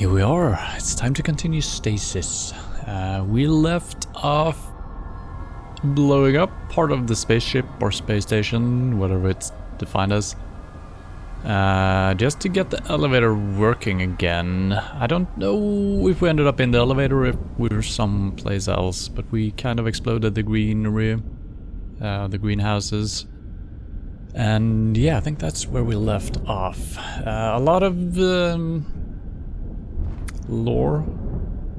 Here we are. It's time to continue Stasis. We left off blowing up part of the spaceship or space station, whatever it's defined as. Just to get the elevator working again. I don't know if we ended up in the elevator or if we were someplace else, but we kind of exploded the greenery, the greenhouses. And yeah, I think that's where we left off. A lot of lore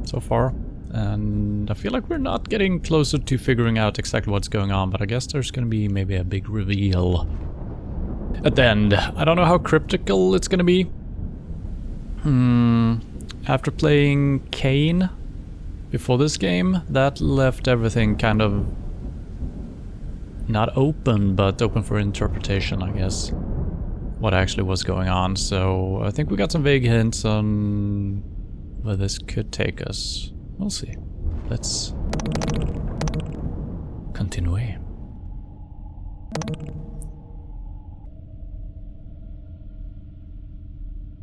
so far, and I feel like we're not getting closer to figuring out exactly what's going on, but I guess there's gonna be maybe a big reveal at the end. I don't know how cryptical it's gonna be. After playing Kane before this game, that left everything kind of not open, but open for interpretation, I guess, what actually was going on. So I think we got some vague hints on where this could take us. We'll see. Let's continue.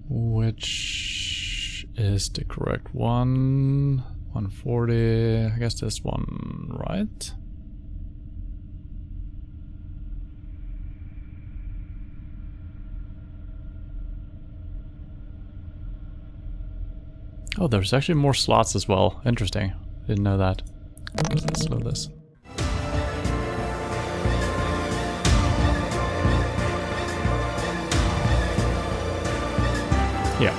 Which is the correct one? 140. I guess this one, right? Oh, there's actually more slots as well. Interesting. Didn't know that. Let's slow this. Yeah.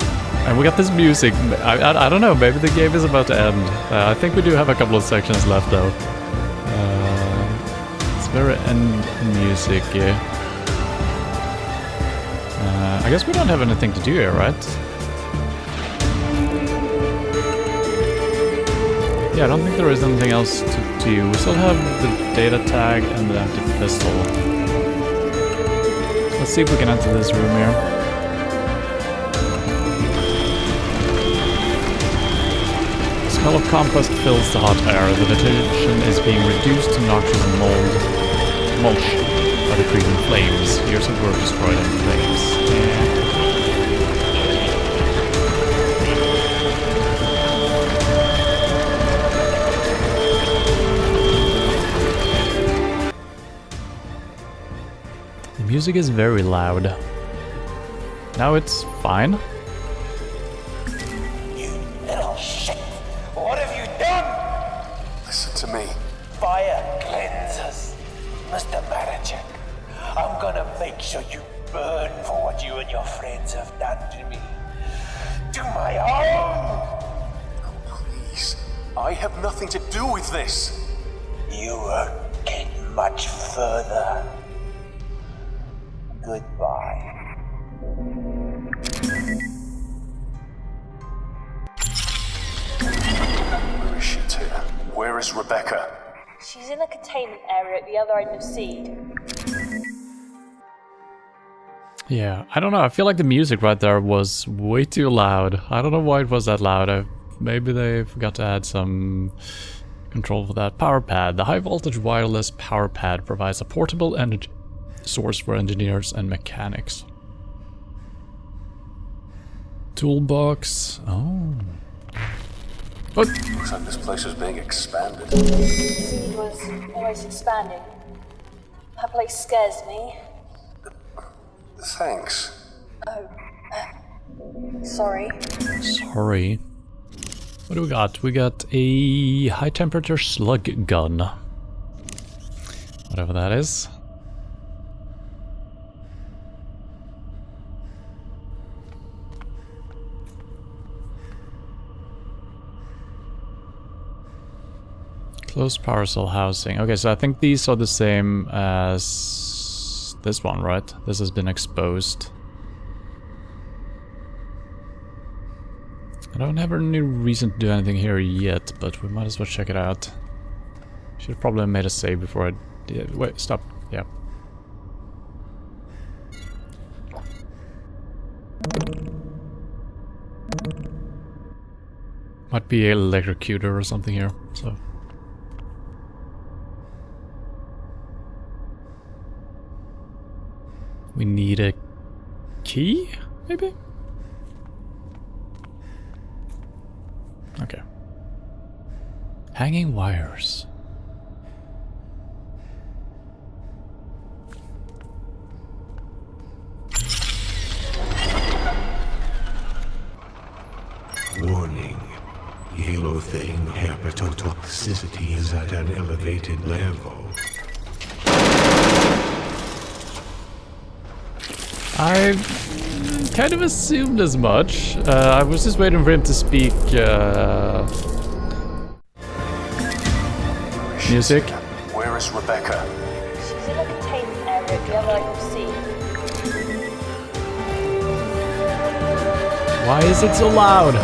And we got this music. I don't know, maybe the game is about to end. I think we do have a couple of sections left though. It's very end music. I guess we don't have anything to do here, right? Yeah, I don't think there is anything else to do. We still have the data tag and the empty pistol. Let's see if we can enter this room here. The smell of compost fills the hot air. The vegetation is being reduced to noxious mulch by the creeping flames. Years of work destroyed in flames. Yeah. Music is very loud. Now it's fine. You little shit! What have you done? Listen to me. Fire cleanses. Mr. Marachek, I'm gonna make sure you burn for what you and your friends have done to me. To my own! Oh, please. I have nothing to do with this. You won't get much further. Goodbye. Where is she, Tia? Where is Rebecca? She's in the containment area at the other end of Seed. Yeah, I don't know. I feel like the music right there was way too loud. I don't know why it was that loud. Maybe they forgot to add some control for that. Power pad. The high voltage wireless power pad provides a portable energy source for engineers and mechanics. Toolbox. Oh. Looks like this place is being expanded. Seed was always expanding. That place scares me. Thanks. Oh. Sorry. Sorry. What do we got? We got a high temperature slug gun. Whatever that is. Closed power cell housing. Okay, so I think these are the same as this one, right? This has been exposed. I don't have any reason to do anything here yet, but we might as well check it out. Should probably have made a save before I did. Wait, stop. Yeah. Might be an electrocutor or something here, so. We need a key, maybe? Hanging wires. Warning. Halothane hepatotoxicity is at an elevated level. I kind of assumed as much. I was just waiting for him to speak music. Where is Rebecca? She's in a containment area at the other end of the sea. Why is it so loud?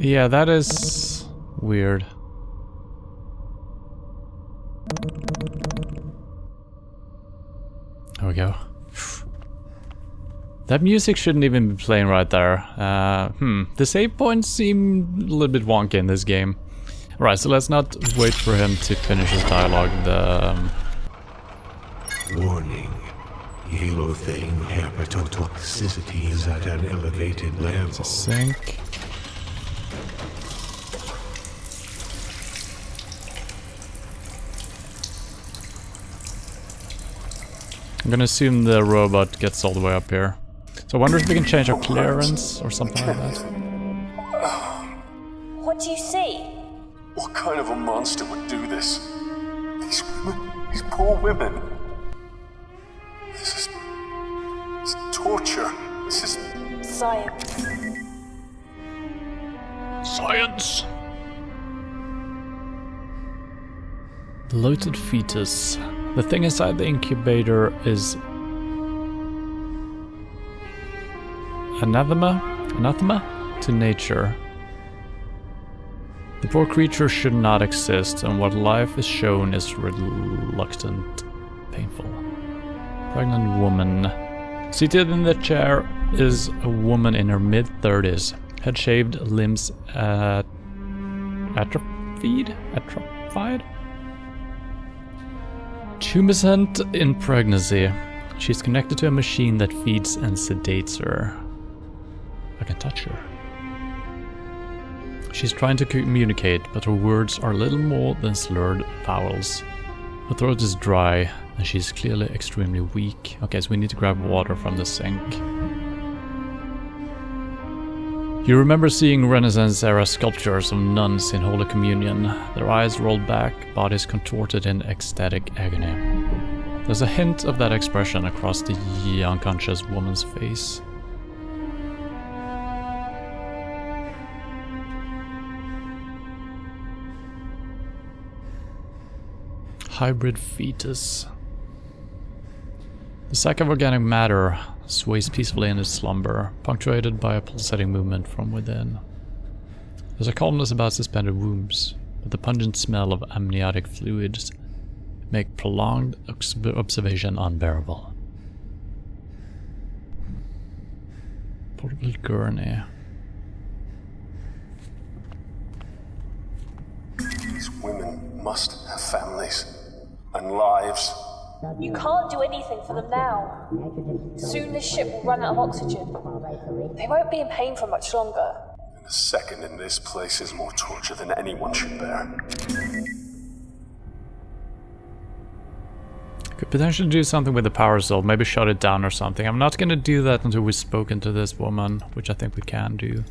Yeah, that is weird. There we go. That music shouldn't even be playing right there. The save points seem a little bit wonky in this game. Alright, so let's not wait for him to finish his dialogue. Warning. Halothane hepatotoxicity is at an elevated level. Sync. I'm gonna assume the robot gets all the way up here. So I wonder if we can change our clearance or something like that. What do you see? What kind of a monster would do this? These women, these poor women. This is torture. This is Science. Science! Bloated fetus. The thing inside the incubator is anathema to nature. The poor creature should not exist, and what life is shown is reluctant, painful. Pregnant woman. Seated in the chair is a woman in her mid-30s. Head shaved, limbs atrophied? Tumescent in pregnancy. She's connected to a machine that feeds and sedates her. I can touch her. She's trying to communicate, but her words are little more than slurred vowels. Her throat is dry, and she's clearly extremely weak. Okay, so we need to grab water from the sink. You remember seeing Renaissance-era sculptures of nuns in Holy Communion, their eyes rolled back, bodies contorted in ecstatic agony. There's a hint of that expression across the unconscious woman's face. Hybrid fetus. The sack of organic matter sways peacefully in its slumber, punctuated by a pulsating movement from within. There's a calmness about suspended wombs, but the pungent smell of amniotic fluids make prolonged observation unbearable. Portable gurney. these women must have families and lives. You can't do anything for them now. Soon this ship will run out of oxygen. They won't be in pain for much longer. And a second in this place is more torture than anyone should bear. Could potentially do something with the power cell, maybe shut it down or something. I'm not gonna do that until we've spoken to this woman, which I think we can do.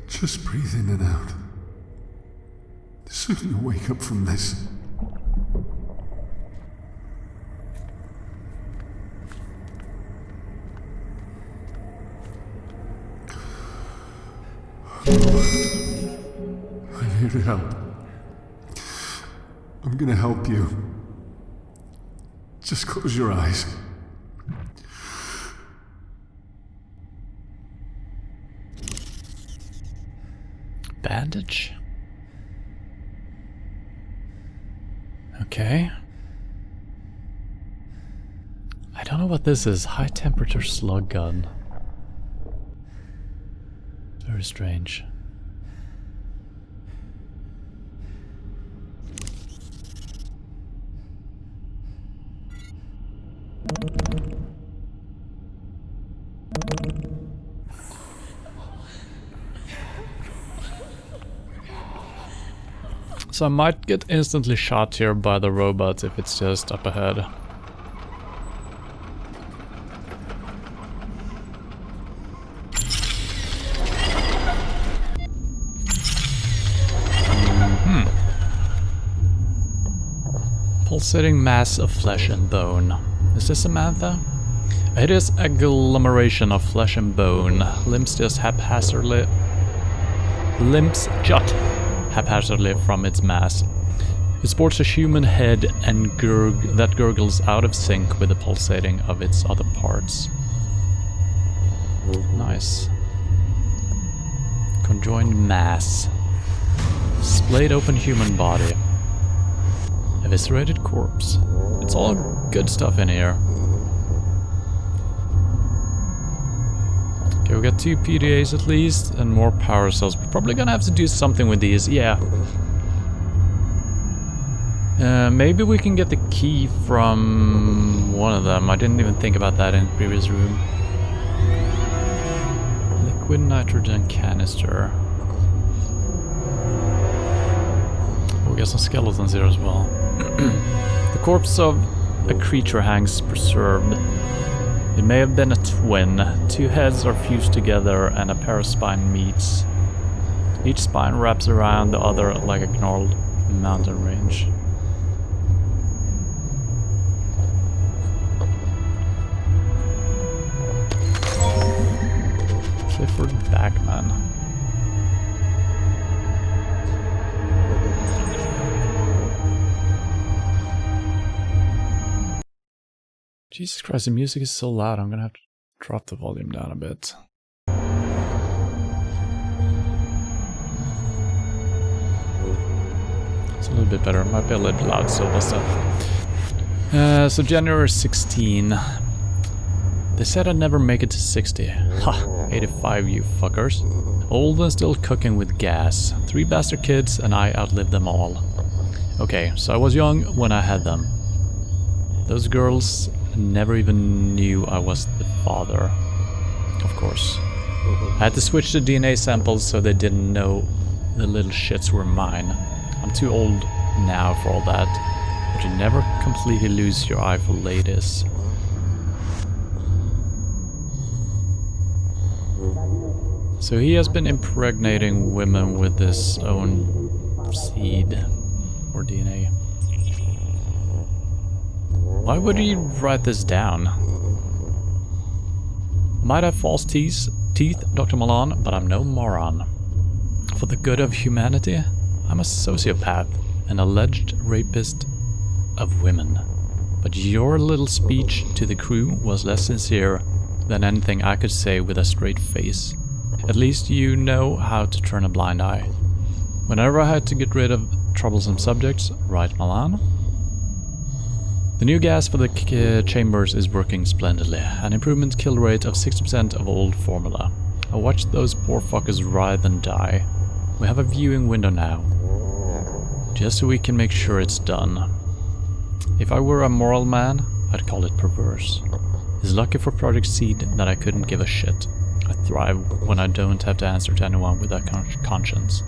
Just breathe in and out. The sooner you wake up from this. I'm here to help. I'm gonna help you. Just close your eyes. Bandage? Okay. I don't know what this is. High temperature slug gun. Very strange. So I might get instantly shot here by the robots if it's just up ahead. Pulsating mass of flesh and bone. Is this Samantha? A hideous agglomeration of flesh and bone. Limbs jut haphazardly from its mass. It sports a human head and that gurgles out of sync with the pulsating of its other parts. Nice. Conjoined mass. Splayed open human body. Eviscerated corpse. It's all good stuff in here. Okay, we got 2 PDAs at least, and more power cells. We're probably gonna have to do something with these, yeah. Maybe we can get the key from one of them. I didn't even think about that in the previous room. Liquid nitrogen canister. We got some skeletons here as well. The corpse of a creature hangs preserved. It may have been a twin. 2 heads are fused together and a pair of spine meets. Each spine wraps around the other like a gnarled mountain range. Clifford Backman. Jesus Christ, the music is so loud, I'm gonna have to drop the volume down a bit. It's a little bit better, might be a little loud still, but stuff. So January 16. They said I'd never make it to 60. Ha! 85, you fuckers. Old and still cooking with gas. 3 bastard kids and I outlived them all. Okay, so I was young when I had them. Those girls never even knew I was the father. Of course. I had to switch the DNA samples so they didn't know the little shits were mine. I'm too old now for all that, but you never completely lose your eye for ladies. So he has been impregnating women with his own seed or DNA. Why would he write this down? Might have false teeth, Dr. Milan, but I'm no moron. For the good of humanity, I'm a sociopath, an alleged rapist of women. But your little speech to the crew was less sincere than anything I could say with a straight face. At least you know how to turn a blind eye. Whenever I had to get rid of troublesome subjects, right, Milan? The new gas for the chambers is working splendidly. An improvement kill rate of 60% of old formula. I watched those poor fuckers writhe and die. We have a viewing window now. Just so we can make sure it's done. If I were a moral man, I'd call it perverse. It's lucky for Project Seed that I couldn't give a shit. I thrive when I don't have to answer to anyone with a conscience.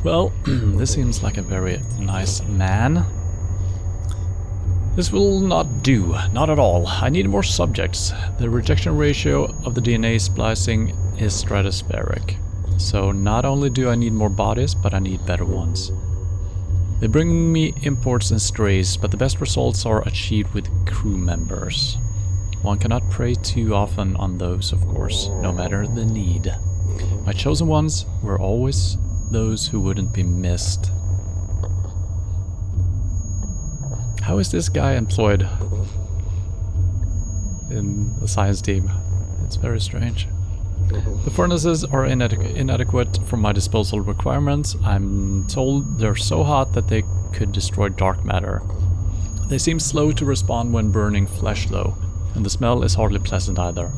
Well, this seems like a very nice man. This will not do, not at all. I need more subjects. The rejection ratio of the DNA splicing is stratospheric. So not only do I need more bodies, but I need better ones. They bring me imports and strays, but the best results are achieved with crew members. One cannot prey too often on those, of course, no matter the need. My chosen ones were always those who wouldn't be missed. How is this guy employed in the science team? It's very strange. The furnaces are inadequate for my disposal requirements. I'm told they're so hot that they could destroy dark matter. They seem slow to respond when burning flesh though, and the smell is hardly pleasant either.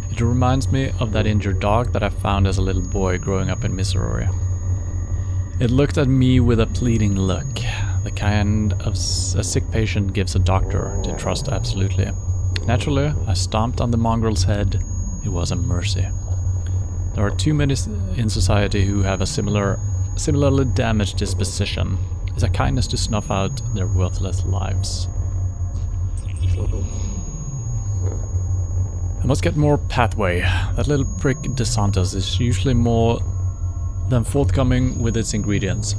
It reminds me of that injured dog that I found as a little boy growing up in Missouri. It looked at me with a pleading look, the kind of a sick patient gives a doctor to trust absolutely. Naturally, I stomped on the mongrel's head. It was a mercy. There are too many in society who have a similar similarly damaged disposition is a kindness to snuff out their worthless lives. I must get more pathway. That little prick DeSantos is usually more than forthcoming with its ingredients.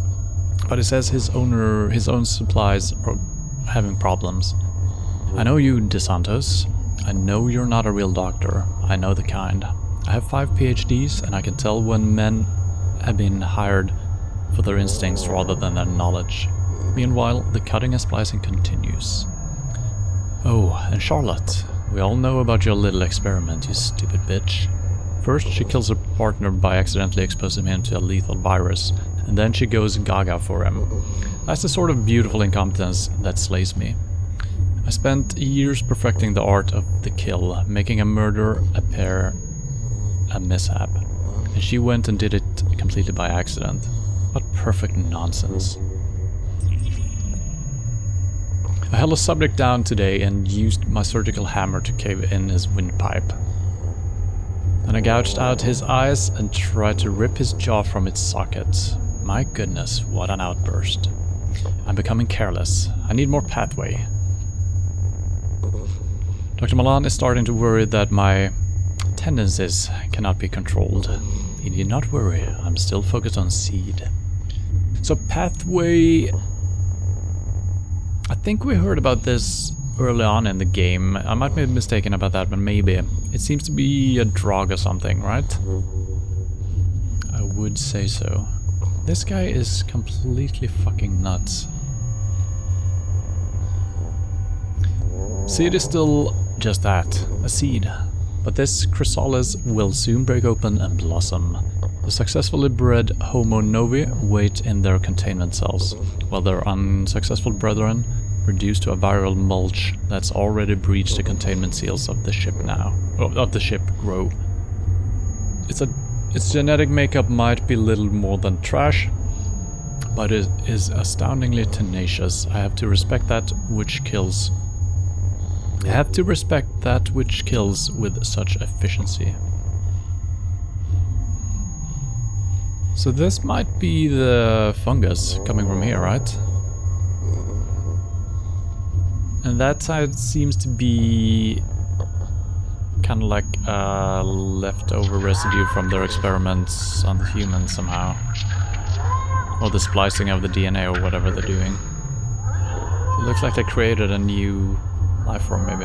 But it says his own supplies are having problems. I know you, DeSantos. I know you're not a real doctor. I know the kind. I have 5 PhDs and I can tell when men have been hired for their instincts rather than their knowledge. Meanwhile, the cutting and splicing continues. Oh, and Charlotte. We all know about your little experiment, you stupid bitch. First, she kills her partner by accidentally exposing him to a lethal virus, and then she goes gaga for him. That's the sort of beautiful incompetence that slays me. I spent years perfecting the art of the kill, making a murder appear a mishap, and she went and did it completely by accident. What perfect nonsense. I held a subject down today and used my surgical hammer to cave in his windpipe. Then I gouged out his eyes and tried to rip his jaw from its socket. My goodness, what an outburst. I'm becoming careless. I need more pathway. Dr. Milan is starting to worry that my tendencies cannot be controlled. He need not worry, I'm still focused on seed. So pathway... I think we heard about this early on in the game. I might be mistaken about that, but maybe. It seems to be a drug or something, right? I would say so. This guy is completely fucking nuts. Seed is still just that, a seed. But this chrysalis will soon break open and blossom. The successfully bred Homo novi wait in their containment cells, while their unsuccessful brethren, reduced to a viral mulch that's already breached the containment seals of the ship grow. Its genetic makeup might be little more than trash, but it is astoundingly tenacious. I have to respect that which kills with such efficiency. So this might be the fungus coming from here, right? And that side seems to be kind of like a leftover residue from their experiments on the humans somehow. Or the splicing of the DNA or whatever they're doing. It looks like they created a new life form, maybe.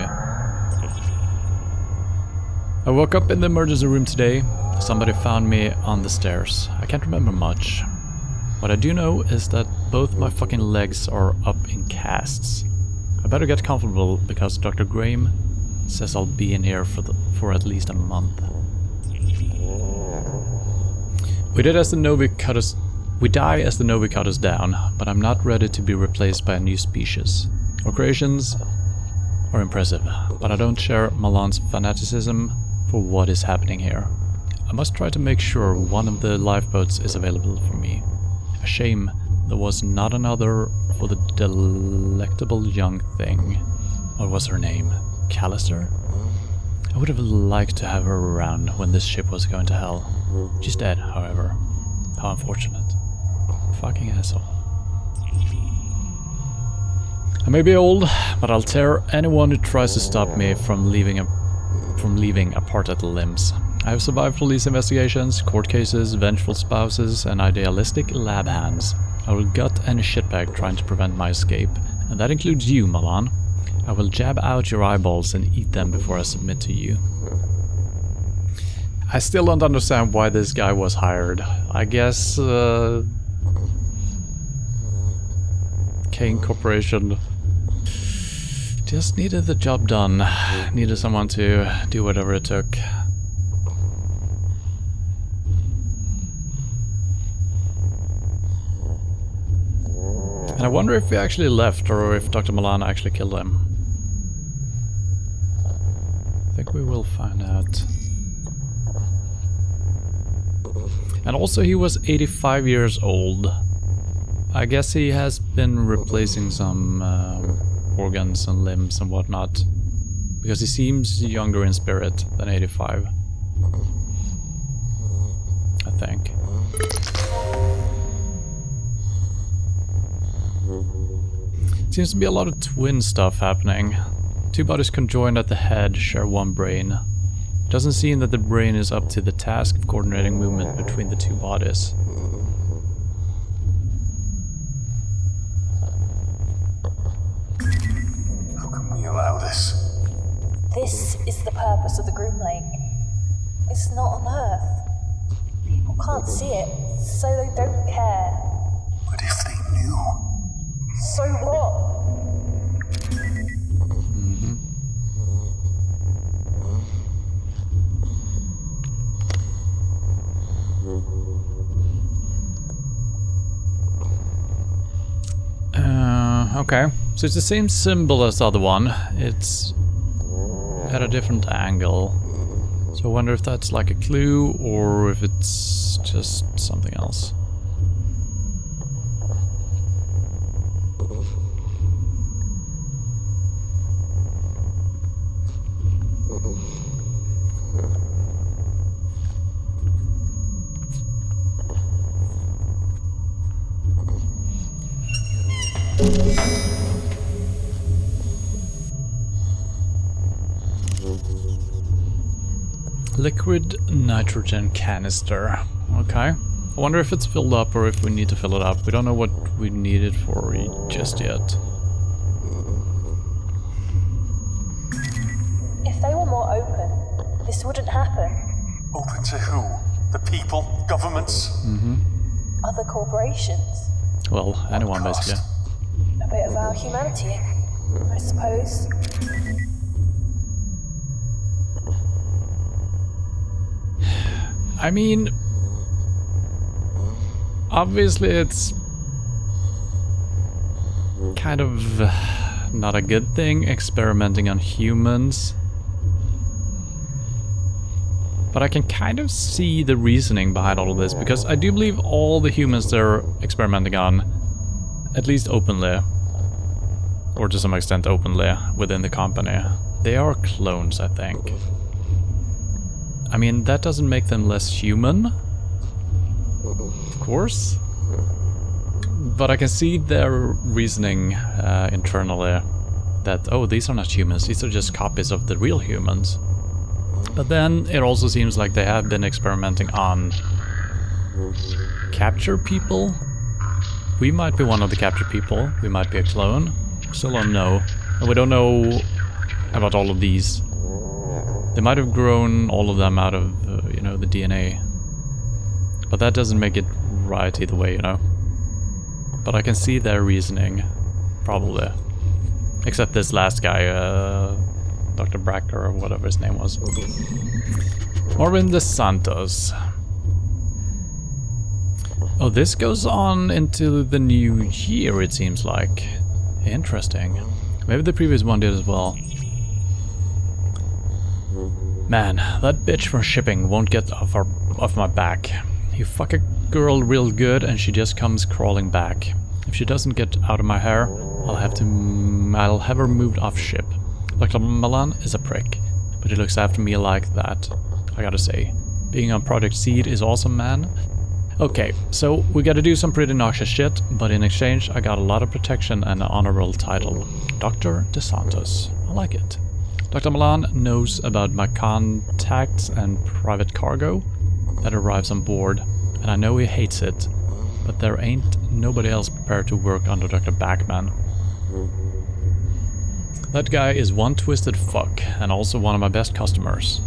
I woke up in the emergency room today. Somebody found me on the stairs. I can't remember much. What I do know is that both my fucking legs are up in casts. I better get comfortable because Dr. Graham says I'll be in here for at least a month. We die as the Novi cut us down, but I'm not ready to be replaced by a new species. Our creations are impressive, but I don't share Milan's fanaticism for what is happening here. I must try to make sure one of the lifeboats is available for me. A shame there was not another for the delectable young thing. What was her name? Canister? I would have liked to have her around when this ship was going to hell. She's dead, however. How unfortunate. Fucking asshole. I may be old, but I'll tear anyone who tries to stop me from leaving apart at the limbs. I have survived police investigations, court cases, vengeful spouses, and idealistic lab hands. I will gut any shitbag trying to prevent my escape, and that includes you, Milan. I will jab out your eyeballs and eat them before I submit to you. I still don't understand why this guy was hired. I guess Kane Corporation just needed the job done. Needed someone to do whatever it took. And I wonder if he actually left or if Dr. Milan actually killed him. I think we will find out. And also he was 85 years old. I guess he has been replacing some organs and limbs and whatnot. Because he seems younger in spirit than 85. I think. Seems to be a lot of twin stuff happening. Two bodies conjoined at the head share one brain. Doesn't seem that the brain is up to the task of coordinating movement between the two bodies. How can we allow this? This is the purpose of the group link. It's not on Earth. People can't see it, so they don't care. But if they knew... So what? Okay, so it's the same symbol as the other one. It's at a different angle. So I wonder if that's like a clue or if it's just something else. Liquid nitrogen canister. Okay. I wonder if it's filled up or if we need to fill it up. We don't know what we need it for just yet. If they were more open, this wouldn't happen. Open to who? The people? Governments? Other corporations. Well, anyone basically. A bit of our humanity, I suppose. I mean, obviously it's kind of not a good thing experimenting on humans. But I can kind of see the reasoning behind all of this, because I do believe all the humans they're experimenting on, at least openly, or to some extent openly within the company, they are clones, I think. I mean, that doesn't make them less human, of course, but I can see their reasoning internally that, oh, these are not humans, these are just copies of the real humans. But then it also seems like they have been experimenting on capture people. We might be one of the captured people, we might be a clone, still don't know. And we don't know about all of these. They might have grown all of them out of, you know, the DNA. But that doesn't make it right either way, you know. But I can see their reasoning, probably. Except this last guy, Dr. Bracker or whatever his name was. Marvin De Santos. Oh, this goes on into the new year, it seems like. Interesting. Maybe the previous one did as well. Man, that bitch from shipping won't get off my back. You fuck a girl real good and she just comes crawling back. If she doesn't get out of my hair, I'll have her moved off ship. Dr. Milan is a prick, but he looks after me like that, I gotta say. Being on Project Seed is awesome, man. Okay, so we gotta do some pretty noxious shit, but in exchange I got a lot of protection and an honorable title. Dr. De Santos. I like it. Dr. Milan knows about my contacts and private cargo that arrives on board, and I know he hates it, but there ain't nobody else prepared to work under Dr. Backman. That guy is one twisted fuck, and also one of my best customers.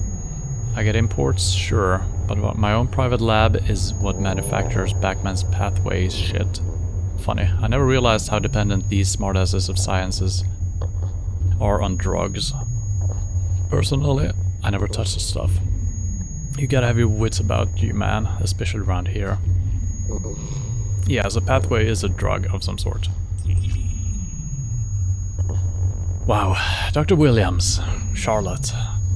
I get imports, sure, but my own private lab is what manufactures Backman's pathways shit. Funny, I never realized how dependent these smartasses of sciences are on drugs. Personally, I never touch the stuff. You gotta have your wits about you, man, especially around here. Yeah, so pathway is a drug of some sort. Wow, Dr. Williams, Charlotte.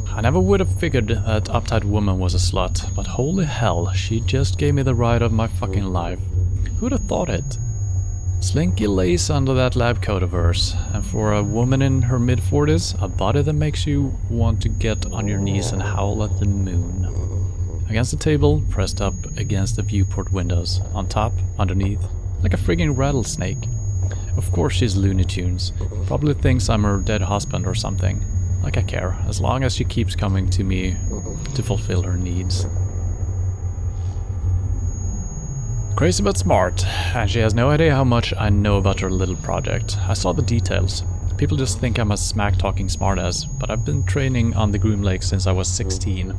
I never would have figured that uptight woman was a slut, but holy hell, she just gave me the ride of my fucking life. Who'd have thought it? Slinky lace under that lab coat of hers, and for a woman in her mid-40s, a body that makes you want to get on your knees and howl at the moon. Against the table, pressed up against the viewport windows, on top, underneath, like a friggin' rattlesnake. Of course she's Looney Tunes. Probably thinks I'm her dead husband or something. Like I care, as long as she keeps coming to me to fulfill her needs. Crazy but smart, and she has no idea how much I know about her little project. I saw the details. People just think I'm a smack-talking smartass, but I've been training on the Groom Lake since I was 16.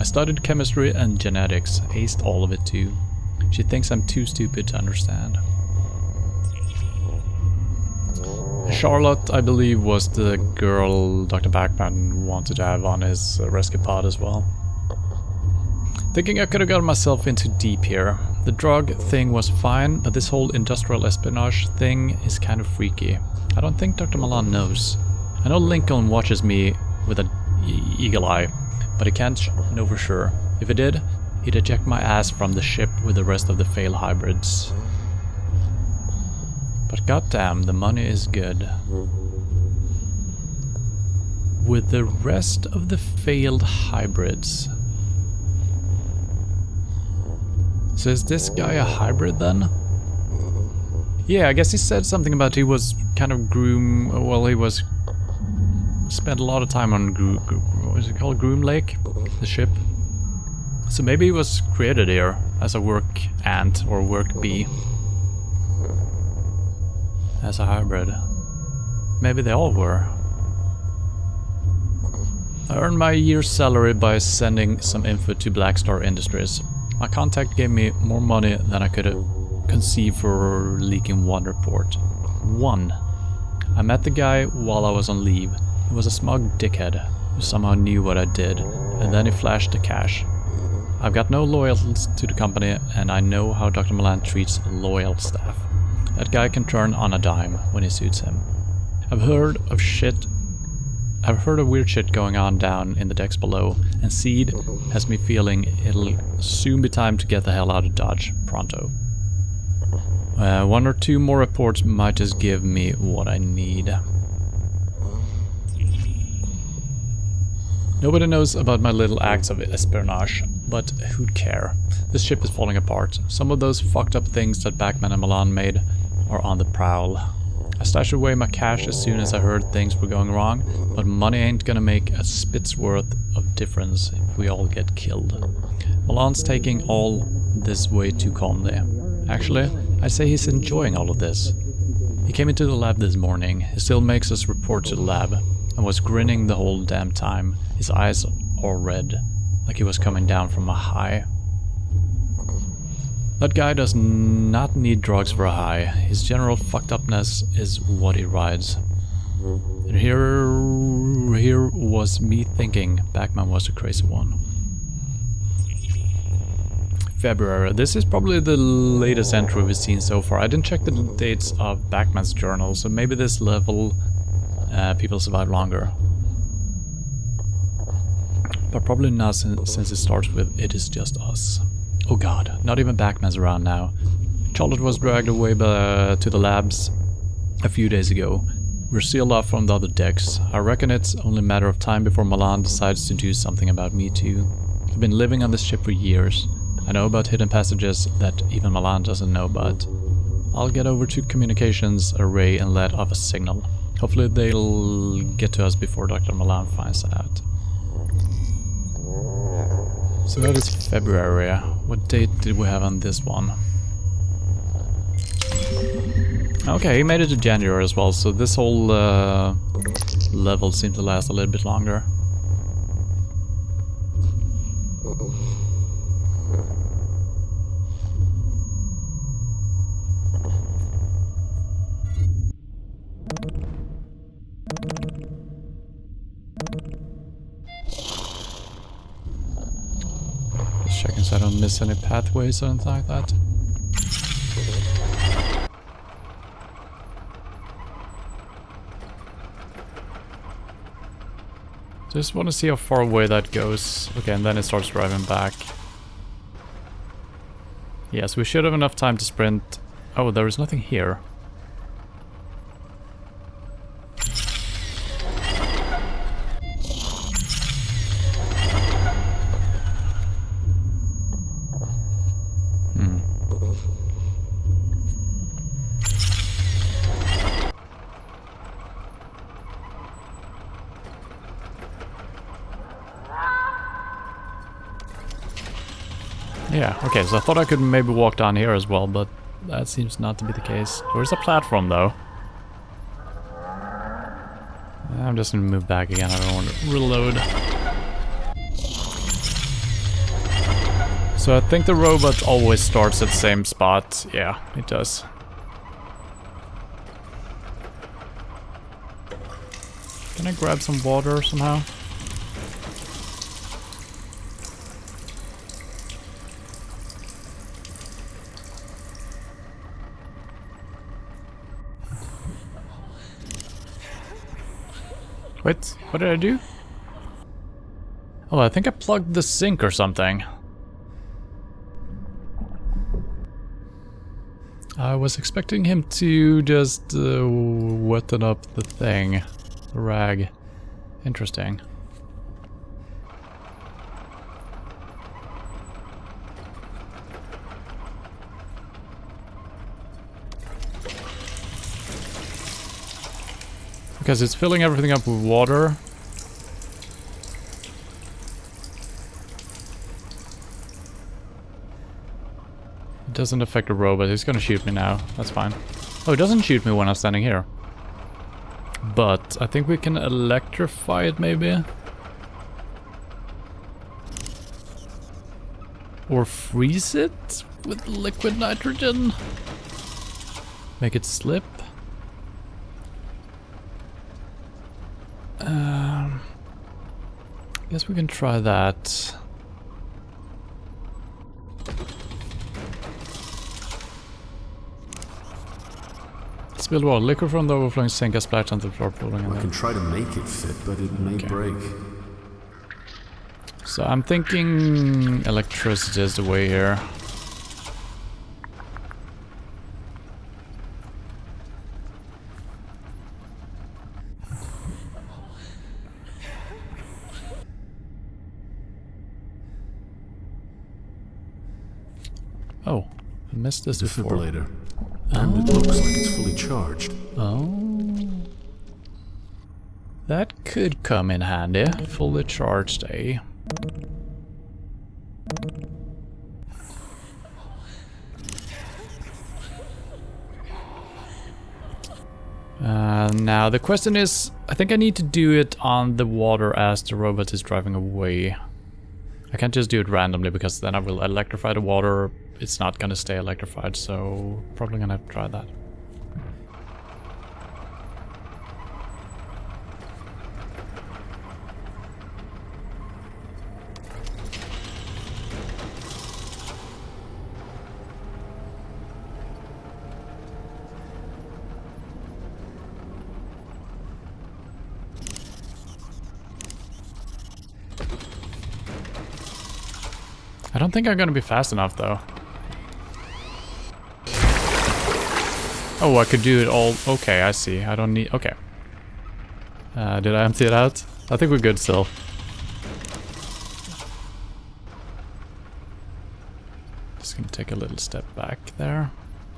I studied chemistry and genetics, aced all of it too. She thinks I'm too stupid to understand. Charlotte, I believe, was the girl Dr. Backman wanted to have on his rescue pod as well. Thinking I could have gotten myself into deep here. The drug thing was fine, but this whole industrial espionage thing is kind of freaky. I don't think Dr. Milan knows. I know Lincoln watches me with an eagle eye, but he can't know for sure. If he did, he'd eject my ass from the ship with the rest of the failed hybrids. But goddamn, the money is good. With the rest of the failed hybrids. So is this guy a hybrid then? Yeah, I guess he said something about he was kind of spent a lot of time on what is it called? Groom Lake? The ship. So maybe he was created here as a work ant or work bee. As a hybrid. Maybe they all were. I earned my year's salary by sending some info to Black Star Industries. My contact gave me more money than I could conceive for leaking one report. One. I met the guy while I was on leave. He was a smug dickhead who somehow knew what I did, and then he flashed the cash. I've got no loyalty to the company, and I know how Dr. Milan treats loyal staff. That guy can turn on a dime when it suits him. I've heard of weird shit going on down in the decks below, and Seed has me feeling it'll soon be time to get the hell out of Dodge, pronto. One or two more reports might just give me what I need. Nobody knows about my little acts of espionage, but who'd care? This ship is falling apart. Some of those fucked up things that Backman and Milan made are on the prowl. I stashed away my cash as soon as I heard things were going wrong, but money ain't gonna make a spit's worth of difference if we all get killed. Milan's taking all this way too calmly. Actually, I'd say he's enjoying all of this. He came into the lab this morning. He still makes us report to the lab, and was grinning the whole damn time, his eyes all red, like he was coming down from a high. That guy does not need drugs for a high. His general fucked upness is what he rides. And here was me thinking Backman was a crazy one. February. This is probably the latest entry we've seen so far. I didn't check the dates of Backman's journal, so maybe this level people survive longer. But probably not since it starts with "It is just us." Oh god, not even Backman's around now. Charlotte was dragged away to the labs a few days ago. We're sealed off from the other decks. I reckon it's only a matter of time before Milan decides to do something about me too. I've been living on this ship for years. I know about hidden passages that even Milan doesn't know about. I'll get over to communications array and let off a signal. Hopefully they'll get to us before Dr. Milan finds out. So that is February. What date did we have on this one? Okay, he made it to January as well, so this whole level seems to last a little bit longer. Just checking so I don't miss any pathways or anything like that. Just want to see how far away that goes. Okay, and then it starts driving back. Yes, we should have enough time to sprint. Oh, there is nothing here. Yeah, okay, so I thought I could maybe walk down here as well, but that seems not to be the case. Where's the platform, though? I'm just gonna move back again, I don't want to reload. So I think the robot always starts at the same spot. Yeah, it does. Can I grab some water somehow? Wait, what did I do? Oh, I think I plugged the sink or something. I was expecting him to just wetten up the thing. The rag. Interesting. Because it's filling everything up with water. It doesn't affect the robot, he's gonna shoot me now. That's fine. Oh, it doesn't shoot me when I'm standing here. But I think we can electrify it maybe? Or freeze it with liquid nitrogen? Make it slip? Guess we can try that. Spilled water. Liquid from the overflowing sink has splashed onto the floor, pooling. I can try to make it fit, but it may break. So I'm thinking electricity is the way here. Oh, I missed this before. Defibrillator. And it looks like it's fully charged. Oh. That could come in handy. Fully charged, eh? Now the question is, I think I need to do it on the water as the robot is driving away. I can't just do it randomly because then I will electrify the water. It's not gonna stay electrified, so probably gonna have to try that. I don't think I'm gonna be fast enough though. Oh, I could do it all. Okay, I see. I don't need. Okay. Did I empty it out? I think we're good still. Just gonna take a little step back there.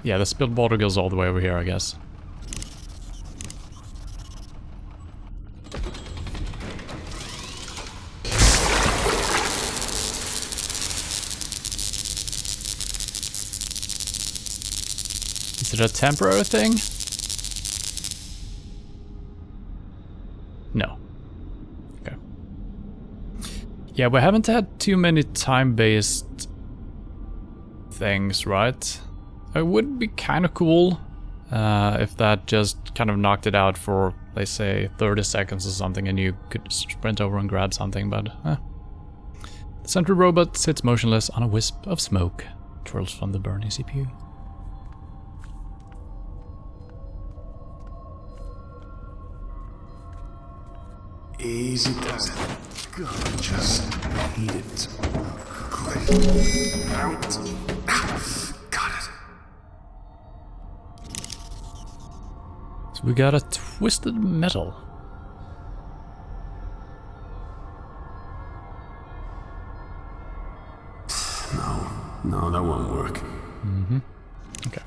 Yeah, the spilled water goes all the way over here, I guess. Is it a temporary thing? No. Okay. Yeah, we haven't had too many time-based things, right? It would be kind of cool if that just kind of knocked it out for, let's say, 30 seconds or something and you could sprint over and grab something, but... The sentry robot sits motionless on a wisp of smoke, twirls from the burning CPU. Easy does it. God, just eat it. Out. Got it. So we got a twisted metal. No, that won't work. Mm-hmm. Okay.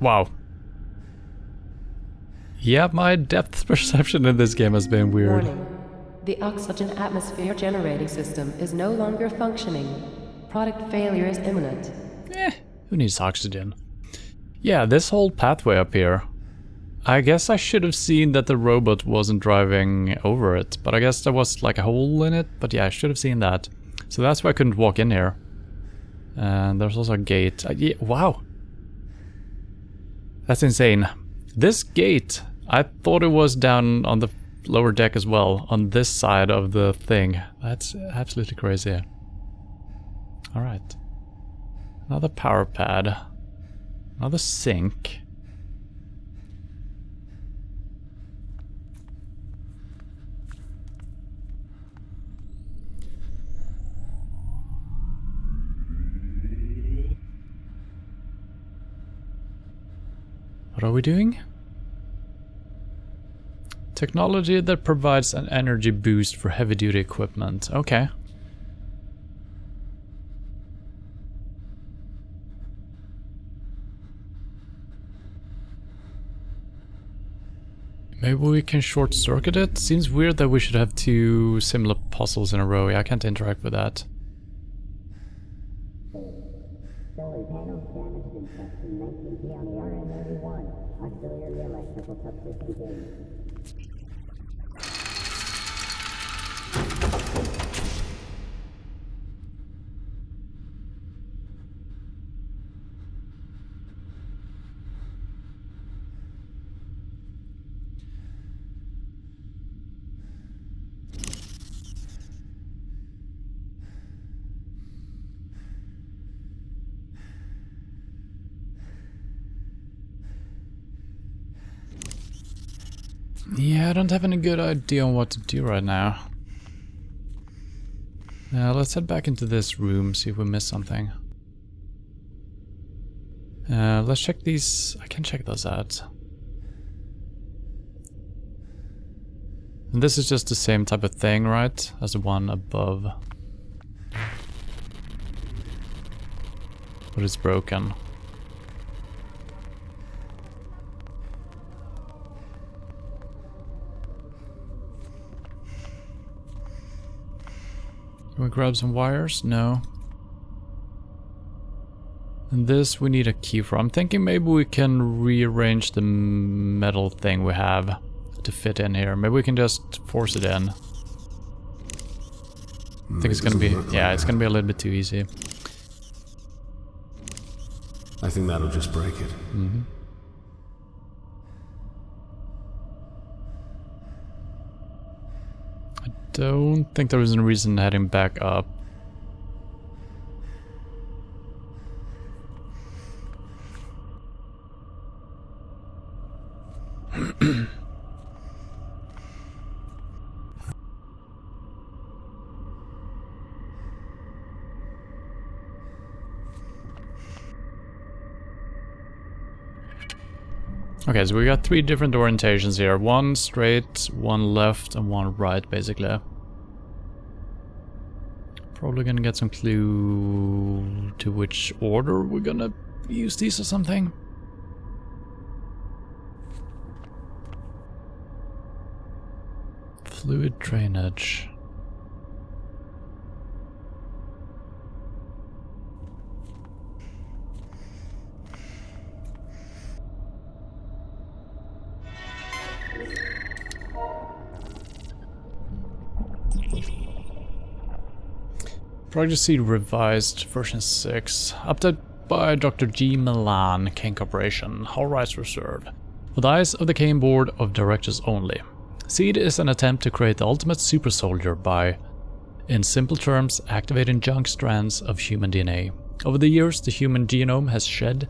Wow. Yeah, my depth perception in this game has been weird. Warning. The oxygen atmosphere generating system is no longer functioning. Product failure is imminent. Who needs oxygen? Yeah, this whole pathway up here. I guess I should have seen that the robot wasn't driving over it, but I guess there was like a hole in it. But yeah, I should have seen that. So that's why I couldn't walk in here. And there's also a gate. Yeah, wow. That's insane. This gate, I thought it was down on the lower deck as well, on this side of the thing. That's absolutely crazy. Alright. Another power pad. Another sink. What are we doing? Technology that provides an energy boost for heavy-duty equipment. Okay. Maybe we can short-circuit it? Seems weird that we should have two similar puzzles in a row. Yeah, I can't interact with that. Solar panels damaged in section 19P on the RM-81. Auxiliary electrical subsystem. Yeah, I don't have any good idea on what to do right now. Let's head back into this room, see if we missed something. Let's check these. I can check those out. And this is just the same type of thing, right? As the one above. But it's broken. Can we grab some wires? No. And this we need a key for. I'm thinking maybe we can rearrange the metal thing we have to fit in here. Maybe we can just force it in. I think it's gonna be, yeah, it's gonna be a little bit too easy. I think that'll just break it. Mm-hmm. Don't think there is a reason heading back up. Okay, so we got three different orientations here. One straight, one left, and one right, basically. Probably gonna get some clue to which order we're gonna use these or something. Fluid drainage. Project Seed Revised version 6. Updated by Dr. G. Milan, Kane Corporation. All rights reserved. With eyes of the Kane Board of Directors only. Seed is an attempt to create the ultimate super soldier by, in simple terms, activating junk strands of human DNA. Over the years, the human genome has shed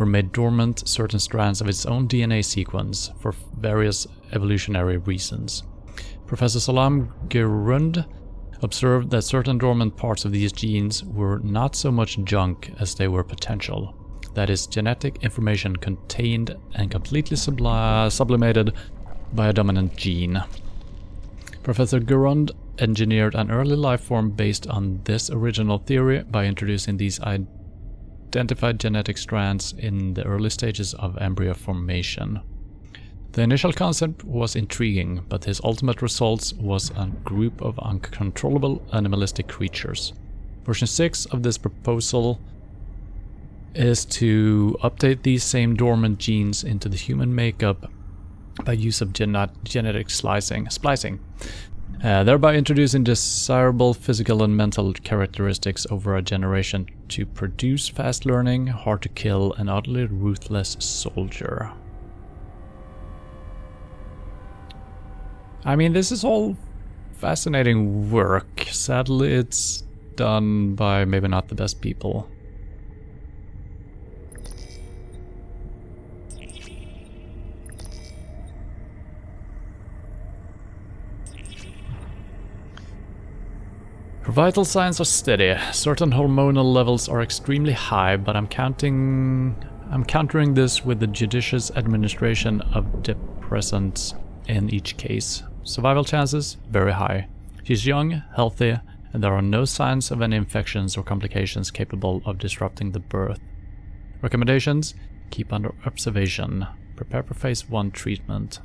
or made dormant certain strands of its own DNA sequence for various evolutionary reasons. Professor Salam Gerund observed that certain dormant parts of these genes were not so much junk as they were potential. That is, genetic information contained and completely sublimated by a dominant gene. Professor Gerund engineered an early life form based on this original theory by introducing these identified genetic strands in the early stages of embryo formation. The initial concept was intriguing, but his ultimate results was a group of uncontrollable animalistic creatures. Version 6 of this proposal is to update these same dormant genes into the human makeup by use of genetic splicing, thereby introducing desirable physical and mental characteristics over a generation to produce fast learning, hard to kill, and utterly ruthless soldier. I mean, this is all fascinating work. Sadly, it's done by maybe not the best people. Her vital signs are steady. Certain hormonal levels are extremely high, but I'm countering this with the judicious administration of depressants in each case. Survival chances, very high. She's young, healthy, and there are no signs of any infections or complications capable of disrupting the birth. Recommendations: keep under observation. Prepare for phase 1 treatment.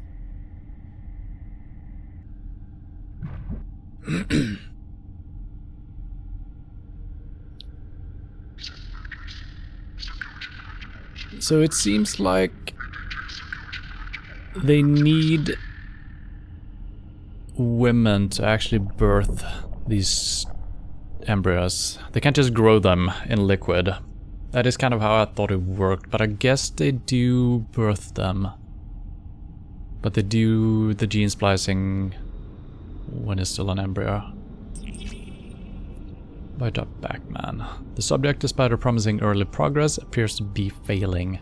So it seems like they need women to actually birth these embryos. They can't just grow them in liquid. That is kind of how I thought it worked, but I guess they do birth them. But they do the gene splicing when it's still an embryo. By Dr. Backman. The subject, despite her promising early progress, appears to be failing.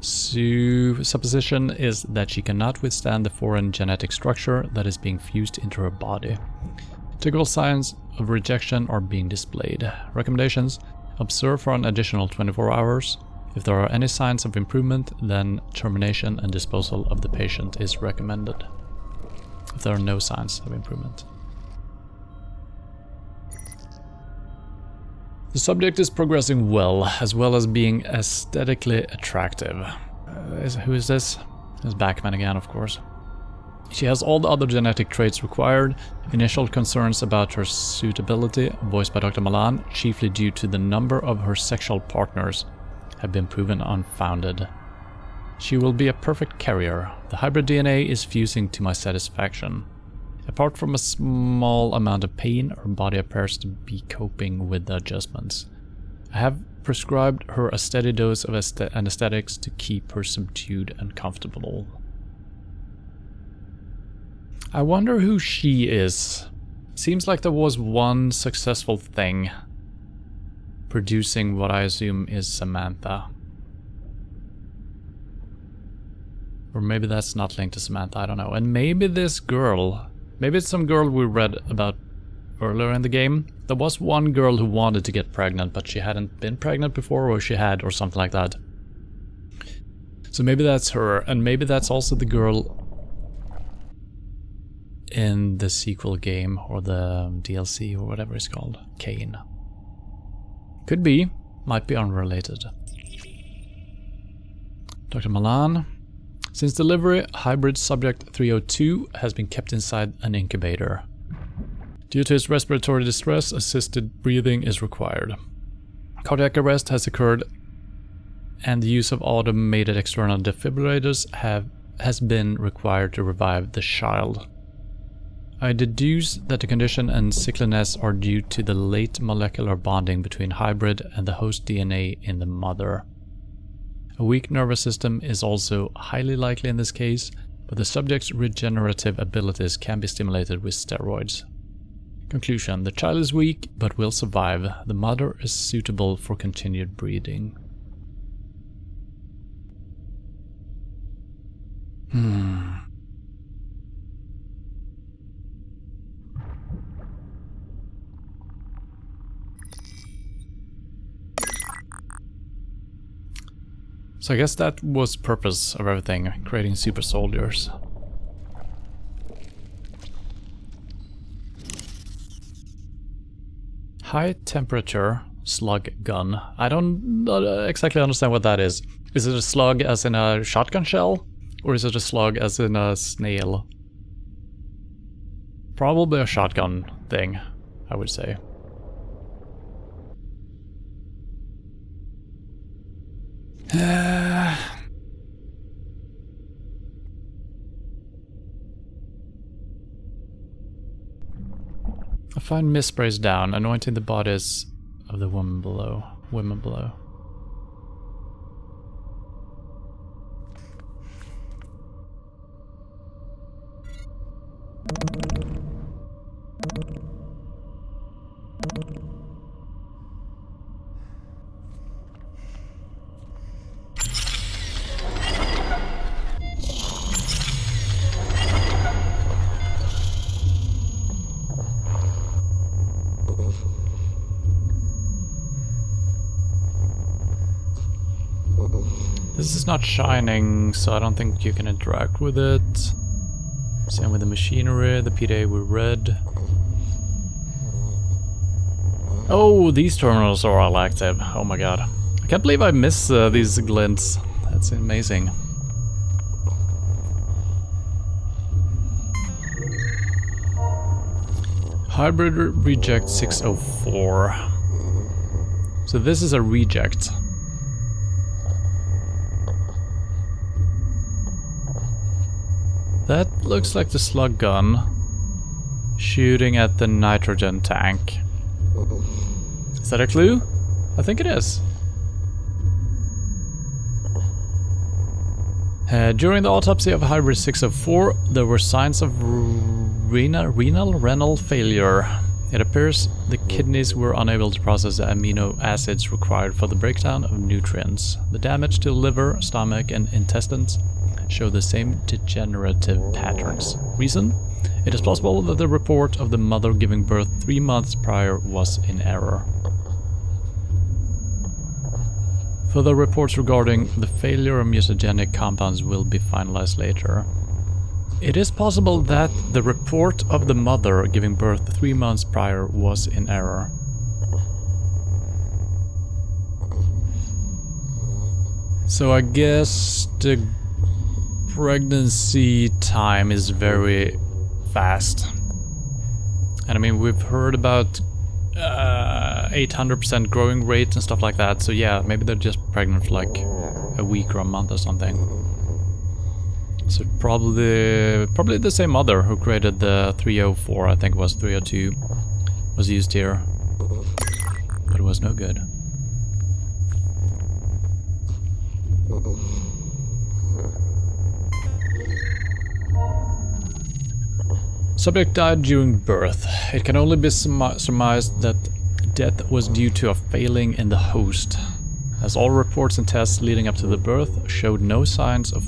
Supposition is that she cannot withstand the foreign genetic structure that is being fused into her body. Typical signs of rejection are being displayed. Recommendations: observe for an additional 24 hours. If there are any signs of improvement, then termination and disposal of the patient is recommended. If there are no signs of improvement. The subject is progressing well as being aesthetically attractive. Who is this? It's Backman again, of course. She has all the other genetic traits required. Initial concerns about her suitability, voiced by Dr. Malan, chiefly due to the number of her sexual partners, have been proven unfounded. She will be a perfect carrier. The hybrid DNA is fusing to my satisfaction. Apart from a small amount of pain, her body appears to be coping with the adjustments. I have prescribed her a steady dose of anesthetics to keep her subdued and comfortable. I wonder who she is. Seems like there was one successful thing producing what I assume is Samantha. Or maybe that's not linked to Samantha, I don't know. And maybe this girl... Maybe it's some girl we read about earlier in the game. There was one girl who wanted to get pregnant, but she hadn't been pregnant before, or she had, or something like that. So maybe that's her, and maybe that's also the girl in the sequel game, or the DLC, or whatever it's called. Kane. Could be. Might be unrelated. Dr. Malan. Since delivery, hybrid subject 302 has been kept inside an incubator. Due to his respiratory distress, assisted breathing is required. Cardiac arrest has occurred, and the use of automated external defibrillators has been required to revive the child. I deduce that the condition and sickliness are due to the late molecular bonding between hybrid and the host DNA in the mother. A weak nervous system is also highly likely in this case, but the subject's regenerative abilities can be stimulated with steroids. Conclusion: the child is weak, but will survive. The mother is suitable for continued breeding. So I guess that was the purpose of everything, creating super soldiers. High temperature slug gun. I don't exactly understand what that is. Is it a slug as in a shotgun shell? Or is it a slug as in a snail? Probably a shotgun thing, I would say. A fine mist sprays down, anointing the bodies of the women below. This is not shining, so I don't think you can interact with it. Same with the machinery, the PDA were red. Oh, these terminals are all active. Oh my god. I can't believe I miss these glints. That's amazing. Hybrid reject 604. So this is a reject. That looks like the slug gun shooting at the nitrogen tank. Is that a clue? I think it is. During the autopsy of Hybrid 604, there were signs of renal failure. It appears the kidneys were unable to process the amino acids required for the breakdown of nutrients. The damage to liver, stomach, and intestines show the same degenerative patterns. Reason? It is possible that the report of the mother giving birth 3 months prior was in error. Further reports regarding the failure of mutagenic compounds will be finalized later. It is possible that the report of the mother giving birth 3 months prior was in error. So I guess the pregnancy time is very fast. And I mean, we've heard about 800% growing rate and stuff like that, so yeah, maybe they're just pregnant for like a week or a month or something. So probably the same mother who created the 304, I think it was 302, was used here. But it was no good. Subject died during birth. It can only be surmised that death was due to a failing in the host, as all reports and tests leading up to the birth showed no signs of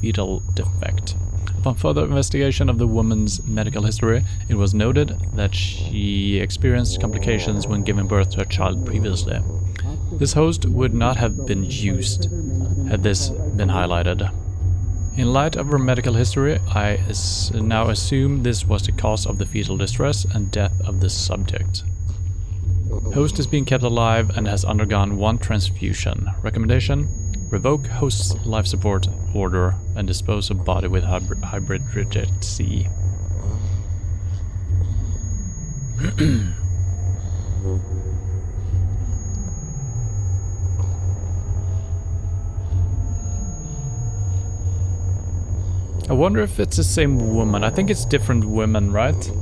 fetal defect. Upon further investigation of the woman's medical history, it was noted that she experienced complications when giving birth to a child previously. This host would not have been used had this been highlighted. In light of her medical history, I now assume this was the cause of the fetal distress and death of the subject. Host is being kept alive and has undergone 1 transfusion. Recommendation: revoke host's life support order and dispose of body with hybrid reject C. I wonder if it's the same woman. I think it's different women, right?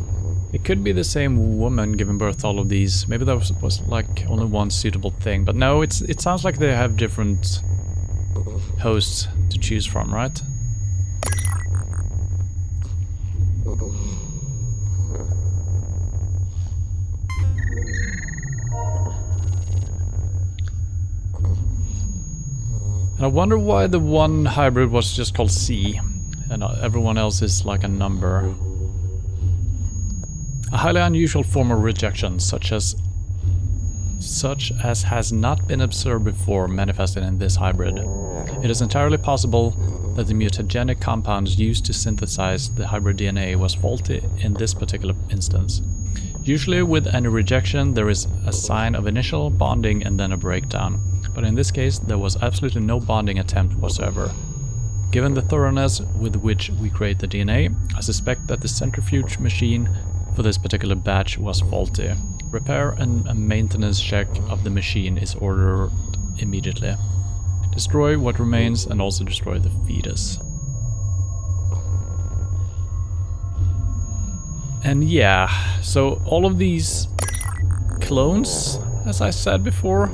It could be the same woman giving birth to all of these. Maybe that was like only one suitable thing. But no, it sounds like they have different hosts to choose from, right? And I wonder why the one hybrid was just called C. And everyone else is like a number. A highly unusual form of rejection, such as has not been observed before, manifested in this hybrid. It is entirely possible that the mutagenic compounds used to synthesize the hybrid DNA was faulty in this particular instance. Usually with any rejection there is a sign of initial bonding and then a breakdown, but in this case there was absolutely no bonding attempt whatsoever. Given the thoroughness with which we create the DNA, I suspect that the centrifuge machine for this particular batch was faulty. Repair and a maintenance check of the machine is ordered immediately. Destroy what remains and also destroy the fetus. And yeah, so all of these clones, as I said before,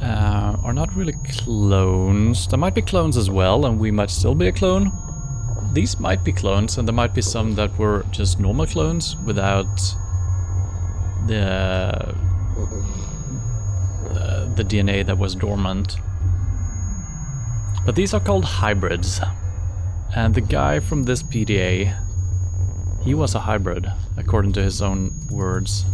are not really clones. There might be clones as well, and we might still be a clone. These might be clones, and there might be some that were just normal clones without the DNA that was dormant. But these are called hybrids. And the guy from this PDA, he was a hybrid, according to his own words.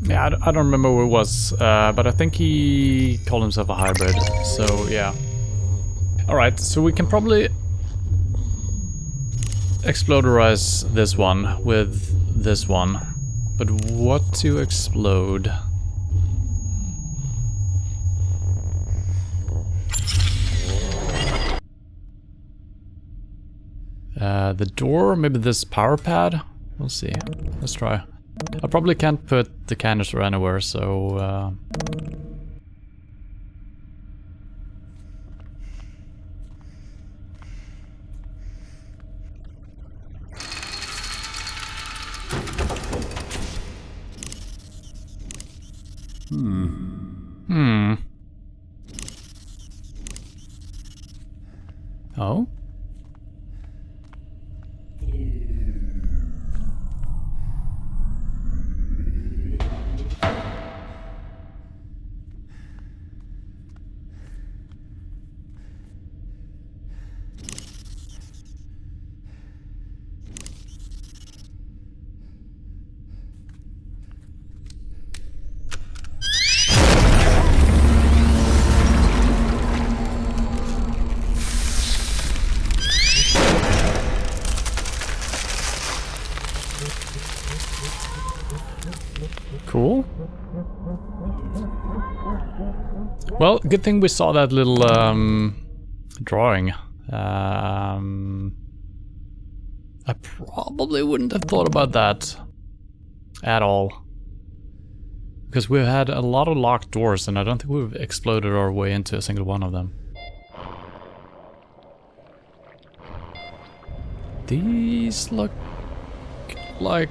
Yeah, I don't remember who it was, but I think he called himself a hybrid, so yeah. Alright, so we can probably exploderize this one with this one. But what to explode? The door, maybe this power pad? We'll see. Let's try. I probably can't put the canister anywhere, so... Oh? Cool. Well, good thing we saw that little drawing. I probably wouldn't have thought about that at all. Because we've had a lot of locked doors and I don't think we've exploded our way into a single one of them. These look like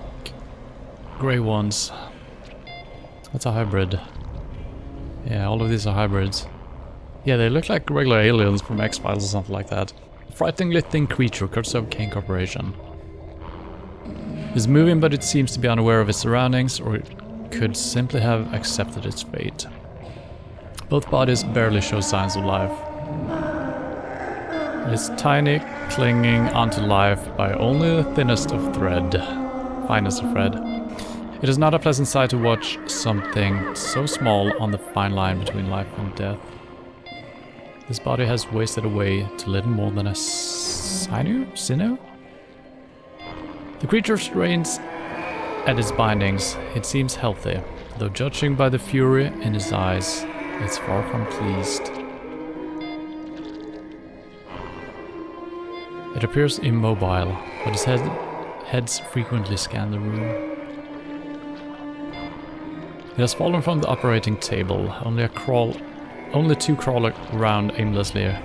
grey ones. That's a hybrid. Yeah, all of these are hybrids. Yeah, they look like regular aliens from X-Files or something like that. Frighteningly thin creature, courtesy of Kane Corporation. It's moving, but it seems to be unaware of its surroundings, or it could simply have accepted its fate. Both bodies barely show signs of life. It's tiny, clinging onto life by only the thinnest of thread. Finest of thread. It is not a pleasant sight to watch something so small on the fine line between life and death. This body has wasted away to little more than a sinew? The creature strains at its bindings. It seems healthy, though judging by the fury in his eyes, it's far from pleased. It appears immobile, but its heads frequently scan the room. It has fallen from the operating table. Only two crawl around aimlessly.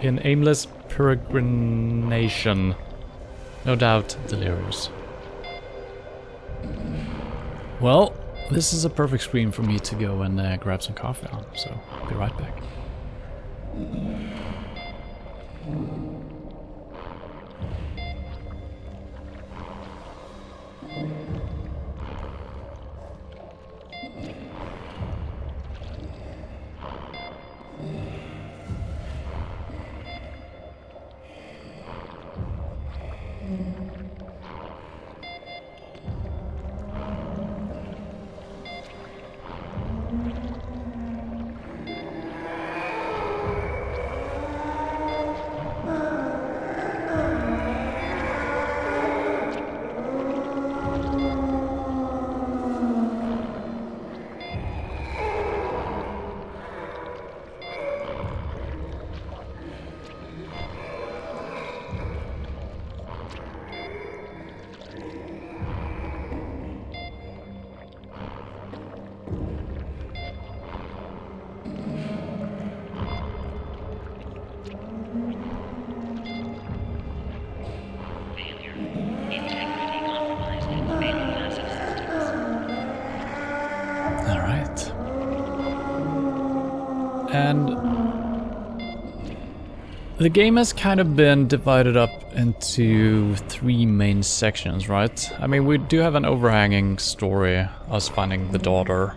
In aimless peregrination. No doubt delirious. Well, this is a perfect screen for me to go and grab some coffee on, so I'll be right back. And the game has kind of been divided up into 3 main sections, right? I mean, we do have an overhanging story, us finding the daughter.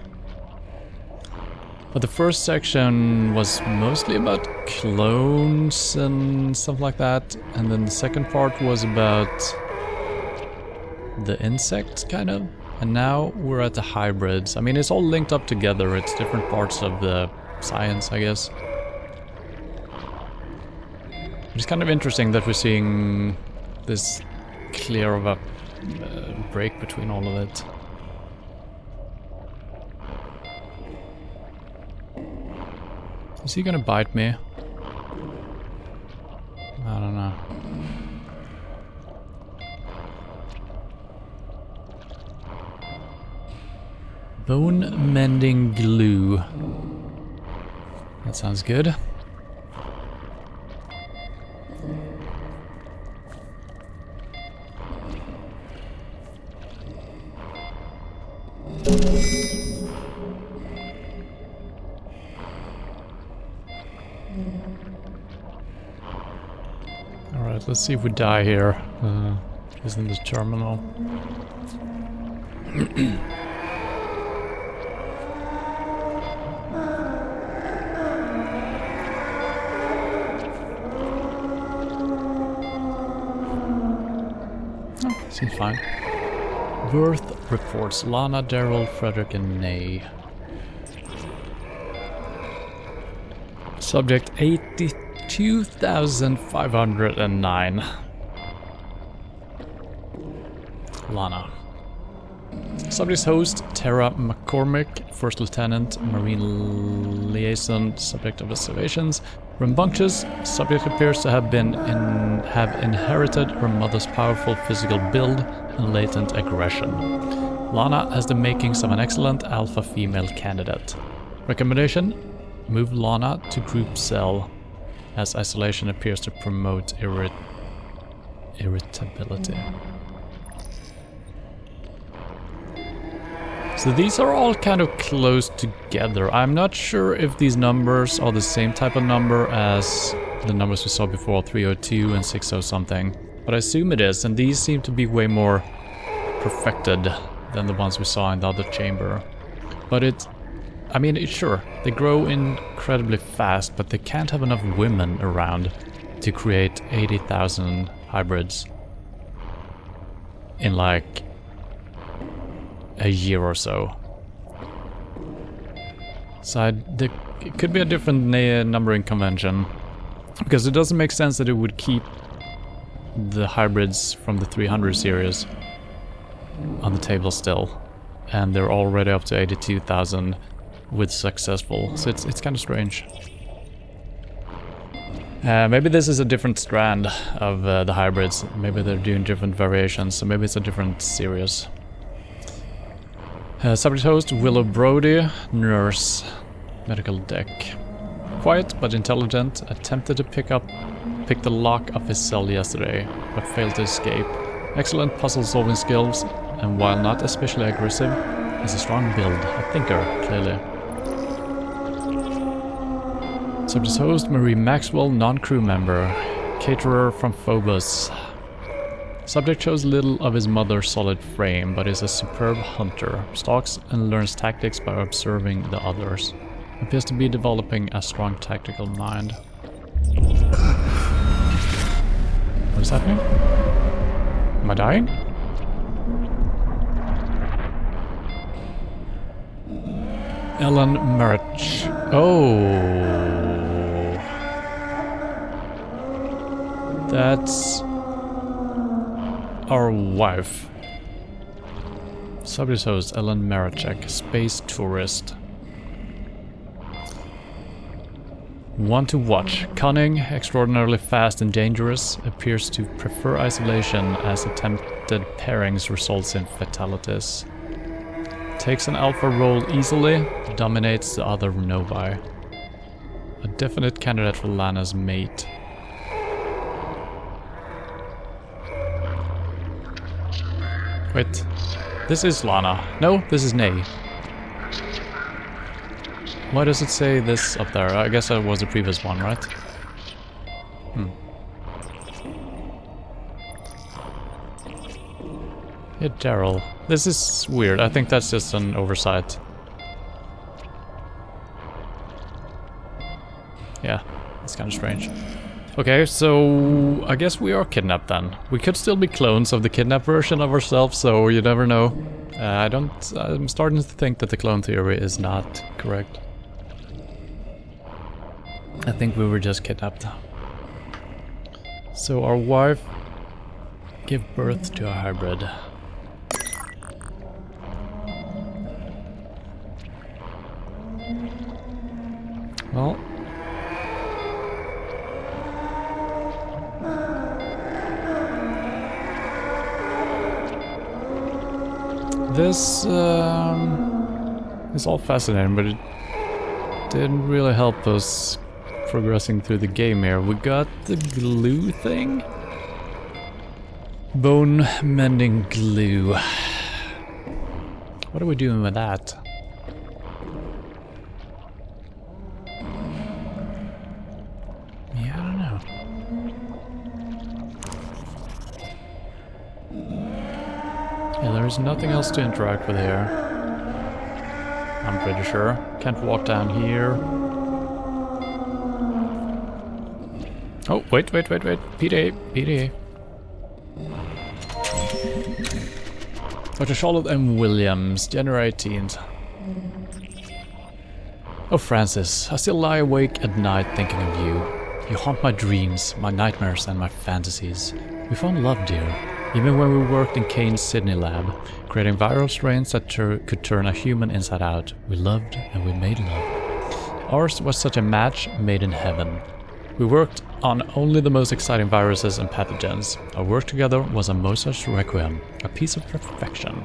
But the first section was mostly about clones and stuff like that. And then the second part was about the insects, kind of. And now we're at the hybrids. I mean, it's all linked up together. It's different parts of the science, I guess. It's kind of interesting that we're seeing this clear of a break between all of it. Is he gonna bite me? I don't know. Bone mending glue. That sounds good. Alright, let's see if we die here. Isn't this terminal? Seems fine. Birth reports. Lana, Daryl, Frederick, and Nay. Subject 82,509. Lana. Subject's host, Tara McCormick, First Lieutenant, Marine Liaison, Subject of Observations. Rambunctious, subject appears to have inherited her mother's powerful physical build and latent aggression. Lana has the makings of an excellent alpha female candidate. Recommendation: move Lana to group cell, as isolation appears to promote irritability. So these are all kind of close together. I'm not sure if these numbers are the same type of number as the numbers we saw before, 302 and 60 something. But I assume it is, and these seem to be way more perfected than the ones we saw in the other chamber. But sure, they grow incredibly fast, but they can't have enough women around to create 80,000 hybrids in like a year or so. So it could be a different numbering convention, because it doesn't make sense that it would keep the hybrids from the 300 series on the table still, and they're already up to 82,000 with successful, so it's kind of strange. Maybe this is a different strand of the hybrids. Maybe they're doing different variations, so maybe it's a different series. Subject host, Willow Brody, nurse, medical deck. Quiet but intelligent, attempted to pick the lock of his cell yesterday, but failed to escape. Excellent puzzle solving skills, and while not especially aggressive, has a strong build, a thinker, clearly. Subject host, Marie Maxwell, non-crew member, caterer from Phobos. Subject shows little of his mother's solid frame, but is a superb hunter. Stalks and learns tactics by observing the others. Appears to be developing a strong tactical mind. What is happening? Am I dying? Ellen Merch. Oh. That's our wife. Subject host Ellen Marachek, space tourist. One to watch. Cunning, extraordinarily fast and dangerous, appears to prefer isolation as attempted pairings results in fatalities. Takes an alpha role easily, dominates the other novae. A definite candidate for Lana's mate. Wait, this is Lana. No, this is Nay. Why does it say this up there? I guess that was the previous one, right? Yeah, Daryl. This is weird. I think that's just an oversight. Yeah, it's kind of strange. Okay, so I guess we are kidnapped then. We could still be clones of the kidnapped version of ourselves, so you never know. I'm starting to think that the clone theory is not correct. I think we were just kidnapped. So our wife gave birth to a hybrid. Well, this is all fascinating, but it didn't really help us progressing through the game here. We got the glue thing. Bone mending glue. What are we doing with that? Yeah, I don't know. Yeah, there's nothing else to interact with here. I'm pretty sure. Can't walk down here. Oh, wait. PDA. Dr. Charlotte M. Williams, January 18th. Oh, Francis, I still lie awake at night thinking of you. You haunt my dreams, my nightmares, and my fantasies. We found love, dear. Even when we worked in Kane's Sydney lab, creating viral strains that could turn a human inside out. We loved and we made love. Ours was such a match made in heaven. We worked on only the most exciting viruses and pathogens. Our work together was a Mozart's Requiem, a piece of perfection.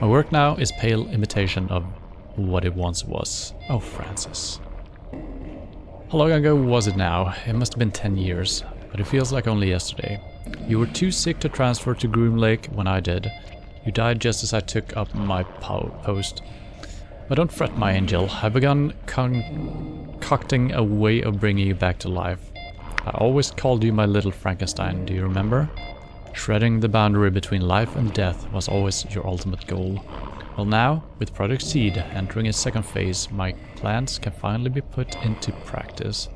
My work now is pale imitation of what it once was. Oh, Francis. How long ago was it now? It must have been 10 years, but it feels like only yesterday. You were too sick to transfer to Groom Lake when I did. You died just as I took up my post. But don't fret, my angel. I've begun concocting a way of bringing you back to life. I always called you my little Frankenstein, do you remember? Shredding the boundary between life and death was always your ultimate goal. Well now, with Project Seed entering its second phase, my plans can finally be put into practice.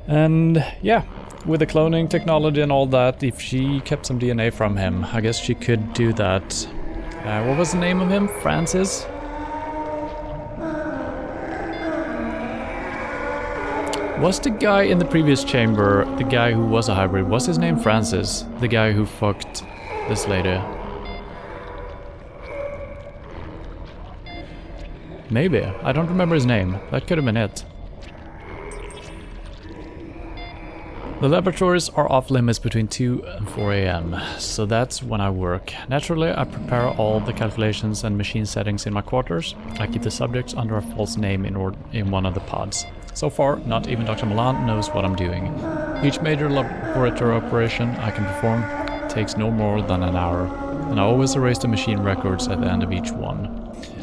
And yeah, with the cloning technology and all that, if she kept some DNA from him, I guess she could do that. What was the name of him? Francis? Was the guy in the previous chamber, the guy who was a hybrid, was his name Francis? The guy who fucked this lady? Maybe. I don't remember his name. That could have been it. The laboratories are off limits between 2 and 4 AM, so that's when I work. Naturally, I prepare all the calculations and machine settings in my quarters. I keep the subjects under a false name in one of the pods. So far, not even Dr. Milan knows what I'm doing. Each major laboratory operation I can perform takes no more than an hour. and I always erase the machine records at the end of each one.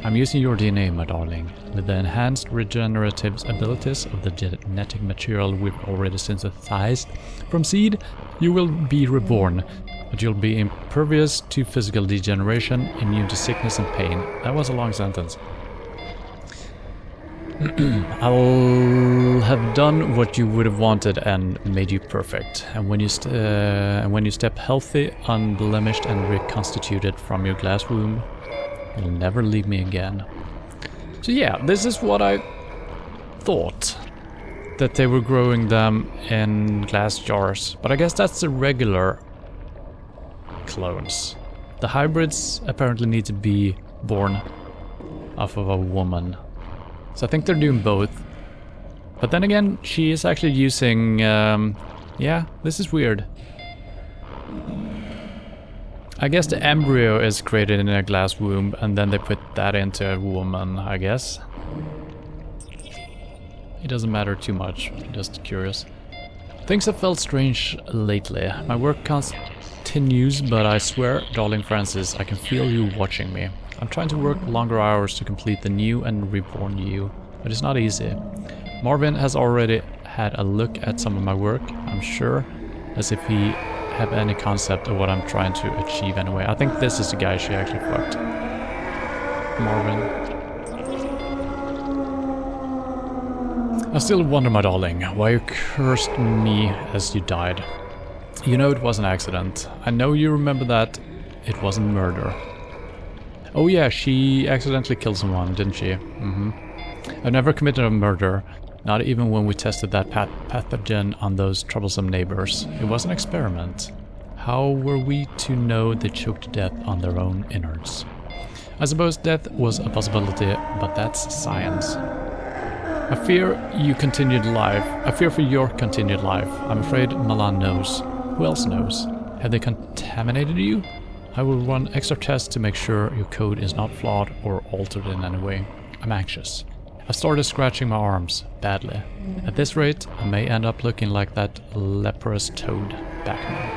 I'm using your DNA, my darling. With the enhanced regenerative abilities of the genetic material we've already synthesized from seed, you will be reborn, but you'll be impervious to physical degeneration, immune to sickness and pain. That was a long sentence. I'll have done what you would have wanted and made you perfect. And when you step healthy, unblemished and reconstituted from your glass womb, you'll never leave me again. So yeah, this is what I thought. That they were growing them in glass jars. But I guess that's the regular clones. The hybrids apparently need to be born off of a woman. So I think they're doing both. But then again, she is actually using... yeah, this is weird. I guess the embryo is created in a glass womb and then they put that into a woman, I guess. It doesn't matter too much, just curious. Things have felt strange lately. My work continues, but I swear, darling Francis, I can feel you watching me. I'm trying to work longer hours to complete the new and reborn you, but it's not easy. Marvin has already had a look at some of my work, I'm sure, as if he have any concept of what I'm trying to achieve anyway. I think this is the guy she actually fucked. Marvin. I still wonder, my darling, why you cursed me as you died. You know it was an accident. I know you remember that it wasn't murder. Oh yeah, she accidentally killed someone, didn't she? I've never committed a murder, not even when we tested that pathogen on those troublesome neighbors. It was an experiment. How were we to know they choked to death on their own innards? I suppose death was a possibility, but that's science. I fear you continued life. I fear for your continued life. I'm afraid Milan knows. Who else knows? Have they contaminated you? I will run extra tests to make sure your code is not flawed or altered in any way. I'm anxious. I've started scratching my arms, badly. At this rate, I may end up looking like that leprous toad backman.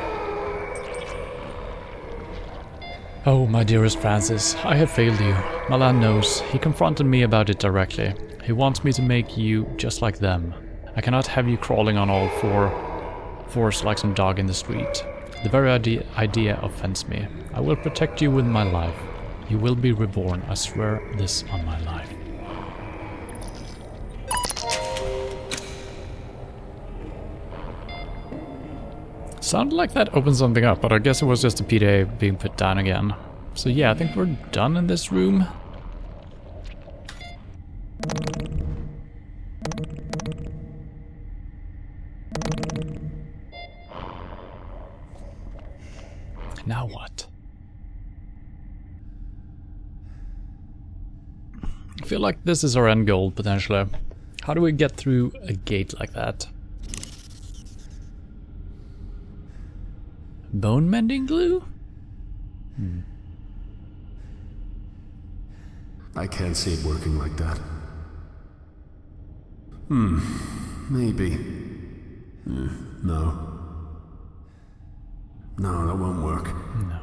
Oh, my dearest Francis, I have failed you. Milan knows. He confronted me about it directly. He wants me to make you just like them. I cannot have you crawling on all fours like some dog in the street. The very idea offends me. I will protect you with my life. You will be reborn, I swear this on my life. Sounded like that opened something up, but I guess it was just a PDA being put down again. So yeah, I think we're done in this room. Now what? I feel like this is our end goal, potentially. How do we get through a gate like that? Bone mending glue? I can't see it working like that. Maybe. No. No, that won't work. No.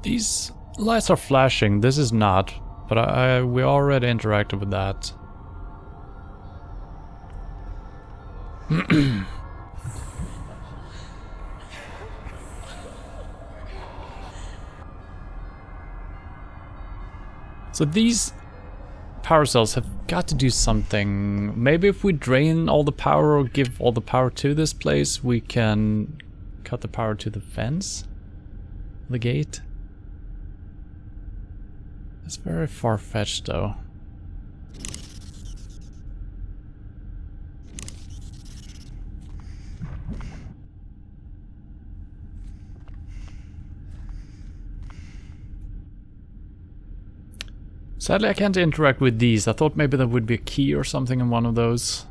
These lights are flashing, this is not, but we already interacted with that. So these power cells have got to do something. Maybe if we drain all the power or give all the power to this place, we can cut the power to the fence? The gate? It's very far-fetched though. Sadly, I can't interact with these. I thought maybe there would be a key or something in one of those.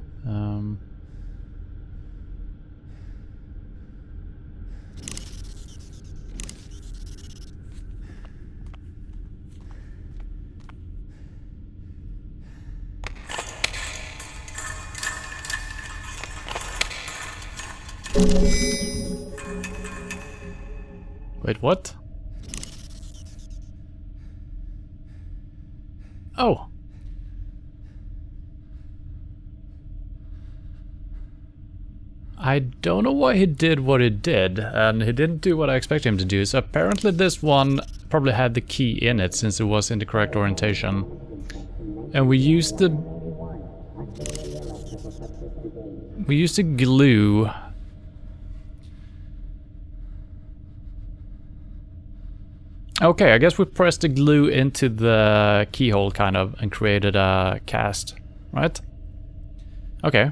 Wait, what? Oh. I don't know why he did what he did, and he didn't do what I expected him to do. So apparently this one probably had the key in it since it was in the correct orientation. And we used the glue. Okay, I guess we pressed the glue into the keyhole kind of and created a cast, right? Okay.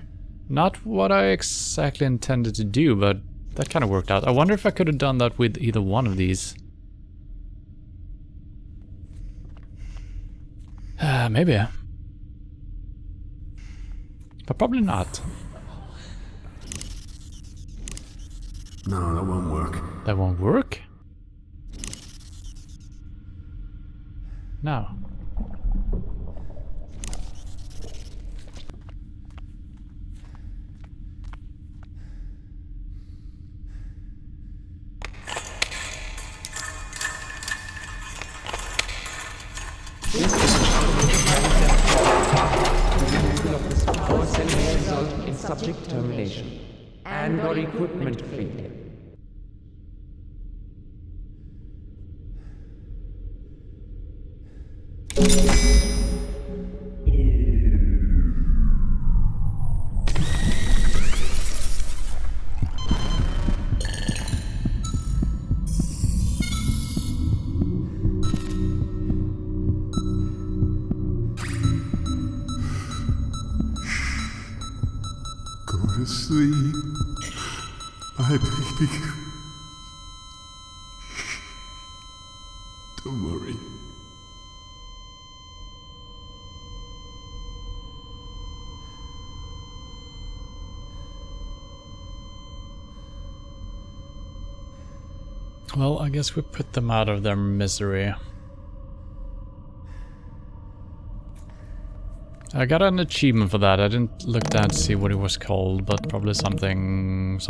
Not what I exactly intended to do, but that kind of worked out. I wonder if I could have done that with either one of these. Maybe. But probably not. No, that won't work. That won't work? No. Power cell may result in subject termination and or equipment failure. Go to sleep. My baby. Don't worry. Well, I guess we put them out of their misery. I got an achievement for that. I didn't look down to see what it was called, but probably something...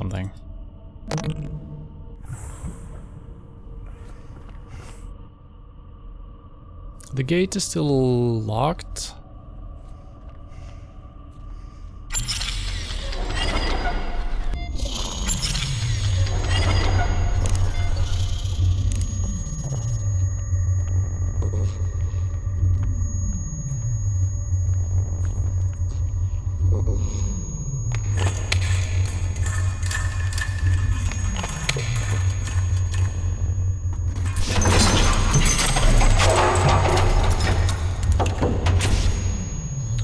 The gate is still locked.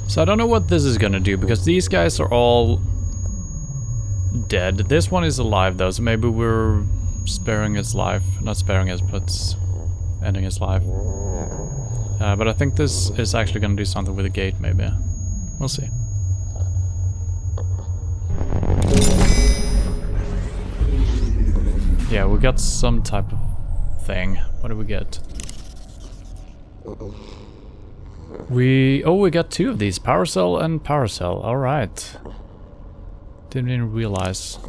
So I don't know what this is gonna do, because these guys are all dead. This one is alive though, so maybe we're sparing its life. Not sparing it, but ending its life. But I think this is actually gonna do something with the gate, maybe. We'll see. Yeah, we got some type of thing. What do we get? We got two of these, power cell and power cell. All right. Didn't even realize.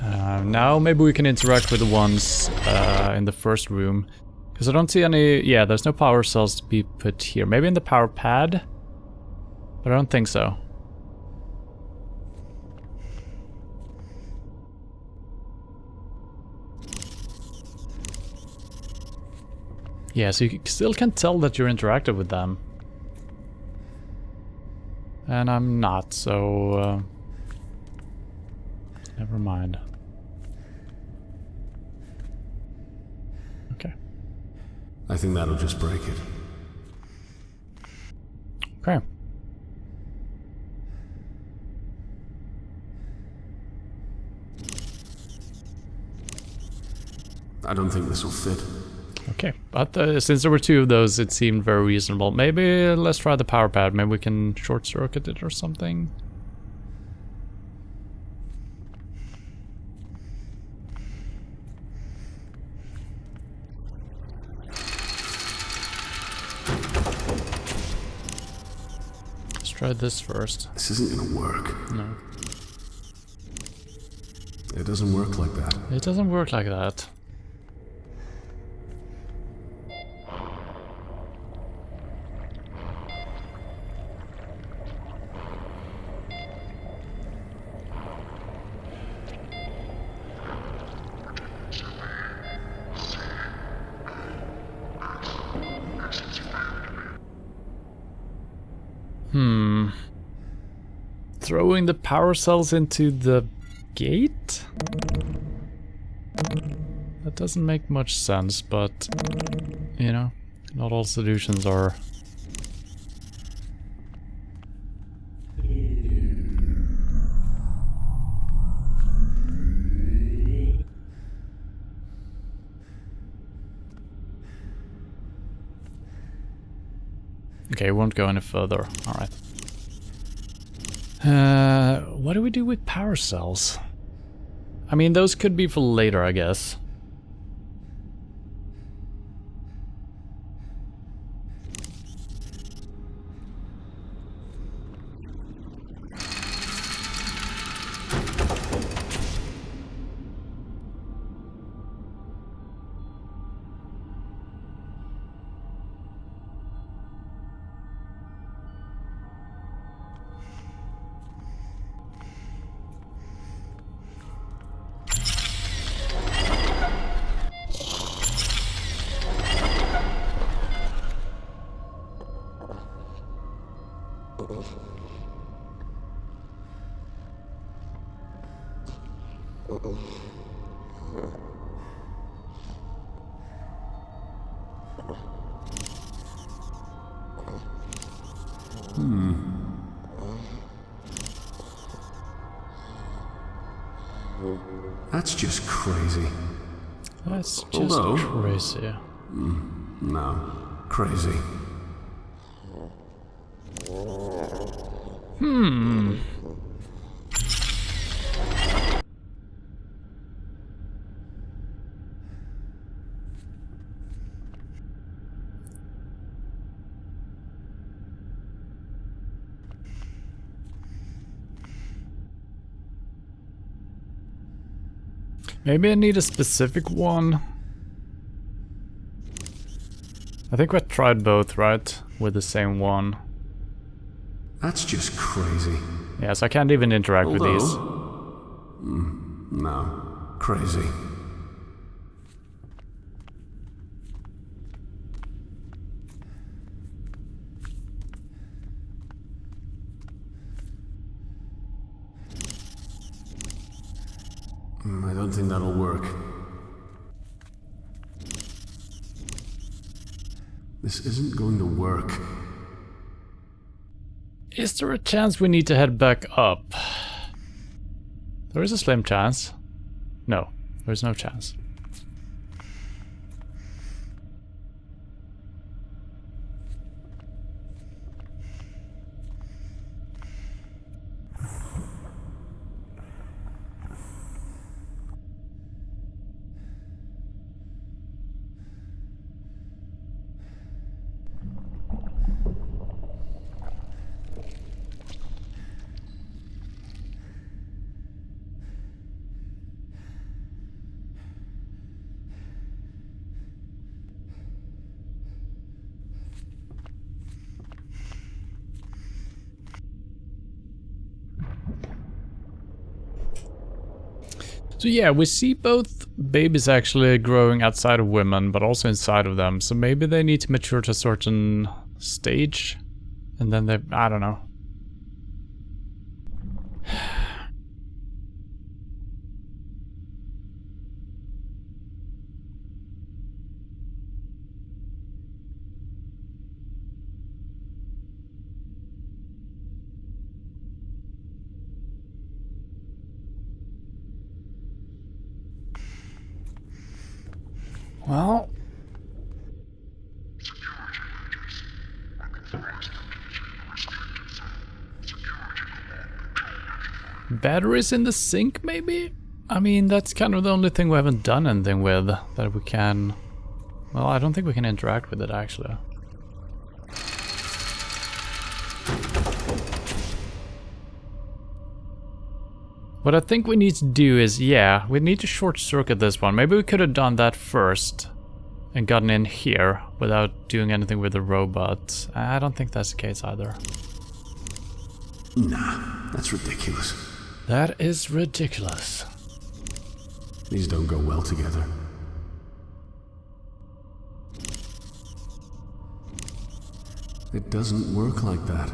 Now maybe we can interact with the ones in the first room, because I don't see any. Yeah, there's no power cells to be put here. Maybe in the power pad, but I don't think so. Yeah, so you still can tell that you're interactive with them. And I'm not, so... never mind. Okay. I think that'll just break it. Okay. I don't think this will fit. Okay, but since there were 2 of those, it seemed very reasonable. Maybe let's try the power pad. Maybe we can short circuit it or something. Let's try this first. This isn't gonna work. No. It doesn't work like that. It doesn't work like that. Throwing the power cells into the gate? That doesn't make much sense, but, you know, not all solutions are... Okay, won't go any further. Alright. What do we do with power cells? I mean, those could be for later, I guess. That's just crazy. That's just Although- crazy. No, crazy. Maybe I need a specific one. I think we tried both, right? With the same one. That's just crazy. Yes, I can't even interact with these. No, crazy. I don't think that'll work. This isn't going to work. Is there a chance we need to head back up? There is a slim chance. No, there's no chance. So yeah, we see both babies actually growing outside of women, but also inside of them. So maybe they need to mature to a certain stage, and then they, I don't know. Well, Batteries in the sink, maybe? I mean, that's kind of the only thing we haven't done anything with that we can... Well, I don't think we can interact with it, actually. What I think we need to do is, yeah, we need to short circuit this one. Maybe we could have done that first and gotten in here without doing anything with the robot. I don't think that's the case either. Nah, that's ridiculous. That is ridiculous. These don't go well together. It doesn't work like that.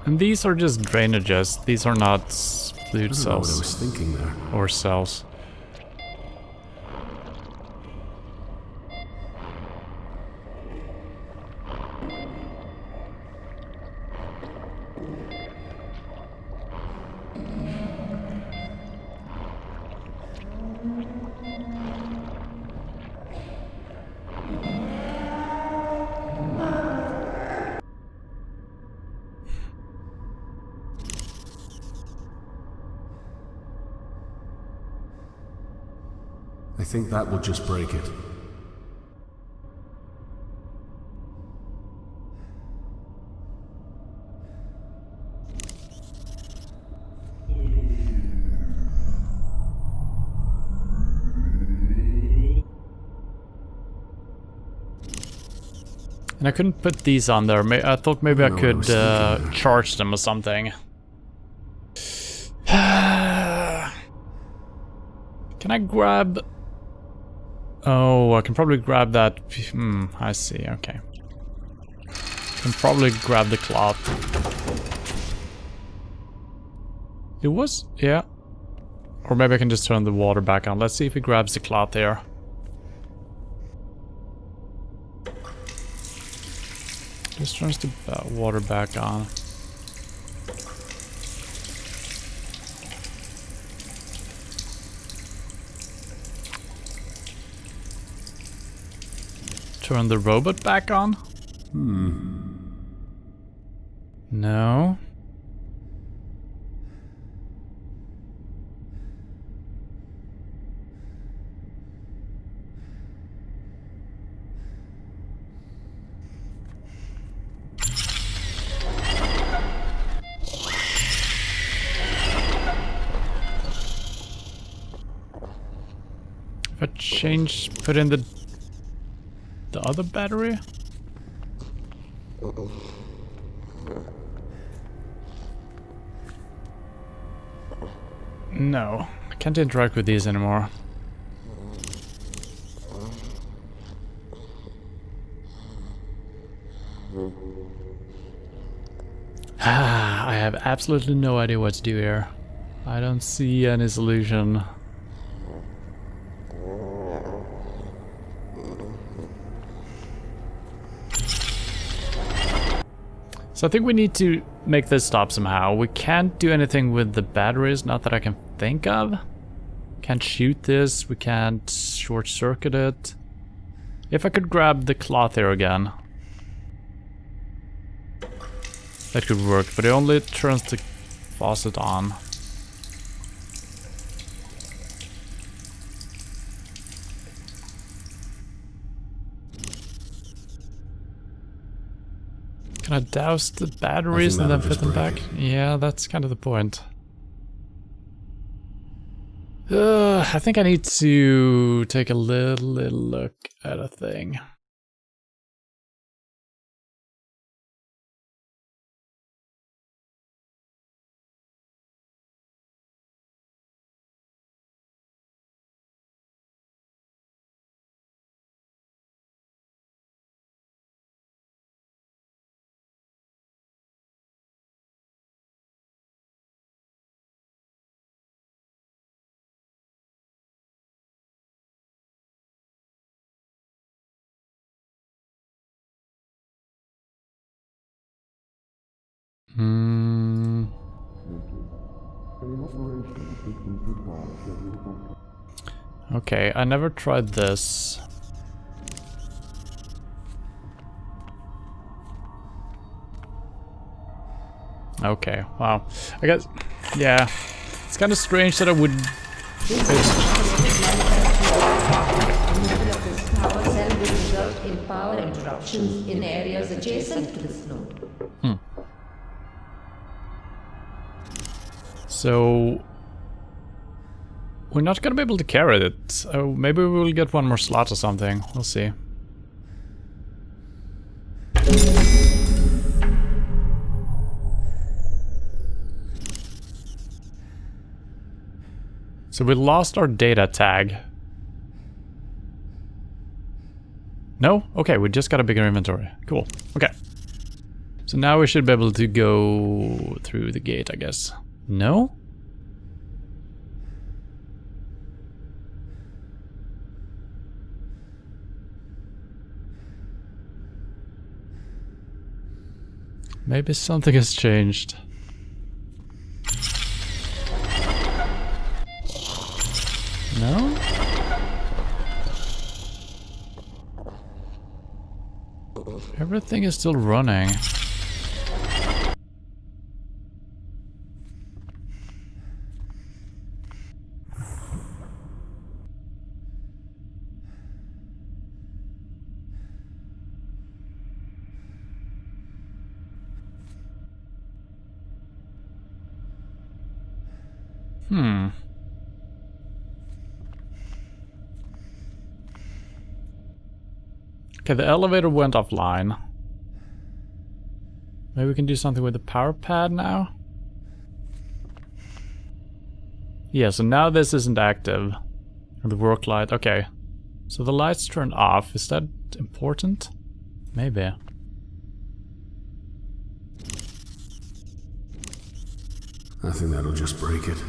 And these are just drainages. These are not fluid I don't know what I cells was thinking there. or cells. I think that will just break it. And I couldn't put these on there. I thought maybe I could charge them or something. Can I grab... Oh, I can probably grab that... I see, okay. Can probably grab the cloth. It was... yeah. Or maybe I can just turn the water back on. Let's see if it grabs the cloth here. Just turns the water back on. Turn the robot back on? No. If I put in the other battery? No, I can't interact with these anymore. I have absolutely no idea what to do here. I don't see any solution. So I think we need to make this stop somehow. We can't do anything with the batteries, not that I can think of. Can't shoot this, we can't short circuit it. If I could grab the cloth here again. That could work, but it only turns the faucet on. Can I douse the batteries and then put them back? Yeah, that's kind of the point. I think I need to take a little look at a thing. Okay, I never tried this. Okay, wow. I guess, yeah. It's kind of strange that I would... Power cell will result in power interruptions in areas adjacent to this node. So... we're not gonna be able to carry it. Oh, maybe we will get one more slot or something. We'll see. So we lost our data tag. No? Okay, we just got a bigger inventory. Cool. Okay. So now we should be able to go through the gate, I guess. No? Maybe something has changed. No? Everything is still running. Okay, the elevator went offline. Maybe we can do something with the power pad now? Yeah, so now this isn't active. The work light, okay. So the lights turned off. Is that important? Maybe. I think that'll just break it.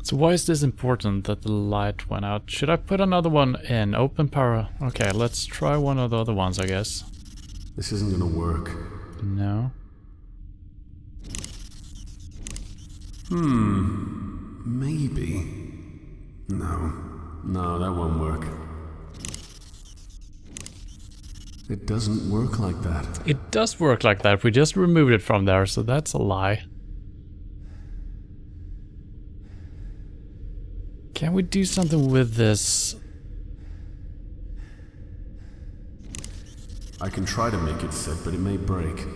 So why is this important that the light went out? Should I put another one in? Open power. Okay, let's try one of the other ones, I guess. This isn't gonna work. No. Maybe. No, that won't work. It doesn't work like that. It does work like that. We just removed it from there, so that's a lie. Can we do something with this? I can try to make it fit, but it may break.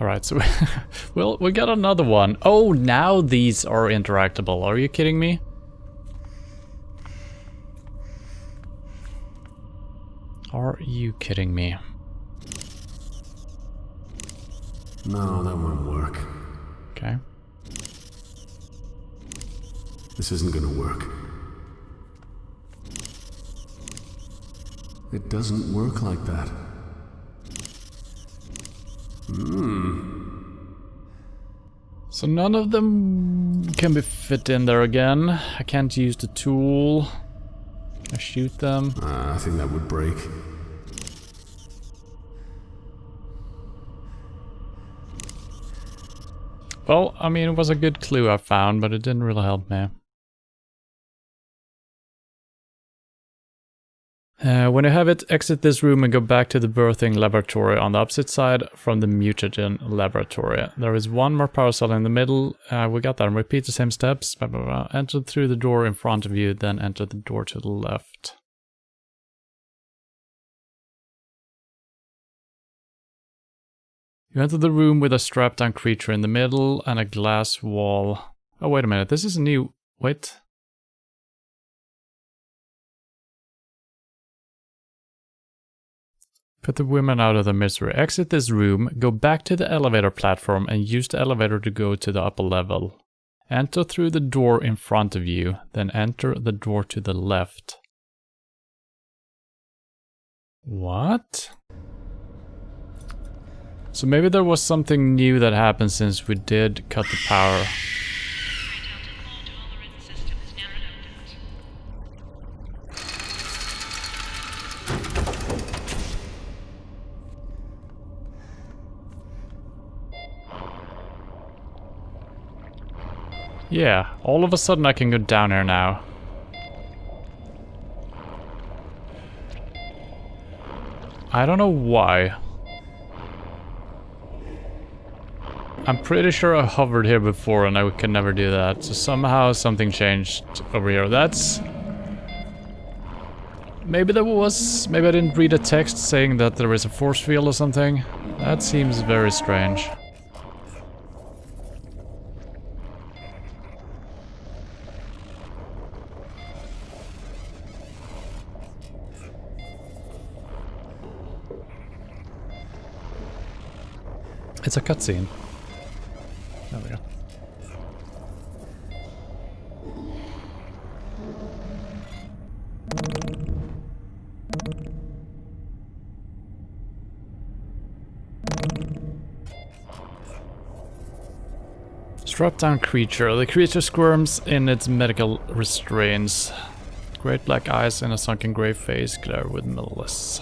Alright, so well, we got another one. Oh, now these are interactable. Are you kidding me? Are you kidding me? No, that won't work. Okay. This isn't gonna work. It doesn't work like that. So none of them can be fit in there again. I can't use the tool. Can I shoot them? I think that would break. Well, I mean, it was a good clue I found, but it didn't really help me. When you have it, exit this room and go back to the birthing laboratory on the opposite side from the mutagen laboratory. There is one more power cell in the middle. We got that. And repeat the same steps. Blah, blah, blah. Enter through the door in front of you, then enter the door to the left. You enter the room with a strapped-down creature in the middle and a glass wall. Oh, wait a minute. This is a new... Wait. Put the women out of their misery. Exit this room, go back to the elevator platform and use the elevator to go to the upper level. Enter through the door in front of you, then enter the door to the left. What? So maybe there was something new that happened since we did cut the power. Yeah, all of a sudden I can go down here now. I don't know why. I'm pretty sure I hovered here before and I could never do that. So somehow something changed over here. That's... Maybe there was... Maybe I didn't read a text saying that there is a force field or something. That seems very strange. It's a cutscene. There we go. Strapped down creature. The creature squirms in its medical restraints. Great black eyes and a sunken grey face glare with malice.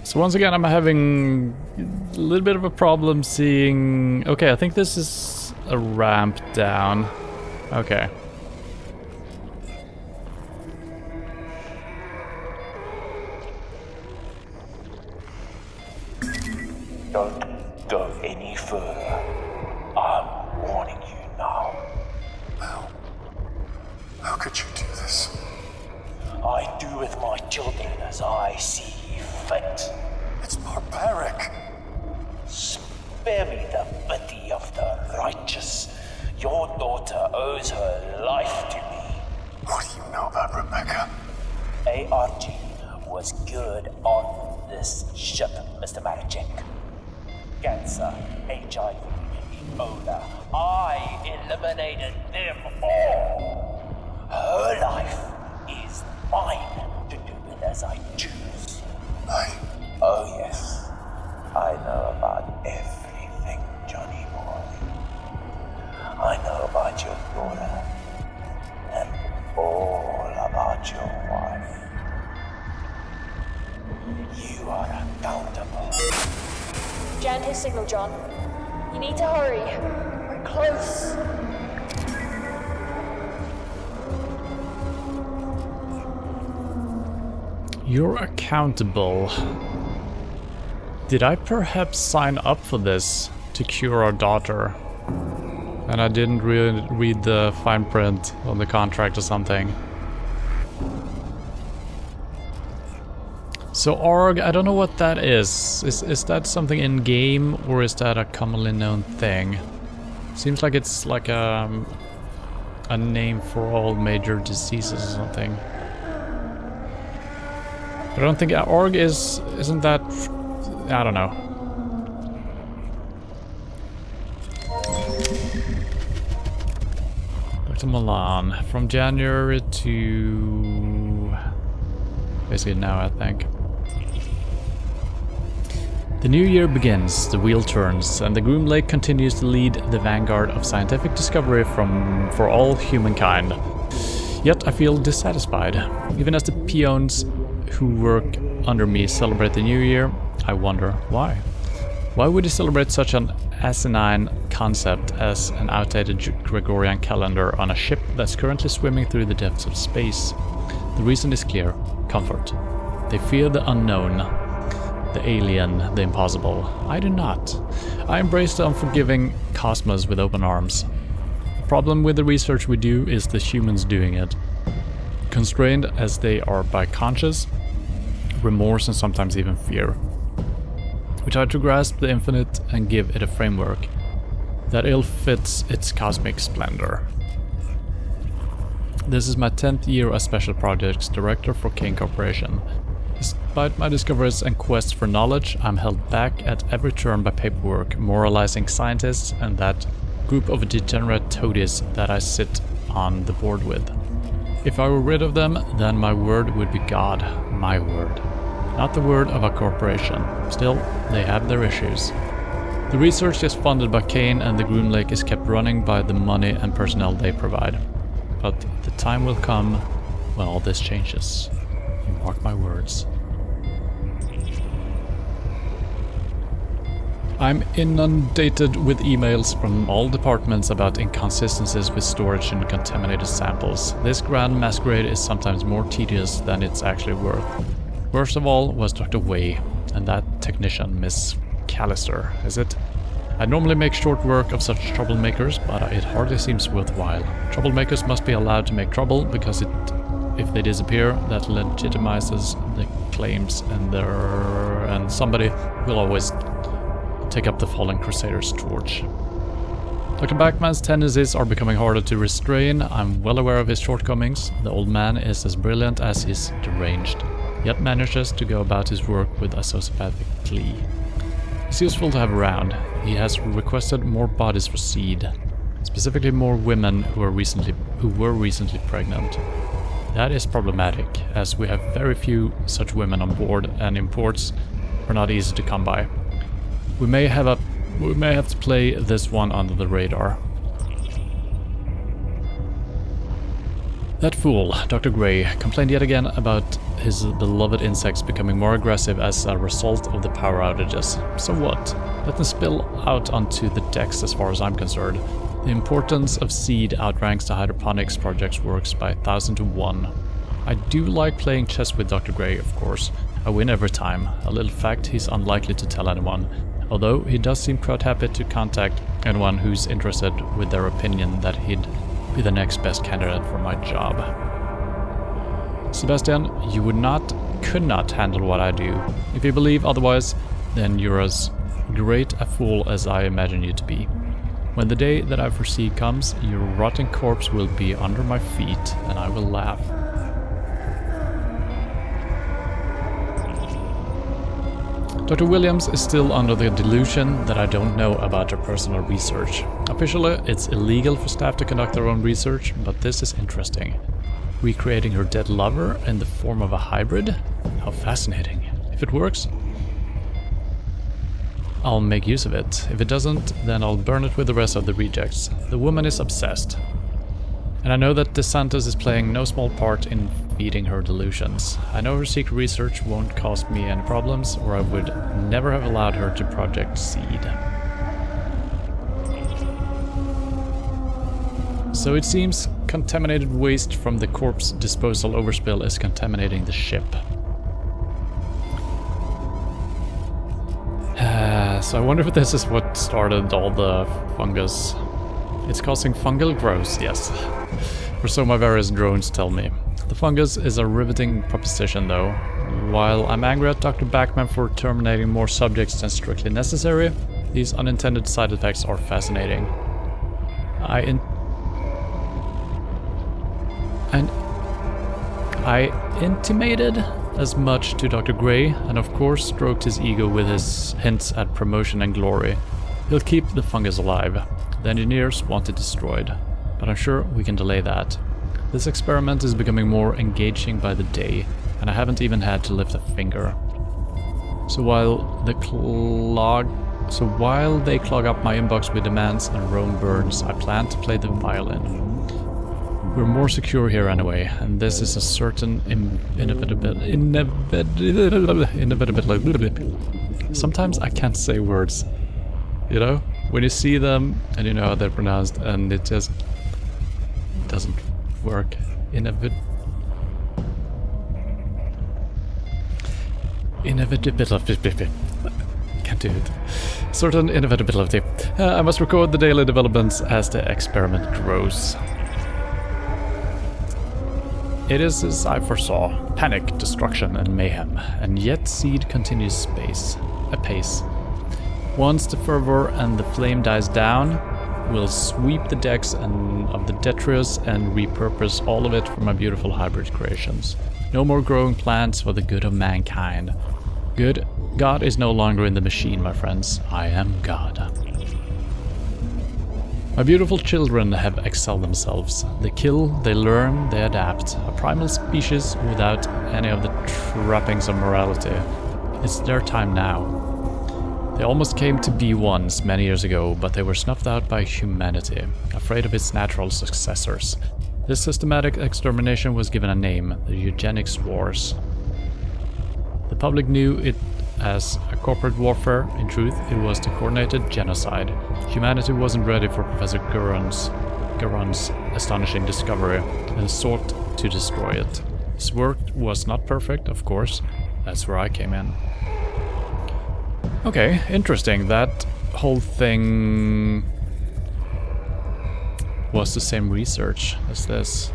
So once again, I'm having a little bit of a problem seeing... Okay, I think this is a ramp down. Okay. Don't go any further. I'm warning you now. How could you do this? I do with my children as I see fit. It's barbaric. Spare me the pity of the righteous. Your daughter owes her life to me. What do you know about Rebecca? ARG was good on this ship, Mr. Maricek. Cancer, HIV, Ebola. I eliminated them all. Her life is mine to do with as I choose. Oh yes, I know about everything, Johnny boy. I know about your daughter and all about your wife. You are accountable. Jan, his signal, John. You need to hurry. We're close. You're accountable. Did I perhaps sign up for this to cure our daughter? And I didn't really read the fine print on the contract or something. So ARG, I don't know what that is. Is that something in game or is that a commonly known thing? Seems like it's like a name for all major diseases or something. But I don't think ARG isn't that... I don't know. Dr. Milan, from January to... basically now, I think. The new year begins, the wheel turns, and the Groom Lake continues to lead the vanguard of scientific discovery for all humankind. Yet I feel dissatisfied. Even as the peons who work under me celebrate the new year, I wonder why. Why would they celebrate such an asinine concept as an outdated Gregorian calendar on a ship that's currently swimming through the depths of space? The reason is clear: comfort. They fear the unknown, the alien, the impossible. I do not. I embrace the unforgiving cosmos with open arms. The problem with the research we do is the humans doing it. Constrained as they are by conscience, remorse and sometimes even fear. We try to grasp the infinite and give it a framework that ill-fits its cosmic splendor. This is my 10th year as Special Projects Director for Kane Corporation. Despite my discoveries and quests for knowledge, I'm held back at every turn by paperwork, moralizing scientists and that group of degenerate toadies that I sit on the board with. If I were rid of them, then my word would be God, my word. Not the word of a corporation. Still, they have their issues. The research is funded by Kane and the Groom Lake is kept running by the money and personnel they provide. but the time will come when all this changes. You mark my words. I'm inundated with emails from all departments about inconsistencies with storage and contaminated samples. This grand masquerade is sometimes more tedious than it's actually worth. Worst of all was Dr. Wei, and that technician, Miss Canister, is it? I normally make short work of such troublemakers, but it hardly seems worthwhile. Troublemakers must be allowed to make trouble, because if they disappear, that legitimizes the claims, and somebody will always take up the fallen Crusader's torch. Dr. Backman's tendencies are becoming harder to restrain. I'm well aware of his shortcomings. The old man is as brilliant as he's deranged, yet manages to go about his work with a sociopathic glee. He's useful to have around. He has requested more bodies for seed, specifically more women who were recently pregnant. That is problematic, as we have very few such women on board, and imports are not easy to come by. We may have to play this one under the radar. That fool, Dr. Gray, complained yet again about his beloved insects becoming more aggressive as a result of the power outages. So what? Let them spill out onto the decks as far as I'm concerned. The importance of seed outranks the hydroponics project's works by 1,000 to 1. I do like playing chess with Dr. Gray, of course. I win every time, a little fact he's unlikely to tell anyone. Although he does seem quite happy to contact anyone who's interested with their opinion that he'd be the next best candidate for my job. Sebastian, you could not handle what I do. If you believe otherwise, then you're as great a fool as I imagine you to be. When the day that I foresee comes, your rotting corpse will be under my feet, and I will laugh. Dr. Williams is still under the delusion that I don't know about her personal research. Officially, it's illegal for staff to conduct their own research, but this is interesting. Recreating her dead lover in the form of a hybrid? How fascinating. If it works, I'll make use of it. If it doesn't, then I'll burn it with the rest of the rejects. The woman is obsessed. And I know that DeSantis is playing no small part in feeding her delusions. I know her secret research won't cause me any problems, or I would never have allowed her to project seed. So it seems contaminated waste from the corpse disposal overspill is contaminating the ship. So I wonder if this is what started all the fungus. It's causing fungal growth, yes. Or so my various drones tell me. The fungus is a riveting proposition though. While I'm angry at Dr. Backman for terminating more subjects than strictly necessary, these unintended side effects are fascinating. I intimated as much to Dr. Gray, and of course stroked his ego with his hints at promotion and glory. He'll keep the fungus alive. The engineers want it destroyed, but I'm sure we can delay that. This experiment is becoming more engaging by the day, and I haven't even had to lift a finger. So while they clog up my inbox with demands and Rome burns, I plan to play the violin. We're more secure here anyway, and this is a certain inevitability. Sometimes I can't say words. You know? When you see them and you know how they're pronounced and it just doesn't work. Inevitability. Can't do it. Certain inevitability. I must record the daily developments as the experiment grows. It is as I foresaw. Panic, destruction, and mayhem. And yet seed continues apace. Once the fervor and the flame dies down, we'll sweep the decks of the detritus and repurpose all of it for my beautiful hybrid creations. No more growing plants for the good of mankind. God is no longer in the machine, my friends. I am God. My beautiful children have excelled themselves. They kill, they learn, they adapt. A primal species without any of the trappings of morality. It's their time now. They almost came to be once many years ago, but they were snuffed out by humanity, afraid of its natural successors. This systematic extermination was given a name, the Eugenics Wars. The public knew it as a corporate warfare. In truth, it was the coordinated genocide. Humanity wasn't ready for Professor Gurun's astonishing discovery and sought to destroy it. His work was not perfect, of course. That's where I came in. Okay, interesting. That whole thing was the same research as this.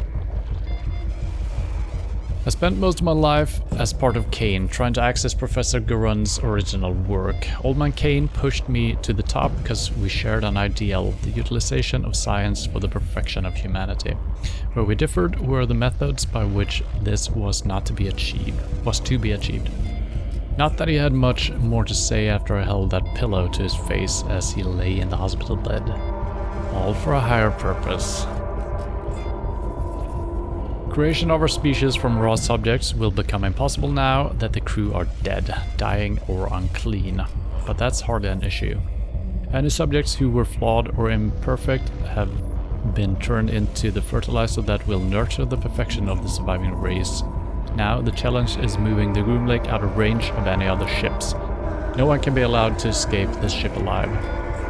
I spent most of my life as part of Kane, trying to access Professor Gurun's original work. Old Man Kane pushed me to the top because we shared an ideal, the utilization of science for the perfection of humanity. Where we differed were the methods by which this was to be achieved. Not that he had much more to say after I held that pillow to his face as he lay in the hospital bed. All for a higher purpose. Creation of our species from raw subjects will become impossible now that the crew are dead, dying or unclean, but that's hardly an issue. Any subjects who were flawed or imperfect have been turned into the fertilizer that will nurture the perfection of the surviving race. Now the challenge is moving the Groom Lake out of range of any other ships. No one can be allowed to escape this ship alive.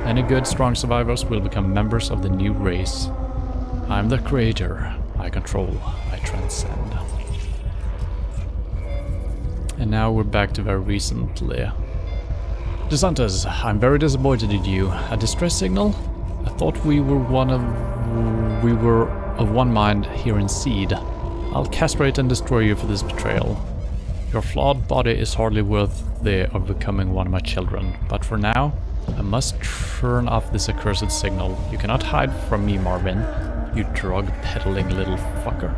Any good, strong survivors will become members of the new race. I'm the creator. I control, I transcend. And now we're back to very recently. DeSantis, I'm very disappointed in you. A distress signal? I thought we were of one mind here in Seed. I'll castrate and destroy you for this betrayal. Your flawed body is hardly worthy of becoming one of my children, but for now, I must turn off this accursed signal. You cannot hide from me, Marvin. You drug-peddling little fucker.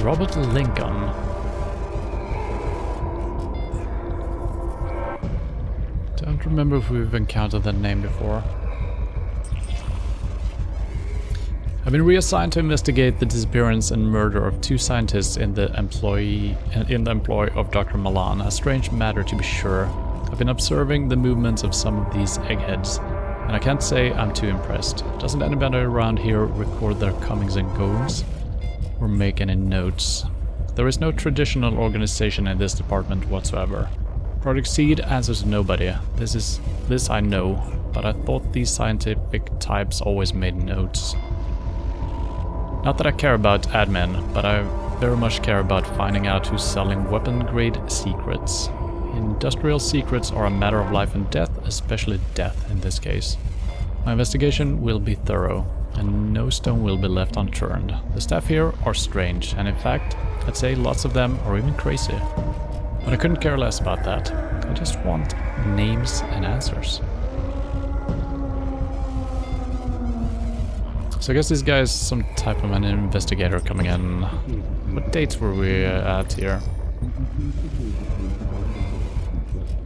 Robert Lincoln. Don't remember if we've encountered that name before. I've been reassigned to investigate the disappearance and murder of 2 scientists in the employ of Dr. Milan. A strange matter, to be sure. I've been observing the movements of some of these eggheads, and I can't say I'm too impressed. Doesn't anybody around here record their comings and goings? Or make any notes? There is no traditional organization in this department whatsoever. Project Seed answers to nobody. This I know, but I thought these scientific types always made notes. Not that I care about admin, but I very much care about finding out who's selling weapon-grade secrets. Industrial secrets are a matter of life and death, especially death in this case. My investigation will be thorough, and no stone will be left unturned. The staff here are strange, and in fact, I'd say lots of them are even crazy. But I couldn't care less about that. I just want names and answers. So I guess this guy is some type of an investigator coming in. What dates were we at here?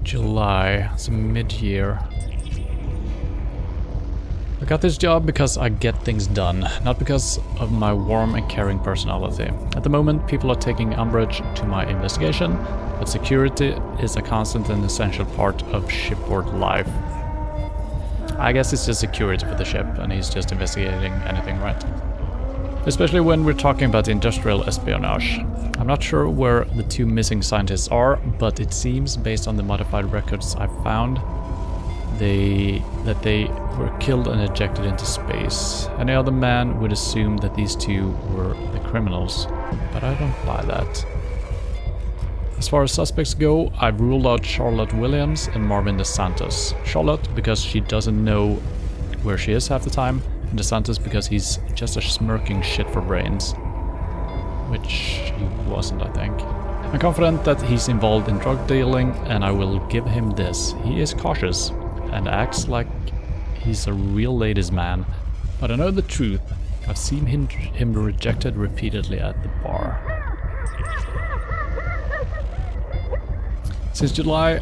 July, so mid-year. I got this job because I get things done, not because of my warm and caring personality. At the moment, people are taking umbrage to my investigation, but security is a constant and essential part of shipboard life. I guess it's just security for the ship, and he's just investigating anything, right? Especially when we're talking about industrial espionage. I'm not sure where the 2 missing scientists are, but it seems, based on the modified records I found, that they were killed and ejected into space. Any other man would assume that these 2 were the criminals, but I don't buy that. As far as suspects go, I've ruled out Charlotte Williams and Marvin DeSantis. Charlotte because she doesn't know where she is half the time, and DeSantis because he's just a smirking shit for brains. Which he wasn't, I think. I'm confident that he's involved in drug dealing, and I will give him this. He is cautious and acts like he's a real ladies' man, but I know the truth. I've seen him rejected repeatedly at the bar. Since July,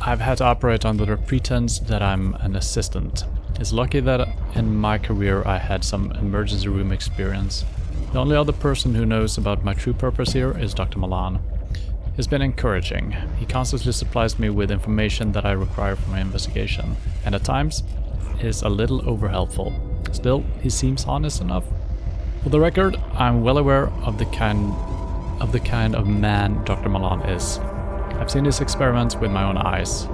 I've had to operate under the pretense that I'm an assistant. It's lucky that in my career I had some emergency room experience. The only other person who knows about my true purpose here is Dr. Milan. He's been encouraging. He constantly supplies me with information that I require for my investigation, and at times is a little over-helpful. Still, he seems honest enough. For the record, I'm well aware of the kind of man Dr. Milan is. I've seen his experiments with my own eyes.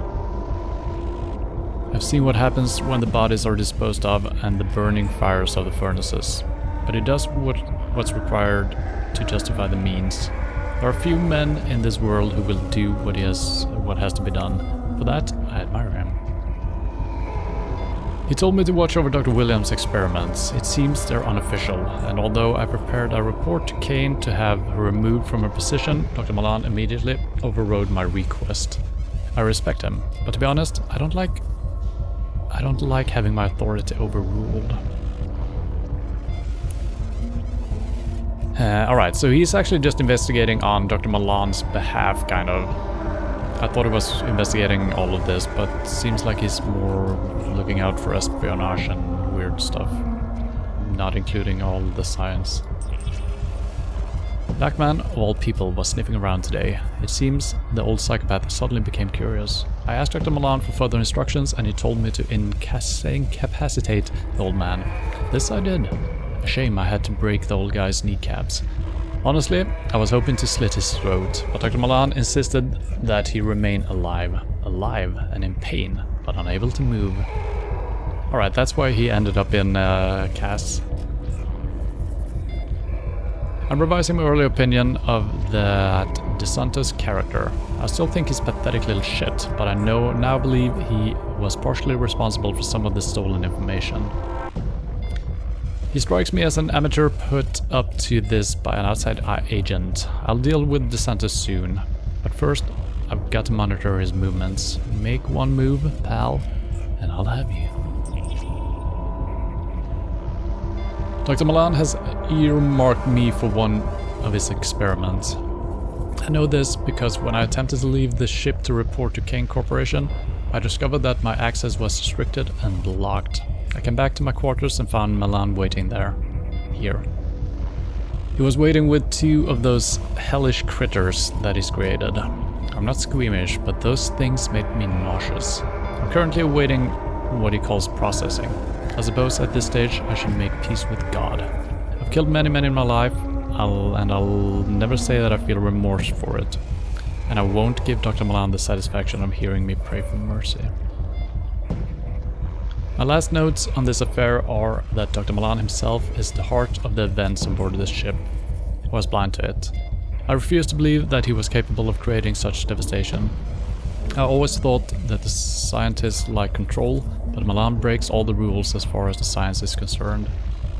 I've seen what happens when the bodies are disposed of and the burning fires of the furnaces. But he does what's required to justify the means. There are few men in this world who will do what has to be done. For that, I admire him. He told me to watch over Dr. Williams' experiments. It seems they're unofficial, and although I prepared a report to Kane to have her removed from her position, Dr. Milan immediately overrode my request. I respect him, but to be honest, I don't like having my authority overruled. Alright, so he's actually just investigating on Dr. Milan's behalf, kind of. I thought he was investigating all of this, but seems like he's more looking out for espionage and weird stuff, not including all the science. Black man, of all people, was sniffing around today. It seems the old psychopath suddenly became curious. I asked Dr. Milan for further instructions and he told me to incapacitate the old man. This I did. A shame I had to break the old guy's kneecaps. Honestly, I was hoping to slit his throat, but Dr. Milan insisted that he remain alive and in pain, but unable to move. Alright, that's why he ended up in Cass. I'm revising my earlier opinion of that DeSantos character. I still think he's pathetic little shit, but I now believe he was partially responsible for some of the stolen information. He strikes me as an amateur put up to this by an outside agent. I'll deal with DeSantis soon, but first I've got to monitor his movements. Make one move, pal, and I'll have you. Dr. Milan has earmarked me for one of his experiments. I know this because when I attempted to leave the ship to report to Kane Corporation, I discovered that my access was restricted and blocked. I came back to my quarters and found Milan waiting there. Here. He was waiting with two of those hellish critters that he's created. I'm not squeamish, but those things made me nauseous. I'm currently awaiting what he calls processing. I suppose at this stage I should make peace with God. I've killed many men in my life, and I'll never say that I feel remorse for it. And I won't give Dr. Milan the satisfaction of hearing me pray for mercy. My last notes on this affair are that Dr. Milan himself is the heart of the events on board this ship. I was blind to it. I refuse to believe that he was capable of creating such devastation. I always thought that the scientists like control, but Milan breaks all the rules as far as the science is concerned.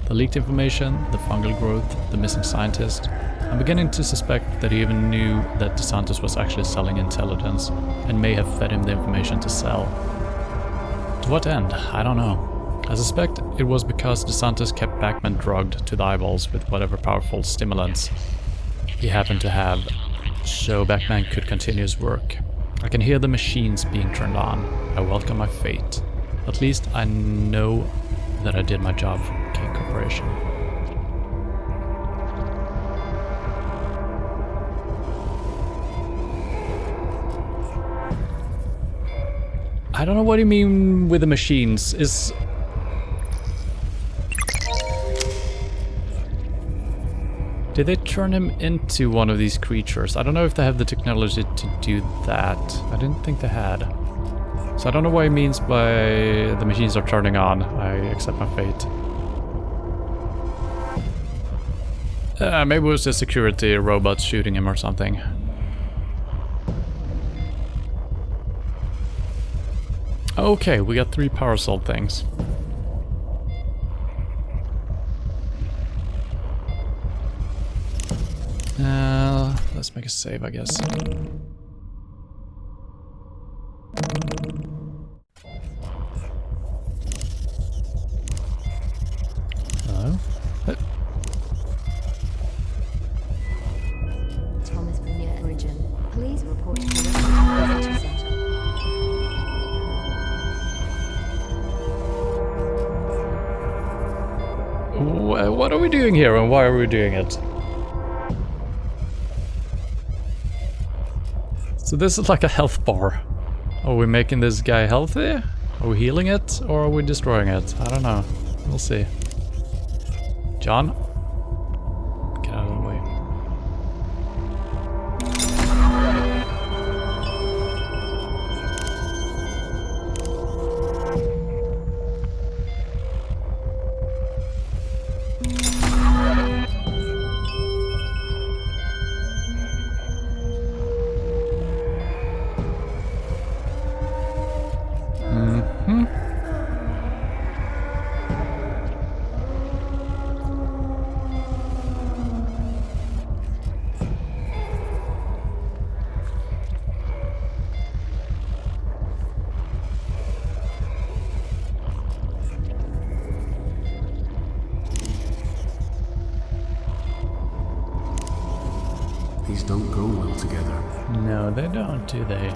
The leaked information, the fungal growth, the missing scientist. I'm beginning to suspect that he even knew that DeSantis was actually selling intelligence and may have fed him the information to sell. To what end? I don't know. I suspect it was because DeSantis kept Backman drugged to the eyeballs with whatever powerful stimulants he happened to have, so Backman could continue his work. I can hear the machines being turned on. I welcome my fate. At least I know that I did my job for Kane Corporation. I don't know what you mean with the machines. Did they turn him into one of these creatures? I don't know if they have the technology to do that. I didn't think they had. So I don't know what he means by the machines are turning on. I accept my fate. Maybe it was the security robot shooting him or something. Okay, we got 3 power assault things. Let's make a save, I guess. Hello? Thomas from Near Origin. Please report to the So what are we doing here and why are we doing it? So this is like a health bar. Are we making this guy healthy? Are we healing it or are we destroying it? I don't know. We'll see. John? Get out of the way. These don't go well together. No, they don't, do they?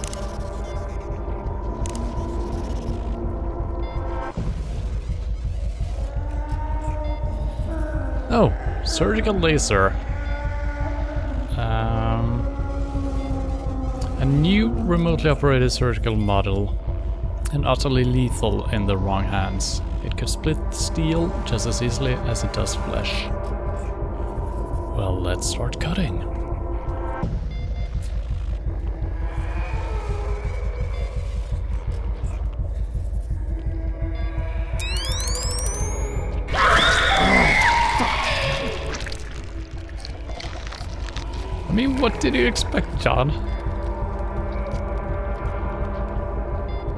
Oh, surgical laser. A new remotely operated surgical model, and utterly lethal in the wrong hands. It could split steel just as easily as it does flesh. Well, let's start cutting. I mean, what did you expect, John?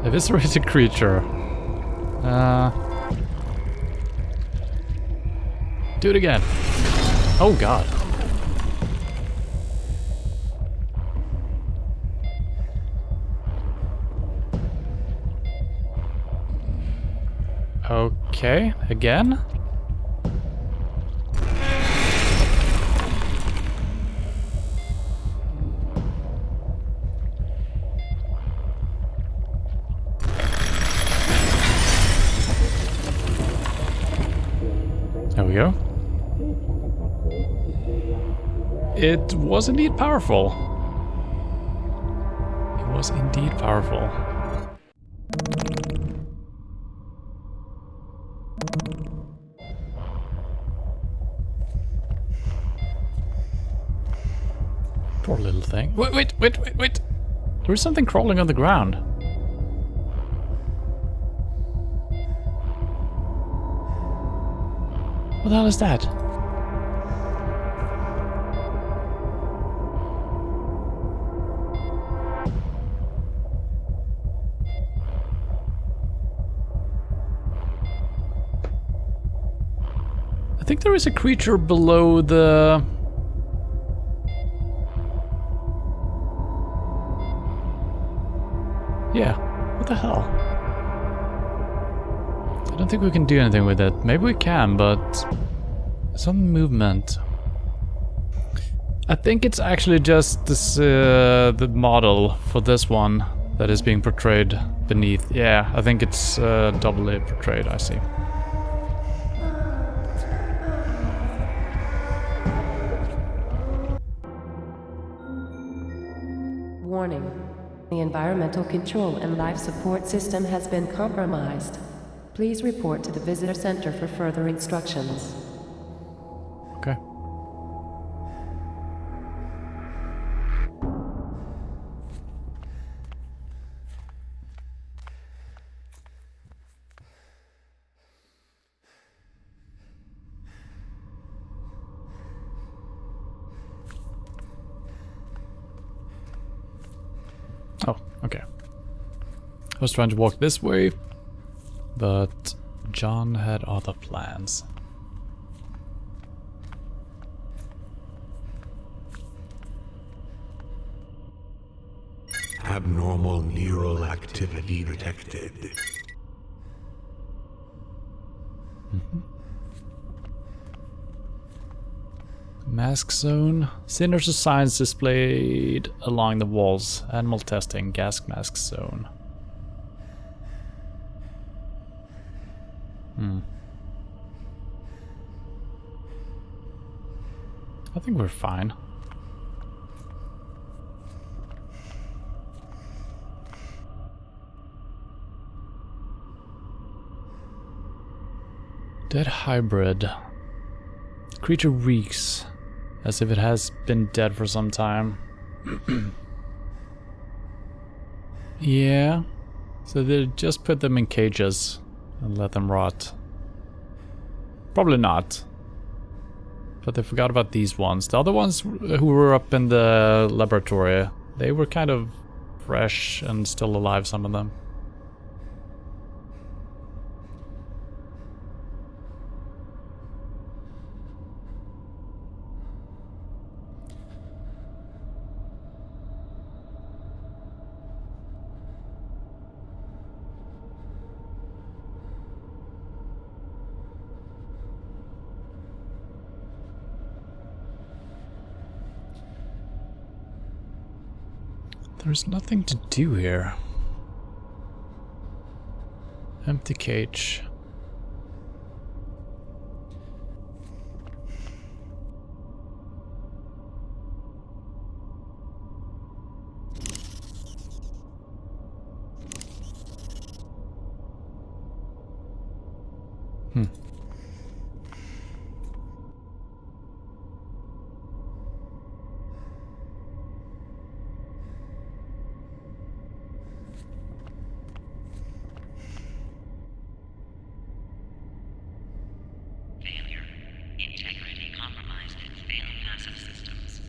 Eviscerated creature. Do it again. Oh god. Okay, again? There we go. It was indeed powerful. It was indeed powerful. Poor little thing. Wait. There is something crawling on the ground. What the hell is that? I think there is a creature below the... Yeah, what the hell? I don't think we can do anything with it. Maybe we can, but... some movement. I think it's actually just this, the model for this one that is being portrayed beneath. Yeah, I think it's doubly portrayed, I see. Warning. The environmental control and life support system has been compromised. Please report to the visitor center for further instructions. Okay. Oh, okay. I was trying to walk this way, but John had other plans. Abnormal neural activity detected. Mask zone. Sinister signs displayed along the walls. Animal testing. Gas mask zone. I think we're fine. Dead hybrid. The creature reeks as if it has been dead for some time. Yeah. So they just put them in cages and let them rot. Probably not. But they forgot about these ones. The other ones who were up in the laboratory, they were kind of fresh and still alive, some of them. There's nothing to do here. Empty cage. Failure. Integrity compromised in failed passive systems.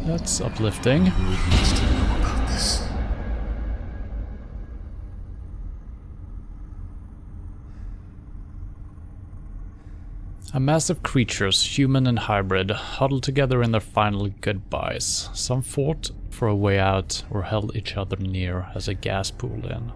That's uplifting. Who needs to know about this? A mass of creatures, human and hybrid, huddled together in their final goodbyes. Some fought for a way out or held each other near as a gas pooled in.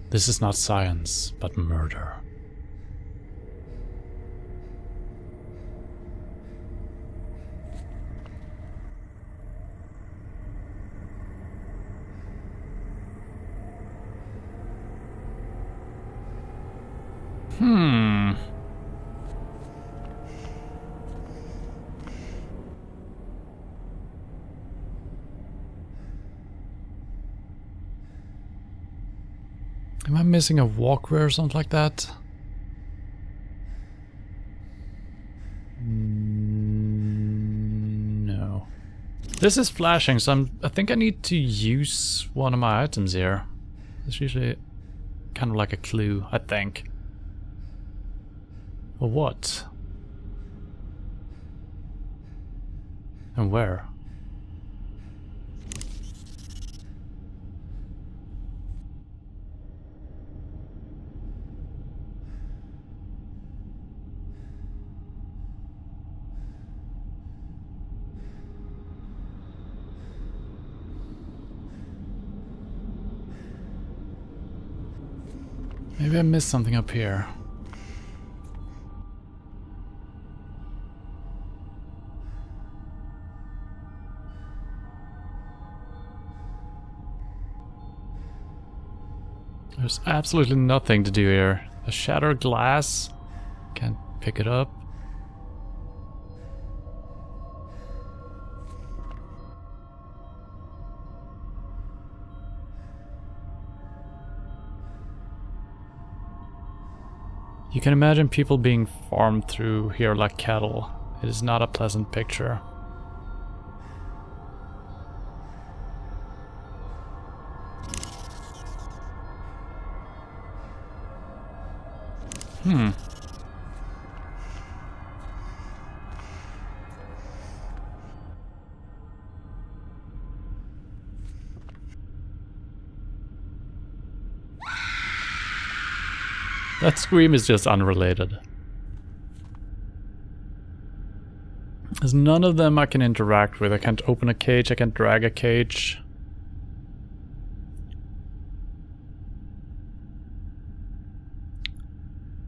This is not science, but murder. Am I missing a walkway or something like that? No. This is flashing, so I think I need to use one of my items here. It's usually kind of like a clue, I think. Or what? And where? Maybe I missed something up here. There's absolutely nothing to do here. A shattered glass. Can't pick it up. You can imagine people being farmed through here like cattle. It is not a pleasant picture. That scream is just unrelated. There's none of them I can interact with. I can't open a cage, I can't drag a cage.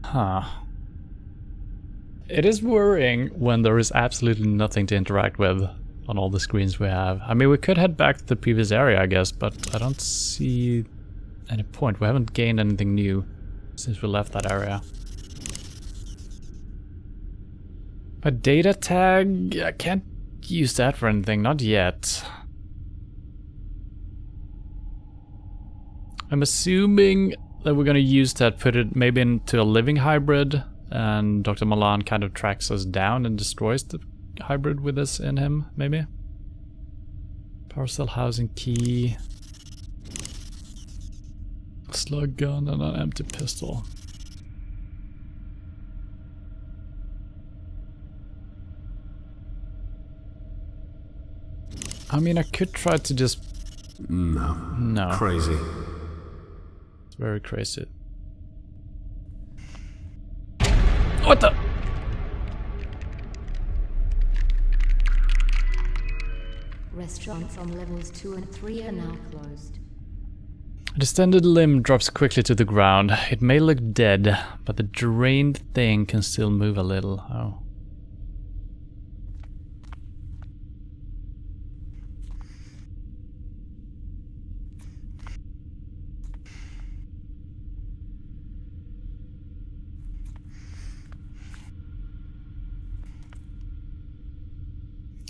Huh. It is worrying when there is absolutely nothing to interact with on all the screens we have. I mean, we could head back to the previous area, I guess, but I don't see any point. We haven't gained anything new since we left that area. A data tag? I can't use that for anything, not yet. I'm assuming that we're gonna use that, put it maybe into a living hybrid, and Dr. Milan kind of tracks us down and destroys the hybrid with us in him, maybe? Power cell housing key. Slug gun and an empty pistol. I mean, I could try to just... No. Crazy. It's very crazy. What the? Restaurants on levels 2 and 3 are now closed. A distended limb drops quickly to the ground. It may look dead, but the drained thing can still move a little. Oh.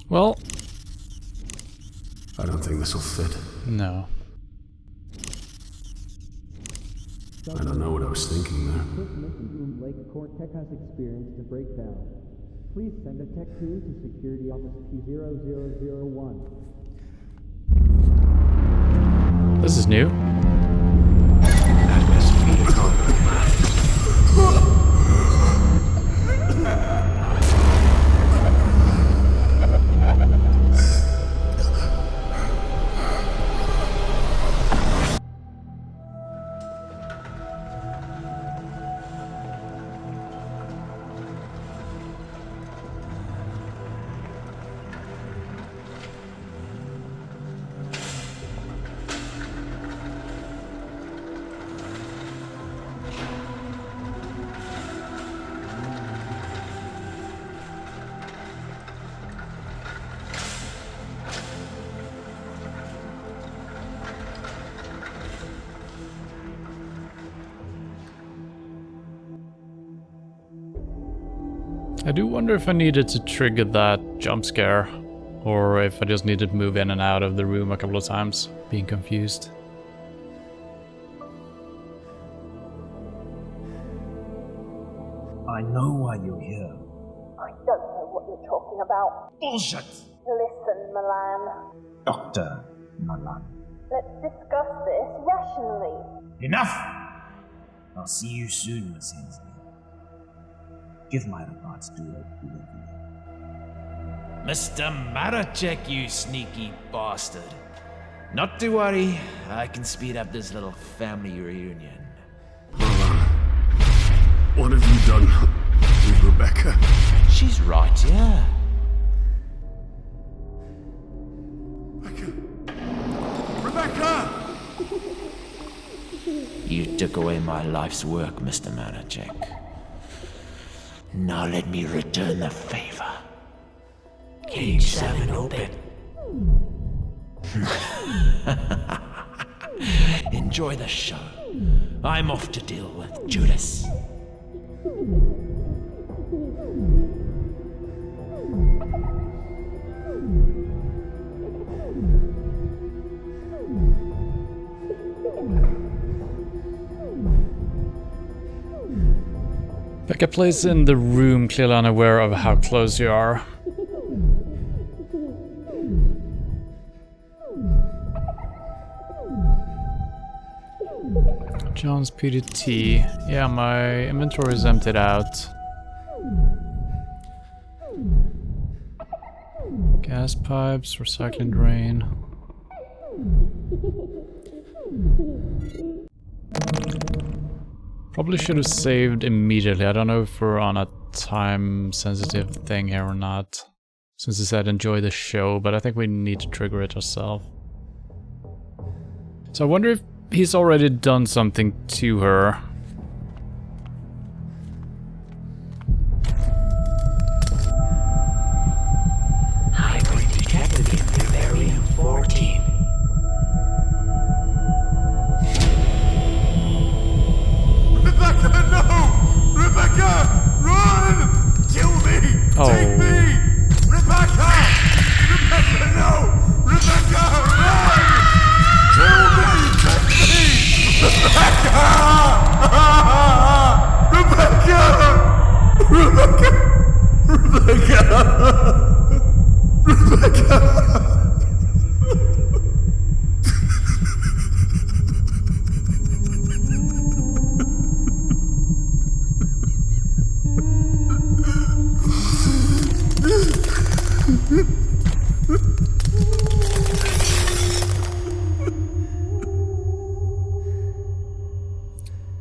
Well, I don't think this will fit. No. I don't know what I was thinking there. Lake Tech has experienced a breakdown. Please send a tech team to security office P0001. This is new. I do wonder if I needed to trigger that jump scare, or if I just needed to move in and out of the room a couple of times, being confused. I know why you're here. I don't know what you're talking about. Bullshit! Listen, Milan. Dr. Milan. Let's discuss this rationally. Enough! I'll see you soon, Miss Hensley. Give my regards to Olivia. Mr. Maracek, you sneaky bastard. Not to worry, I can speed up this little family reunion. What have you done with Rebecca? She's right here. Rebecca! You took away my life's work, Mr. Maracek. Now let me return the favor. Cage 7 open. Enjoy the show. I'm off to deal with Judas. Becca plays in the room, clearly unaware of how close you are. John's PDT. Yeah, my inventory is emptied out. Gas pipes, recycling drain. Probably should have saved immediately. I don't know if we're on a time-sensitive thing here or not. Since it said enjoy the show, but I think we need to trigger it ourselves. So I wonder if he's already done something to her.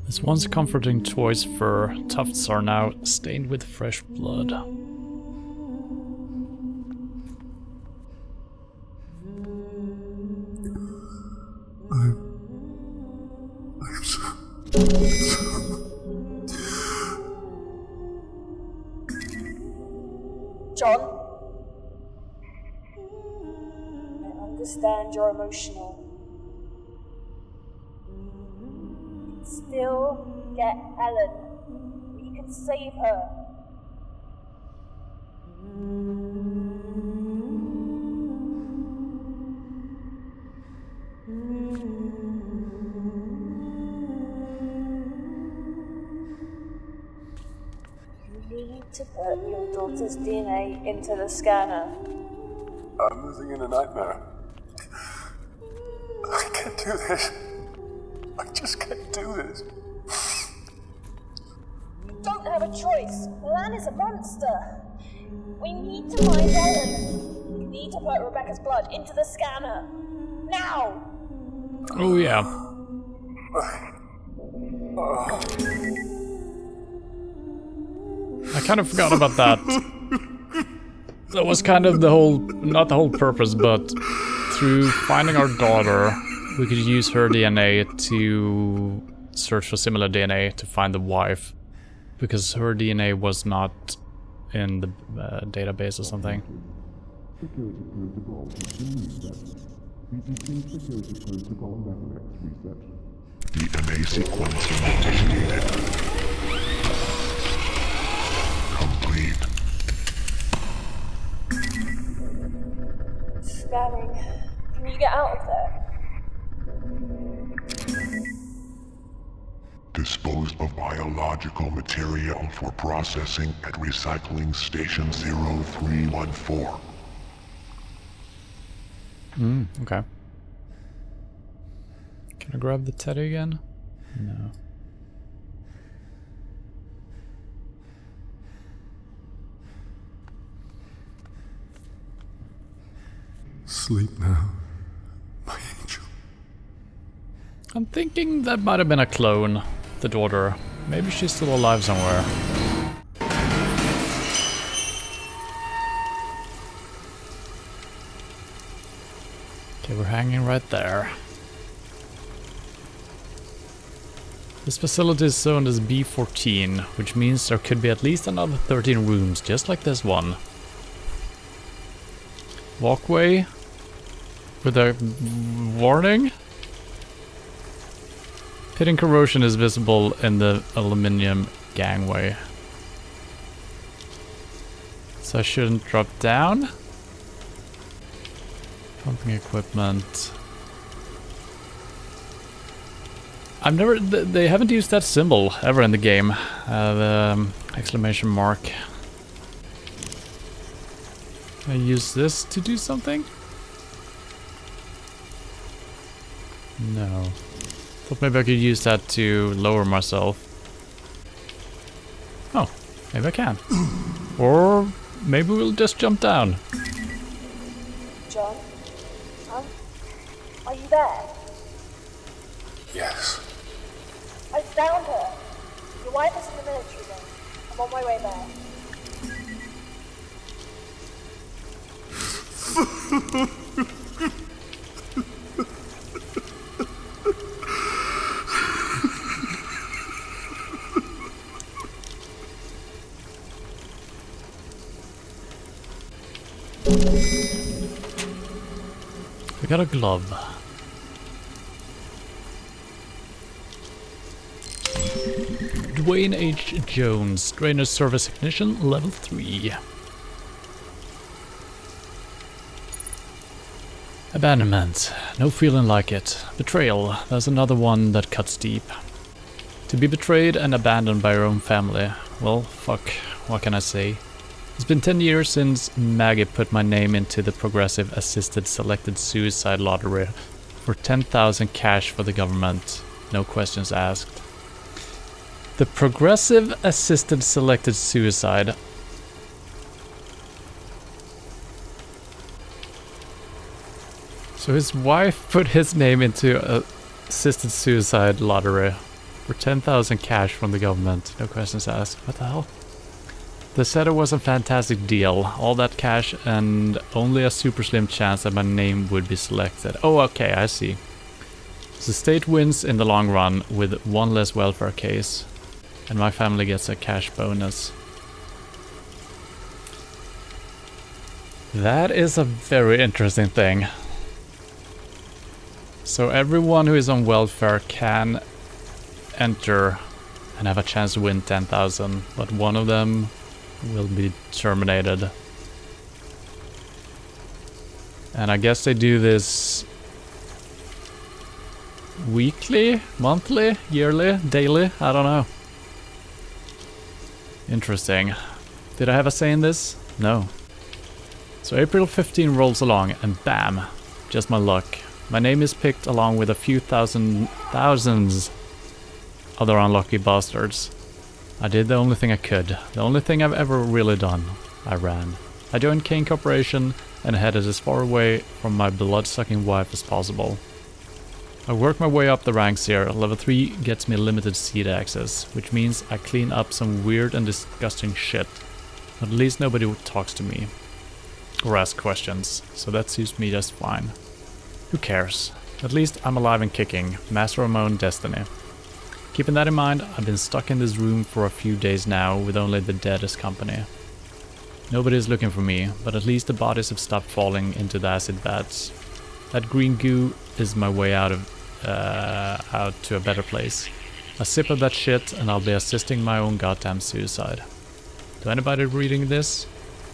This once comforting toy's fur tufts are now stained with fresh blood. I'm so... John? I understand you're emotional. Still get Ellen. We can save her. You need to put your daughter's DNA into the scanner. I'm living in a nightmare. I can't do this. I just can't do this. You don't have a choice. Lan is a monster. We need to find Ellen. You need to put Rebecca's blood into the scanner. Now! Oh yeah. I kind of forgot about that. That was kind of the whole, not the whole purpose, but through finding our daughter, we could use her DNA to search for similar DNA to find the wife, because her DNA was not in the database or something. Security protocol reset. VCC security protocol network reset. DNA sequencing initiated. Complete. Scanning. Can you get out of there? Disposed of biological material for processing at recycling station 0314. Okay. Can I grab the teddy again? No. Sleep now, my angel. I'm thinking that might have been a clone, the daughter. Maybe she's still alive somewhere. Okay, we're hanging right there. This facility is zoned as B14, which means there could be at least another 13 rooms, just like this one. Walkway with a warning. Pitting corrosion is visible in the aluminium gangway. So I shouldn't drop down. Pumping equipment. I've never... They haven't used that symbol ever in the game. The exclamation mark. Can I use this to do something? No. Thought maybe I could use that to lower myself. Oh, maybe I can. Or maybe we'll just jump down. John? Are you there? Yes. I found her. Your wife is in the military then. I'm on my way there. We got a glove. Dwayne H. Jones, Drainer Service Technician, level 3. Abandonment. No feeling like it. Betrayal. There's another one that cuts deep. To be betrayed and abandoned by your own family. Well, fuck. What can I say? It's been 10 years since Maggie put my name into the Progressive Assisted Selected Suicide Lottery for 10,000 cash for the government. No questions asked. The Progressive Assisted Selected Suicide. So his wife put his name into a assisted suicide lottery for 10,000 cash from the government. No questions asked. What the hell? They said it was a fantastic deal. All that cash and only a super slim chance that my name would be selected. Oh, okay, I see. The state wins in the long run with one less welfare case. And my family gets a cash bonus. That is a very interesting thing. So everyone who is on welfare can enter and have a chance to win 10,000, but one of them will be terminated. And I guess they do this weekly, monthly, yearly, daily, I don't know. Interesting. Did I have a say in this? No. So April 15 rolls along and bam, just my luck. My name is picked along with a few thousands other unlucky bastards. I did the only thing I could. The only thing I've ever really done. I ran. I joined Kane Corporation and headed as far away from my blood-sucking wife as possible. I worked my way up the ranks here. Level 3 gets me limited seat access, which means I clean up some weird and disgusting shit. But at least nobody talks to me. Or asks questions, so that suits me just fine. Who cares? At least I'm alive and kicking, master of my own destiny. Keeping that in mind, I've been stuck in this room for a few days now with only the dead as company. Nobody is looking for me, but at least the bodies have stopped falling into the acid baths. That green goo is my way out to a better place. A sip of that shit and I'll be assisting my own goddamn suicide. To anybody reading this,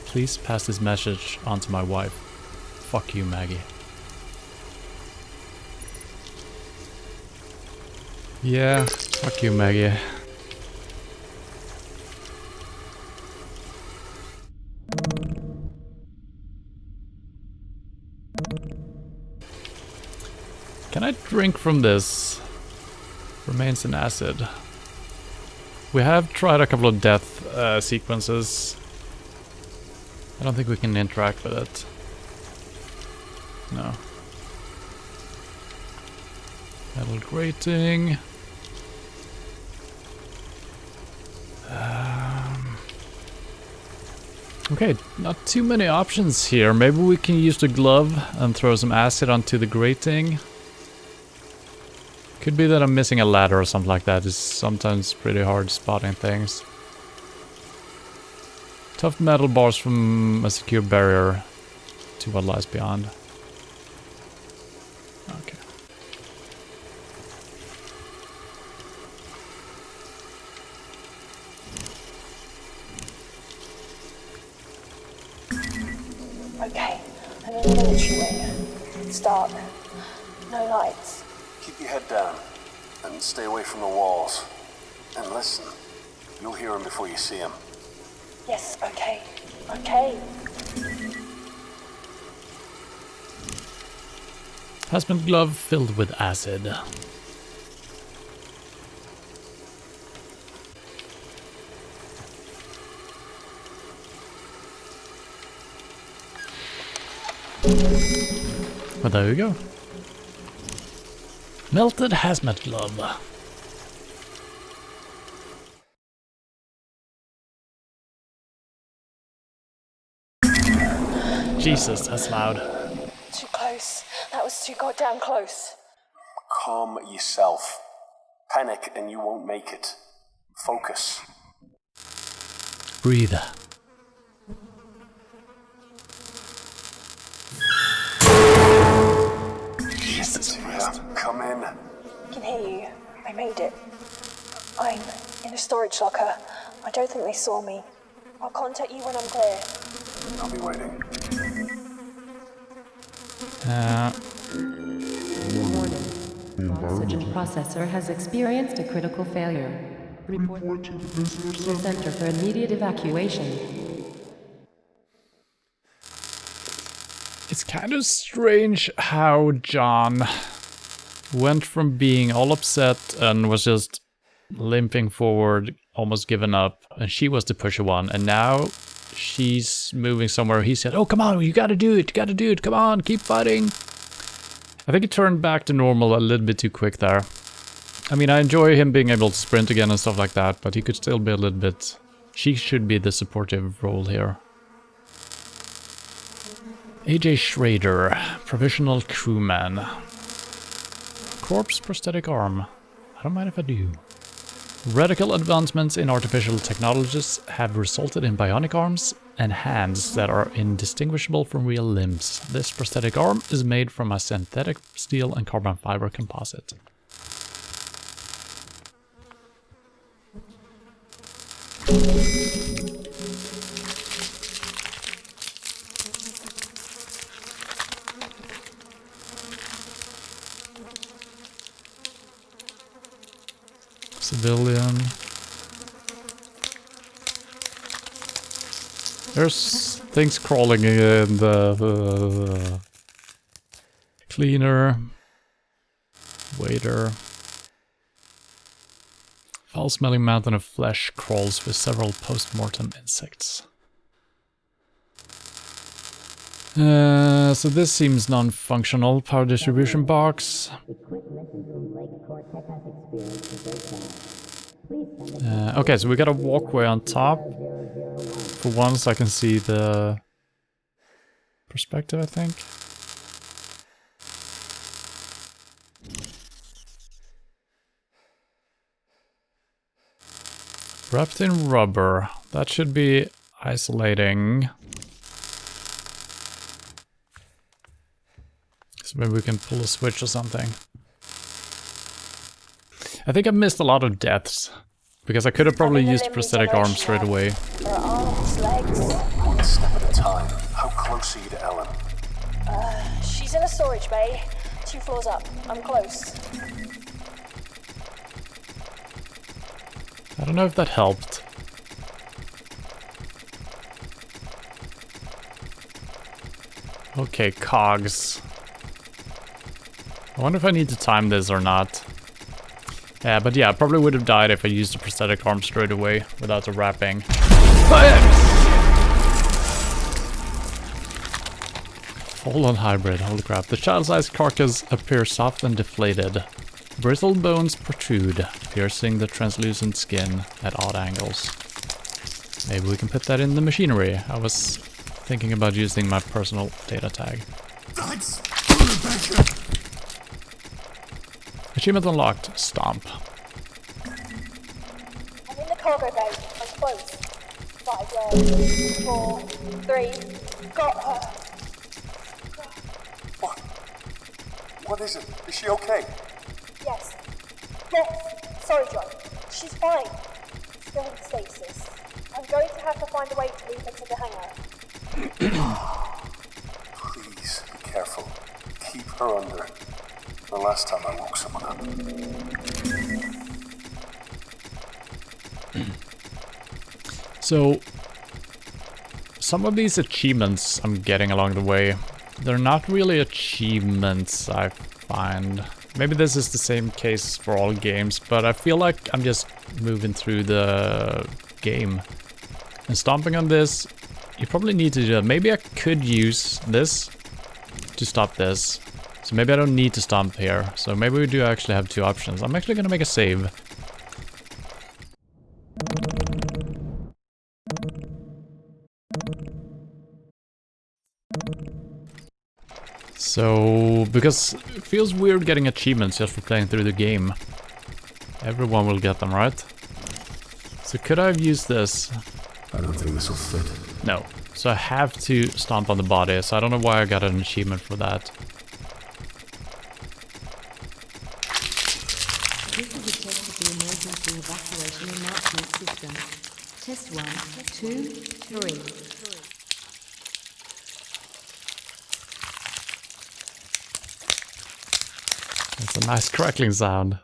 please pass this message on to my wife. Fuck you, Maggie. Yeah, fuck you, Maggie. Can I drink from this? Remains in acid. We have tried a couple of death sequences. I don't think we can interact with it. No. Metal grating. Okay, not too many options here. Maybe we can use the glove and throw some acid onto the grating. Could be that I'm missing a ladder or something like that. It's sometimes pretty hard spotting things. Tough metal bars from a secure barrier to what lies beyond. Okay. Okay, I'm in the military wing. It's dark. No lights. Keep your head down and stay away from the walls. And listen, you'll hear him before you see him. Yes, okay. Okay. Hazmat glove filled with acid. Well, there you go. Melted hazmat glove. Jesus, that's loud. Too close. That was too goddamn close. Calm yourself. Panic and you won't make it. Focus. Breathe. Jesus Christ. Come in. I can hear you. I made it. I'm in a storage locker. I don't think they saw me. I'll contact you when I'm clear. I'll be waiting. Warning. Oxygen processor has experienced a critical failure. Report to the Center for immediate evacuation. It's kind of strange how John went from being all upset and was just limping forward, almost given up, and she was the pusher one, and now she's moving somewhere. He said, oh, come on, you gotta do it, come on, keep fighting. I think it turned back to normal a little bit too quick there. I mean, I enjoy him being able to sprint again and stuff like that, but he could still be a little bit... She should be the supportive role here. AJ Schrader, provisional crewman. Corpse prosthetic arm. I don't mind if I do. Radical advancements in artificial technologies have resulted in bionic arms and hands that are indistinguishable from real limbs. This prosthetic arm is made from a synthetic steel and carbon fiber composite. Civilian. There's things crawling in the cleaner. Waiter. Foul-smelling mountain of flesh crawls with several post-mortem insects. So this seems non-functional. Power distribution box. Okay, so we got a walkway on top. For once I can see the perspective, I think. Wrapped in rubber. That should be isolating. So maybe we can pull a switch or something. I think I missed a lot of deaths. Because I could have probably used prosthetic arms straight away. Her arms, legs. One step at a time. How close are you to Ellen? She's in a storage bay. 2 floors up. I'm close. I don't know if that helped. Okay, cogs. I wonder if I need to time this or not. Yeah, but yeah, I probably would have died if I used the prosthetic arm straight away without the wrapping. Fallen hybrid, holy crap. The child-sized carcass appears soft and deflated. Brittle bones protrude, piercing the translucent skin at odd angles. Maybe we can put that in the machinery. I was thinking about using my personal data tag. Thanks, Rebecca. Achievement unlocked. Stomp. I'm in the cargo bay. I'm close. 5 yards. 4, 3. Got her. What? What is it? Is she okay? Yes. Yes. Sorry, John. She's fine. Still in stasis. I'm going to have to find a way to move her to the hangar. Please, be careful. Keep her under. The last time I woke someone up. So, some of these achievements I'm getting along the way, they're not really achievements, I find. Maybe this is the same case for all games, but I feel like I'm just moving through the game. And stomping on this, you probably need to do that. Maybe I could use this to stop this. So maybe I don't need to stomp here. So maybe we do actually have 2 options. I'm actually gonna make a save. So, because it feels weird getting achievements just for playing through the game. Everyone will get them, right? So could I have used this? I don't think this will fit. No. So I have to stomp on the body, so I don't know why I got an achievement for that. This is a test of the emergency evacuation announcement system. Test 1, 2, 3. It's a nice crackling sound.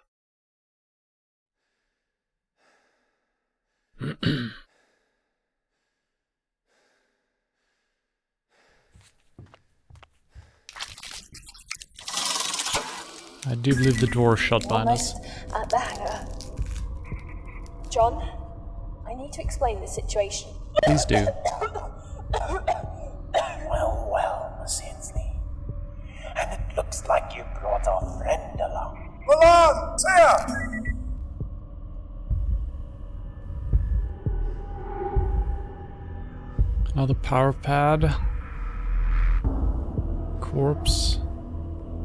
I do believe the door shut behind us. Almost at the hangar. John, I need to explain the situation. Please do. Well, Miss Hensley. And it looks like you brought our friend along. Milan, sir! Another power pad. Corpse.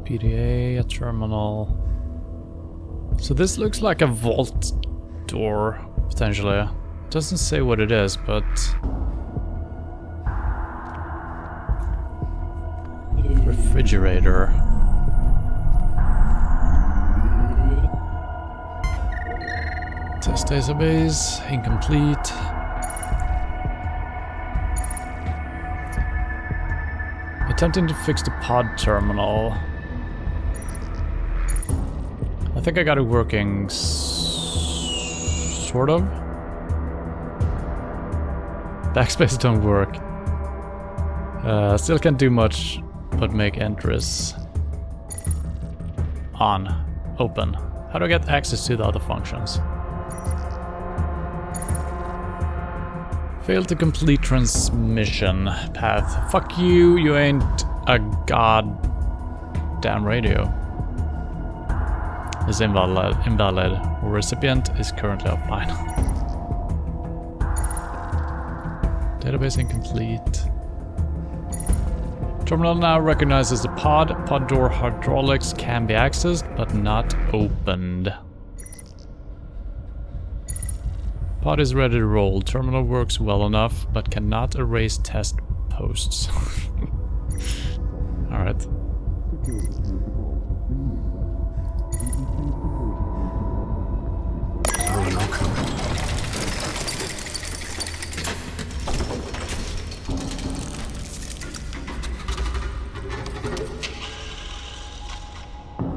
PDA, a terminal. So this looks like a vault door, potentially. It doesn't say what it is, but... refrigerator. Test database, incomplete. Attempting to fix the pod terminal. I think I got it working, sort of. Backspace don't work. Still can't do much but make entries. On. Open. How do I get access to the other functions? Failed to complete transmission path. Fuck you, you ain't a goddamn radio. Is invalid. Recipient is currently offline. Database incomplete. Terminal now recognizes the pod. Pod door hydraulics can be accessed, but not opened. Pod is ready to roll. Terminal works well enough, but cannot erase test posts. Alright.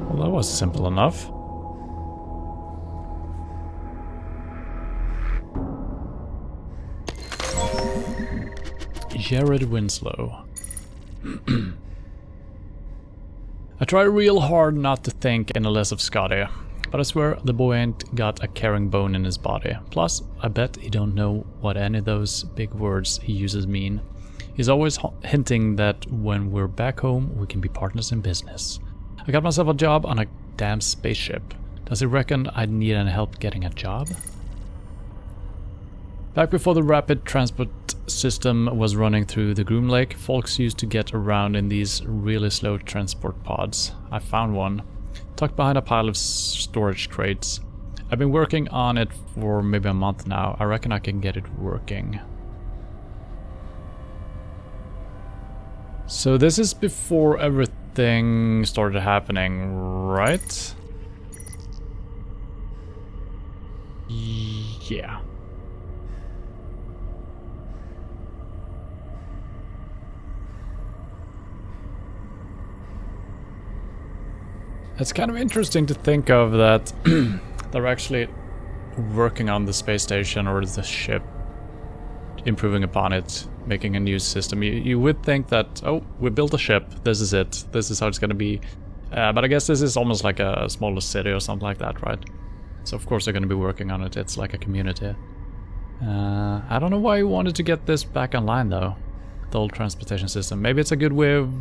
Well, that was simple enough. Jared Winslow. I try real hard not to think any less of Scotty, but I swear the boy ain't got a caring bone in his body. Plus, I bet he don't know what any of those big words he uses mean. He's always hinting that when we're back home, we can be partners in business. I got myself a job on a damn spaceship. Does he reckon I'd need any help getting a job? Back before the rapid transport system was running through the Groom Lake, folks used to get around in these really slow transport pods. I found one, tucked behind a pile of storage crates. I've been working on it for maybe a month now. I reckon I can get it working. So this is before everything started happening, right? Yeah. It's kind of interesting to think of that they're actually working on the space station or the ship, improving upon it, making a new system. You would think that, oh, we built a ship, this is it, this is how it's gonna be. But I guess this is almost like a smaller city or something like that, right? So of course they're gonna be working on it, it's like a community. I don't know why you wanted to get this back online though, the old transportation system. Maybe it's a good way of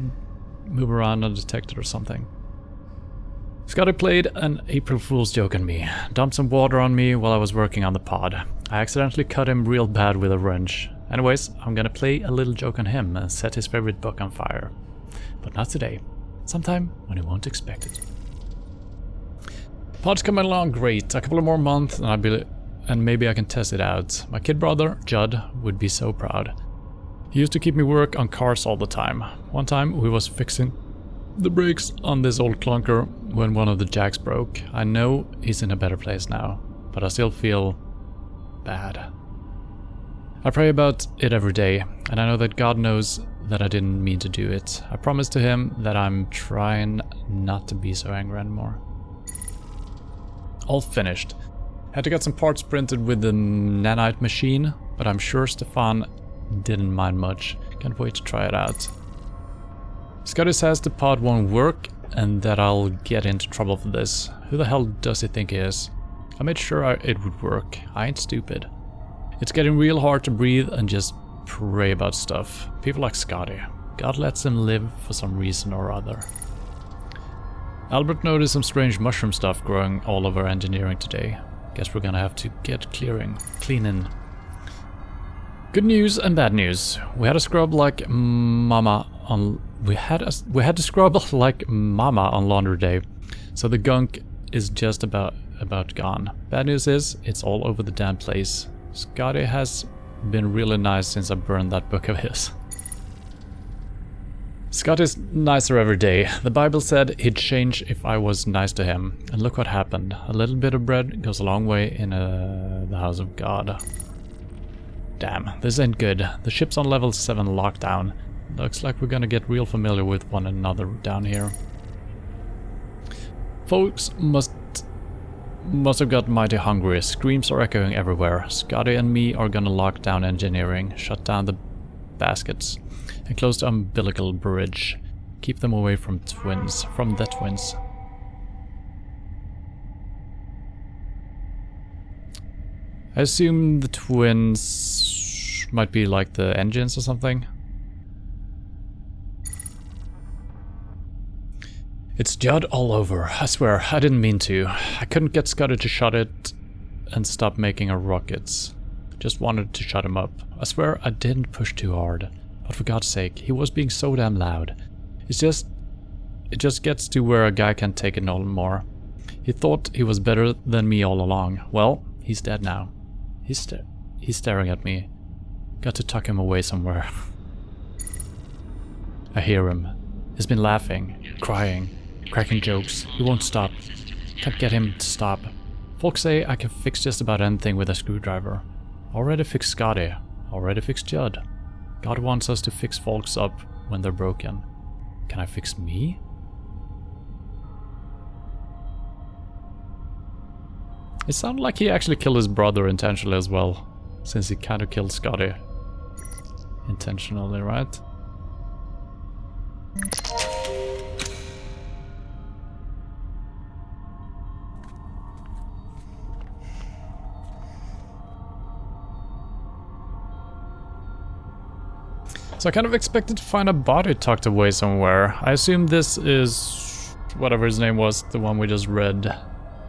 moving around undetected or something. Scotty played an April Fool's joke on me, dumped some water on me while I was working on the pod. I accidentally cut him real bad with a wrench. Anyways, I'm gonna play a little joke on him and set his favorite book on fire. But not today. Sometime when he won't expect it. Pod's coming along great. A couple of more months and maybe I can test it out. My kid brother, Judd, would be so proud. He used to keep me work on cars all the time. One time we was fixing the brakes on this old clunker when one of the jacks broke. I know he's in a better place now, but I still feel bad. I pray about it every day, and I know that God knows that I didn't mean to do it. I promise to him that I'm trying not to be so angry anymore. All finished. Had to get some parts printed with the nanite machine, but I'm sure Stefan didn't mind much. Can't wait to try it out. Scotty says the pod won't work and that I'll get into trouble for this. Who the hell does he think he is? I made sure it would work. I ain't stupid. It's getting real hard to breathe and just pray about stuff. People like Scotty. God lets him live for some reason or other. Albert noticed some strange mushroom stuff growing all over engineering today. Guess we're gonna have to get cleaning. Good news and bad news. We had to scrub like mama on laundry day, so the gunk is just about gone. Bad news is it's all over the damn place. Scotty has been really nice since I burned that book of his. Scotty's nicer every day. The Bible said he'd change if I was nice to him, and look what happened. A little bit of bread goes a long way in the house of God. Damn, this ain't good. The ship's on level 7 lockdown. Looks like we're gonna get real familiar with one another down here. Folks must have got mighty hungry. Screams are echoing everywhere. Scotty and me are gonna lock down engineering, shut down the baskets, and close the umbilical bridge. Keep them away from the twins. I assume the twins might be like the engines or something. It's Judd all over. I swear, I didn't mean to. I couldn't get Scotty to shut it and stop making our rockets. Just wanted to shut him up. I swear I didn't push too hard. But for God's sake, he was being so damn loud. It just gets to where a guy can't take it no more. He thought he was better than me all along. Well, he's dead now. He's staring at me. Got to tuck him away somewhere. I hear him. He's been laughing, crying, cracking jokes. He won't stop. Can't get him to stop. Folks say I can fix just about anything with a screwdriver. Already fixed Scotty. Already fixed Judd. God wants us to fix folks up when they're broken. Can I fix me? It sounded like he actually killed his brother intentionally as well, since he kind of killed Scotty. Intentionally, right? So I kind of expected to find a body tucked away somewhere. I assume this is whatever his name was, the one we just read.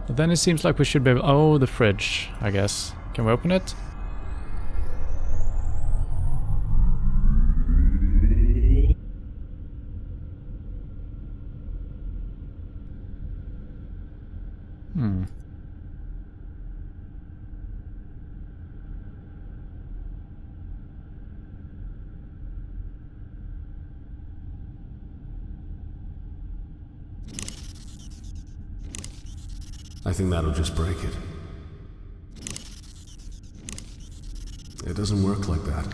But then it seems like we should be able... Oh, the fridge, I guess. Can we open it? I think that'll just break it. It doesn't work like that.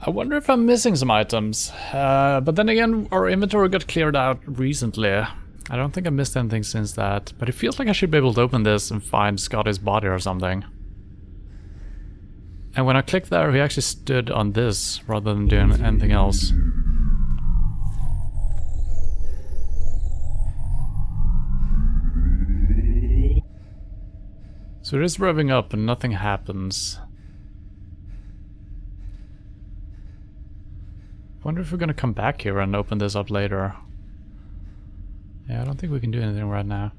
I wonder if I'm missing some items. But then again, our inventory got cleared out recently. I don't think I missed anything since that. But it feels like I should be able to open this and find Scotty's body or something. And when I clicked there, he actually stood on this rather than doing anything else. So it is revving up and nothing happens. Wonder if we're gonna come back here and open this up later. Yeah, I don't think we can do anything right now.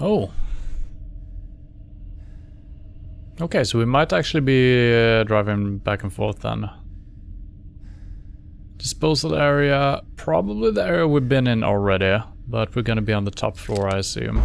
Oh. Okay, so we might actually be driving back and forth then. Disposal area, probably the area we've been in already, but we're gonna be on the top floor, I assume.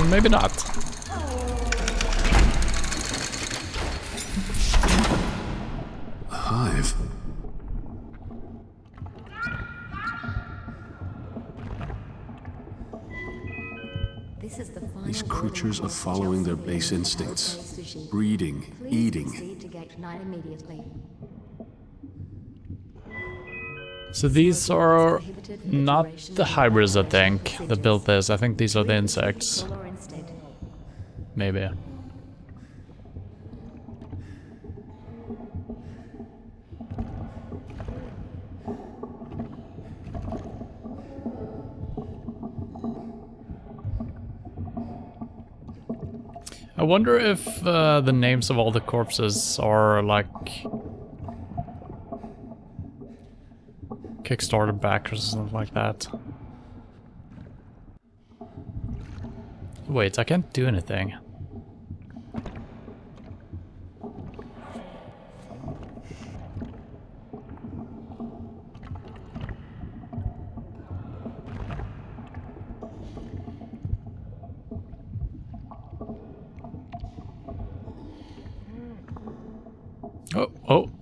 Maybe not. hive. This is the final These creatures are following their base instincts. Breeding, eating. Proceed to gate 9 immediately. So these are not the hybrids, I think, that built this. I think these are the insects. Maybe. I wonder if the names of all the corpses are like Kickstarter backers or something like that. Wait, I can't do anything.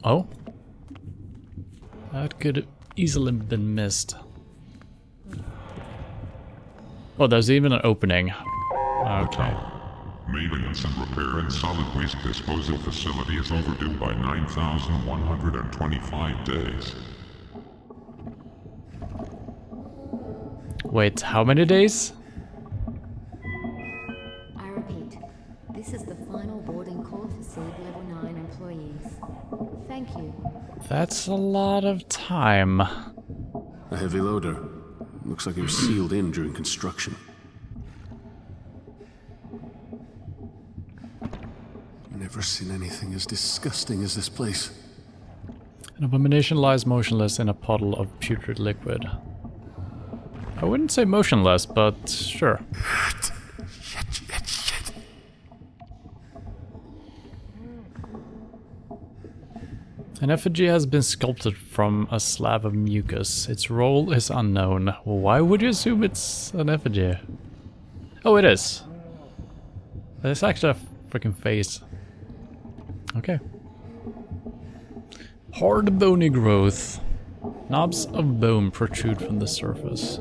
Oh. That could have easily been missed. Oh, there's even an opening. Okay. Maintenance and repair and solid waste disposal facility is overdue by 9,125 days. Wait, how many days? I repeat, this is the final boarding call for Seed Level 9 employees. Thank you. That's a lot of time. A heavy loader. Looks like it was sealed in during construction. Never seen anything as disgusting as this place. An abomination lies motionless in a puddle of putrid liquid. I wouldn't say motionless, but sure. Shit. An effigy has been sculpted from a slab of mucus. Its role is unknown. Why would you assume it's an effigy? Oh, it is. It's actually a freaking face. Okay. Hard bony growth. Knobs of bone protrude from the surface.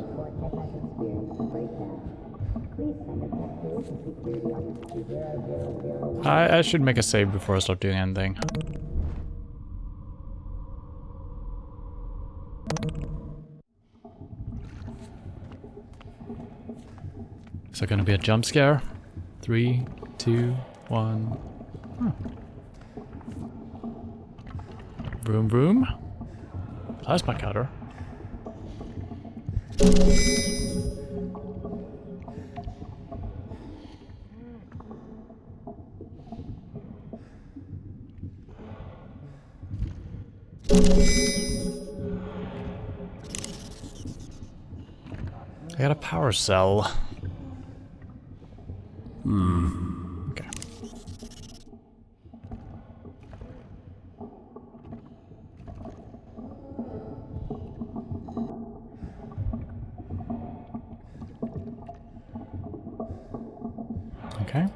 I should make a save before I start doing anything. Is there gonna be a jump scare? 3, 2, 1. Vroom vroom. Plasma cutter. I got a power cell. Okay. Okay.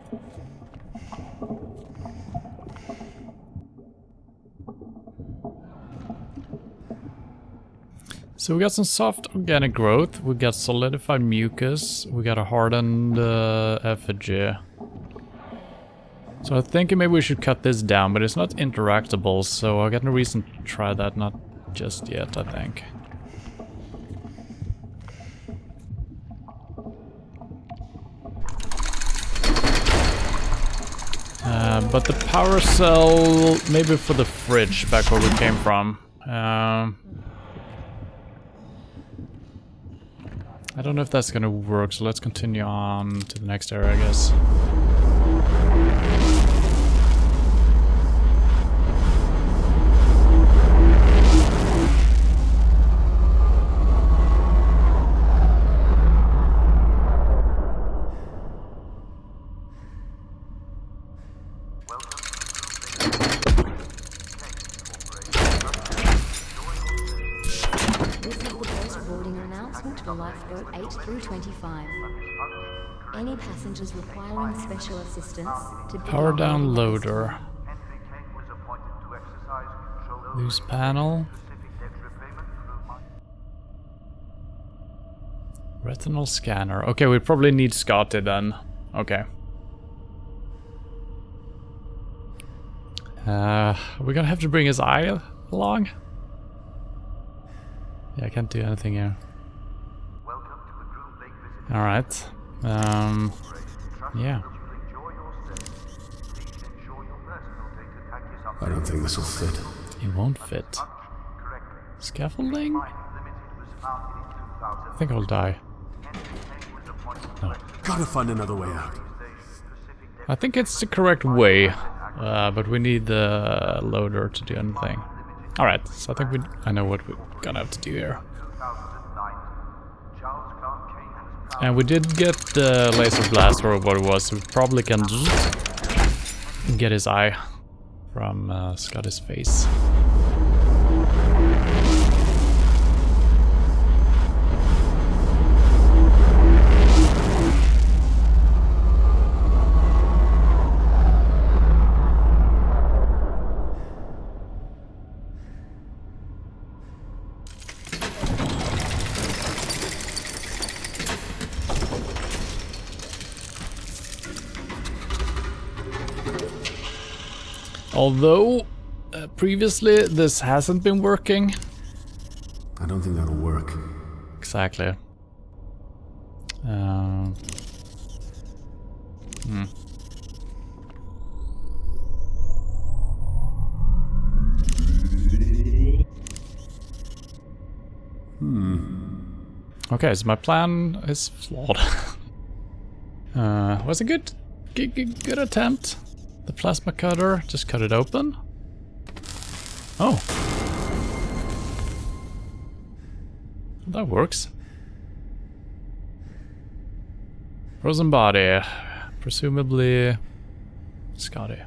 So we got some soft organic growth, we got solidified mucus, we got a hardened effigy. So I think maybe we should cut this down, but it's not interactable, so I got no reason to try that, not just yet, I think. But the power cell, maybe for the fridge, back where we came from. I don't know if that's gonna work, so let's continue on to the next area, I guess. Lifeboat 8 through 25. Any passengers requiring special assistance to power down loader. Loose panel. Retinal scanner. Okay, we probably need Scotty then. Okay. We're gonna have to bring his eye along? Yeah, I can't do anything here. Alright. Yeah. I don't think this will fit. It won't fit. Scaffolding? I think I'll die. No. Gotta find another way out. I think it's the correct way, but we need the loader to do anything. Alright, so I think I know what we're gonna have to do here. And we did get the laser blast or what it was, so we probably can get his eye from Scotty's face. Although, previously this hasn't been working. I don't think that'll work. Exactly. Okay, so my plan is flawed. Was a good attempt. The plasma cutter, just cut it open. Oh. That works. Frozen body. Presumably Scotty.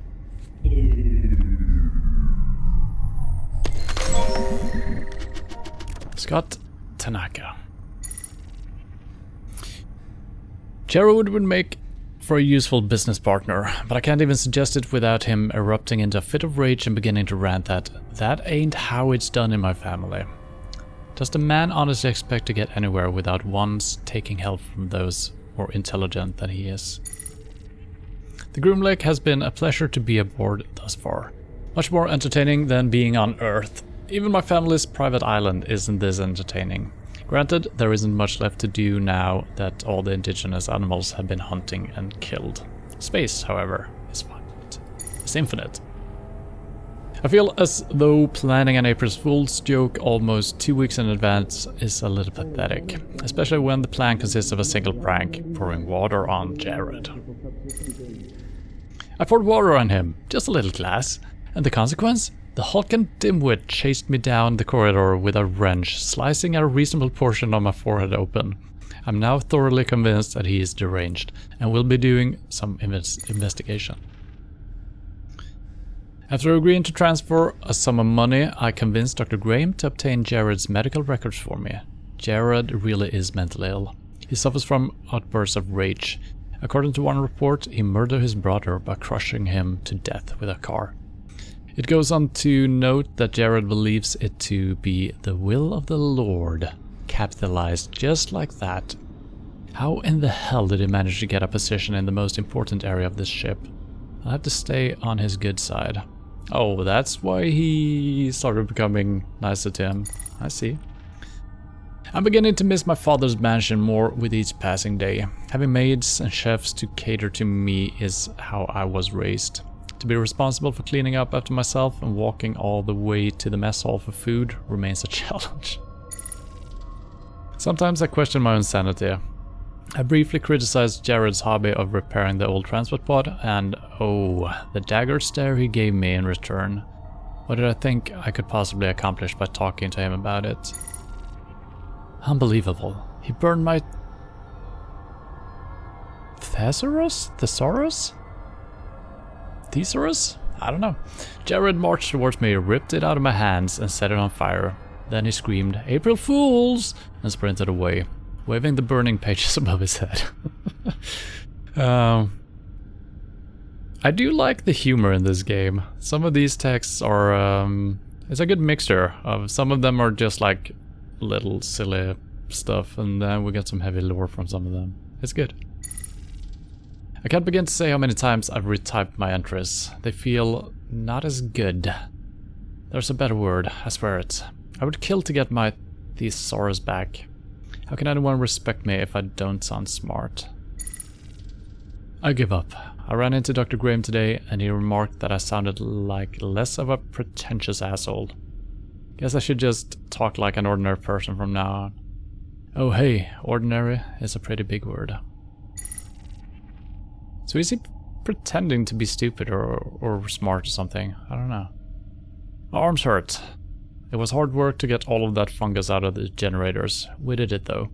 Scott Tanaka. Jared would make for a useful business partner, but I can't even suggest it without him erupting into a fit of rage and beginning to rant that ain't how it's done in my family. Does the man honestly expect to get anywhere without once taking help from those more intelligent than he is? The Groom Lake has been a pleasure to be aboard thus far. Much more entertaining than being on Earth. Even my family's private island isn't this entertaining. Granted, there isn't much left to do now that all the indigenous animals have been hunting and killed. Space, however, is finite. It's infinite. I feel as though planning an April Fool's joke almost 2 weeks in advance is a little pathetic, especially when the plan consists of a single prank, pouring water on Jared. I poured water on him, just a little glass, and the consequence? The hulking dimwit chased me down the corridor with a wrench, slicing a reasonable portion of my forehead open. I'm now thoroughly convinced that he is deranged, and will be doing some investigation. After agreeing to transfer a sum of money, I convinced Dr. Graham to obtain Jared's medical records for me. Jared really is mentally ill. He suffers from outbursts of rage. According to one report, he murdered his brother by crushing him to death with a car. It goes on to note that Jared believes it to be the will of the Lord, capitalized just like that. How in the hell did he manage to get a position in the most important area of this ship? I'll have to stay on his good side. Oh, that's why he started becoming nicer to him. I see. I'm beginning to miss my father's mansion more with each passing day. Having maids and chefs to cater to me is how I was raised. To be responsible for cleaning up after myself and walking all the way to the mess hall for food remains a challenge. Sometimes I question my own sanity. I briefly criticized Jared's hobby of repairing the old transport pod, and oh, the dagger stare he gave me in return. What did I think I could possibly accomplish by talking to him about it? Unbelievable. He burned my... Thesaurus? Thesaurus? Thesaurus? I don't know. Jared marched towards me, ripped it out of my hands and set it on fire. Then he screamed, "April Fools!" and sprinted away, waving the burning pages above his head. I do like the humor in this game. Some of these texts are It's a good mixture of some of them are just like little silly stuff, and then we get some heavy lore from some of them. It's good. I can't begin to say how many times I've retyped my entries. They feel not as good. There's a better word, I swear it. I would kill to get my thesaurus back. How can anyone respect me if I don't sound smart? I give up. I ran into Dr. Graham today and he remarked that I sounded like less of a pretentious asshole. Guess I should just talk like an ordinary person from now on. Oh hey, ordinary is a pretty big word. So is he pretending to be stupid or smart or something? I don't know. My arms hurt. It was hard work to get all of that fungus out of the generators. We did it though.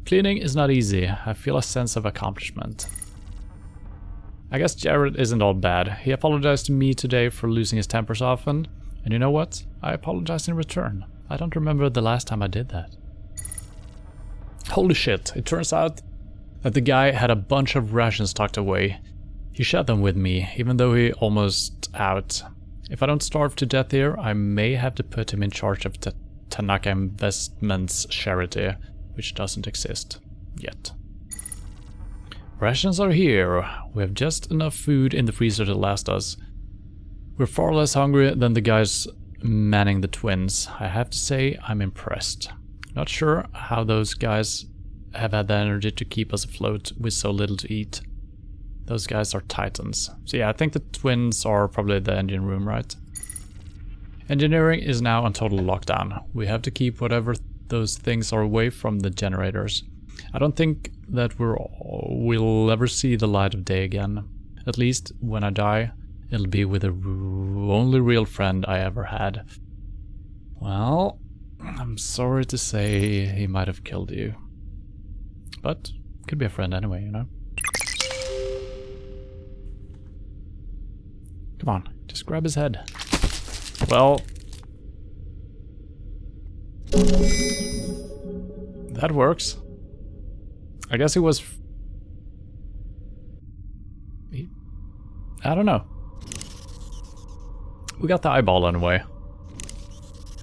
Cleaning is not easy. I feel a sense of accomplishment. I guess Jared isn't all bad. He apologized to me today for losing his temper so often. And you know what? I apologized in return. I don't remember the last time I did that. Holy shit, it turns out that the guy had a bunch of rations tucked away. He shared them with me, even though he almost out. If I don't starve to death here, I may have to put him in charge of the Tanaka Investments charity, which doesn't exist yet. Rations are here. We have just enough food in the freezer to last us. We're far less hungry than the guys manning the twins. I have to say, I'm impressed. Not sure how those guys have had the energy to keep us afloat with so little to eat. Those guys are titans. So yeah, I think the twins are probably the engine room, right? Engineering is now on total lockdown. We have to keep whatever those things are away from the generators. I don't think that we'll ever see the light of day again. At least when I die, it'll be with the only real friend I ever had. Well, I'm sorry to say he might have killed you. But could be a friend anyway, you know? Come on, just grab his head. Well... that works. I guess he was... I don't know. We got the eyeball anyway.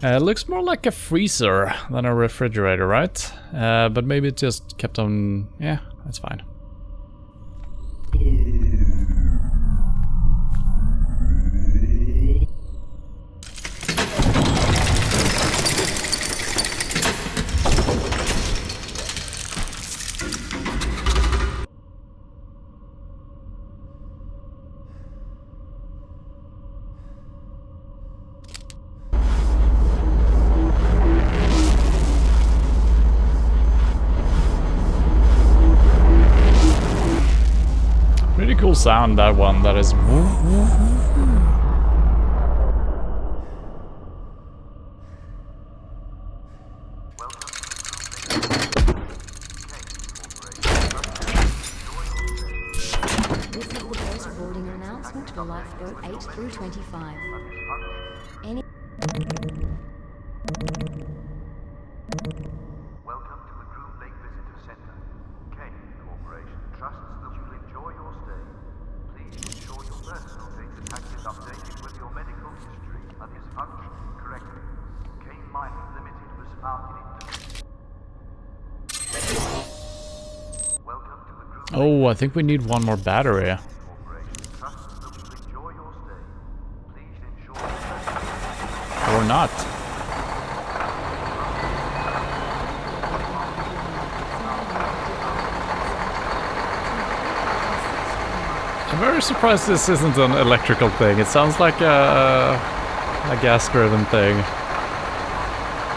It looks more like a freezer than a refrigerator, right? But maybe it just kept on... yeah, that's fine. Pretty cool sound, that one, that is... This is the first boarding announcement for lifeboat 8 through 25. Any... Welcome to the Groom Lake Visitor Center. K Corporation trusts that you'll enjoy your stay. Please ensure your personal data pack is updated with your medical history and is functioning correctly. K Mining Limited was founded in... Welcome to the Groom Oh, I think we need one more battery. Or not. I'm very surprised this isn't an electrical thing. It sounds like a gas-driven thing.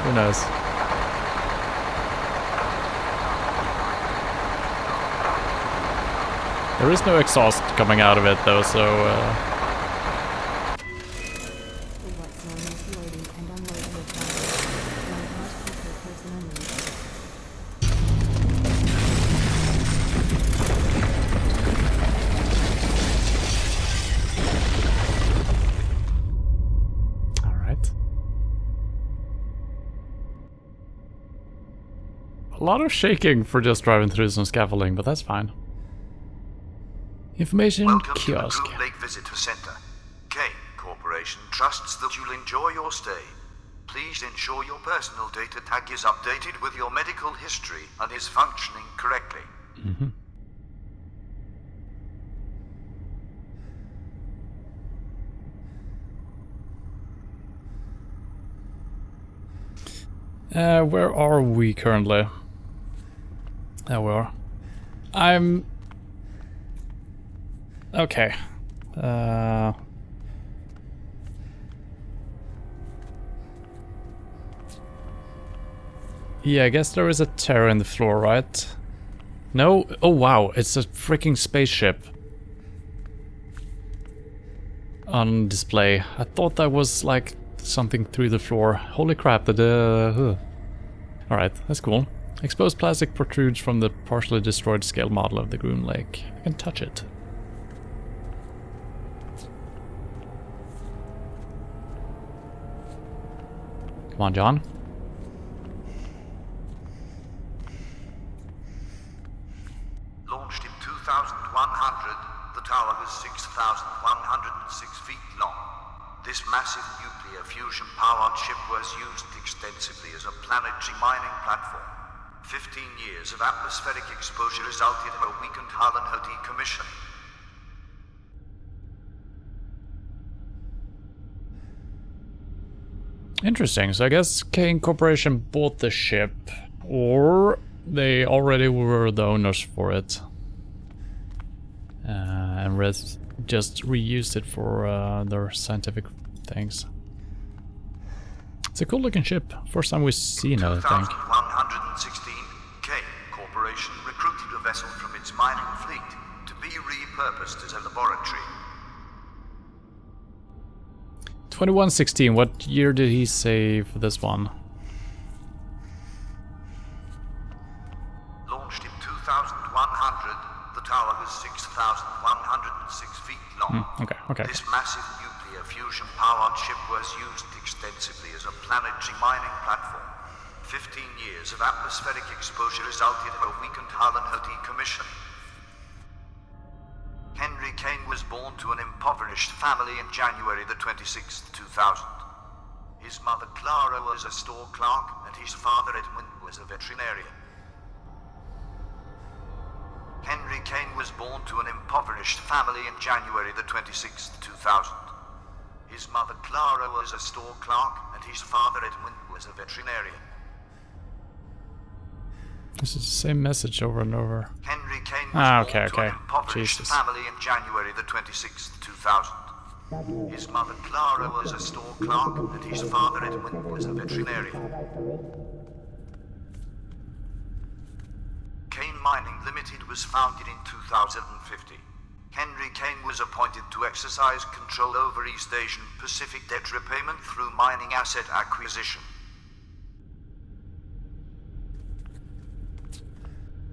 Who knows? There is no exhaust coming out of it though, so... A lot of shaking for just driving through some scaffolding, but that's fine. Information kiosk. Welcome to the Groom Lake Visitor Center. K Corporation trusts that you'll enjoy your stay. Please ensure your personal data tag is updated with your medical history and is functioning correctly. Mm-hmm. Where are we currently? There we are. I'm... Okay. Yeah, I guess there is a tear in the floor, right? No? Oh wow, it's a freaking spaceship on display. I thought that was like something through the floor. Holy crap, Alright, that's cool. Exposed plastic protrudes from the partially destroyed scale model of the Groom Lake. I can touch it. Come on, John. Launched in 2100, the tower was 6,106 feet long. This massive nuclear fusion-powered ship was used extensively as a planetary mining platform. 15 years of atmospheric exposure resulted in a weakened hull and her decommissioning. Interesting, so I guess Kane Corporation bought the ship, or they already were the owners for it. And just reused it for their scientific things. It's a cool looking ship. First time we've seen it, I think. 2116, Kane Corporation recruited a vessel from its mining fleet to be repurposed as a laboratory. 2116, what year did he say for this one? Launched in 2100, the tower was 6,106 feet long. Okay. This massive nuclear fusion-powered ship was used extensively as a planetary mining platform. 15 years of atmospheric exposure resulted in a weakened hull and her decommissioning. Henry Kane was born to an impoverished family in January the 26th, 2000. His mother Clara was a store clerk and his father Edmund was a veterinarian. Henry Kane was born to an impoverished family in January the 26th, 2000. His mother Clara was a store clerk and his father Edmund was a veterinarian. This is the same message over and over. Henry Kane was born to an impoverished Jesus. family in January the 26th, 2000. His mother Clara was a store clerk and his father Edmund was a veterinarian. Kane Mining Limited was founded in 2050. Henry Kane was appointed to exercise control over East Asian Pacific debt repayment through mining asset acquisition.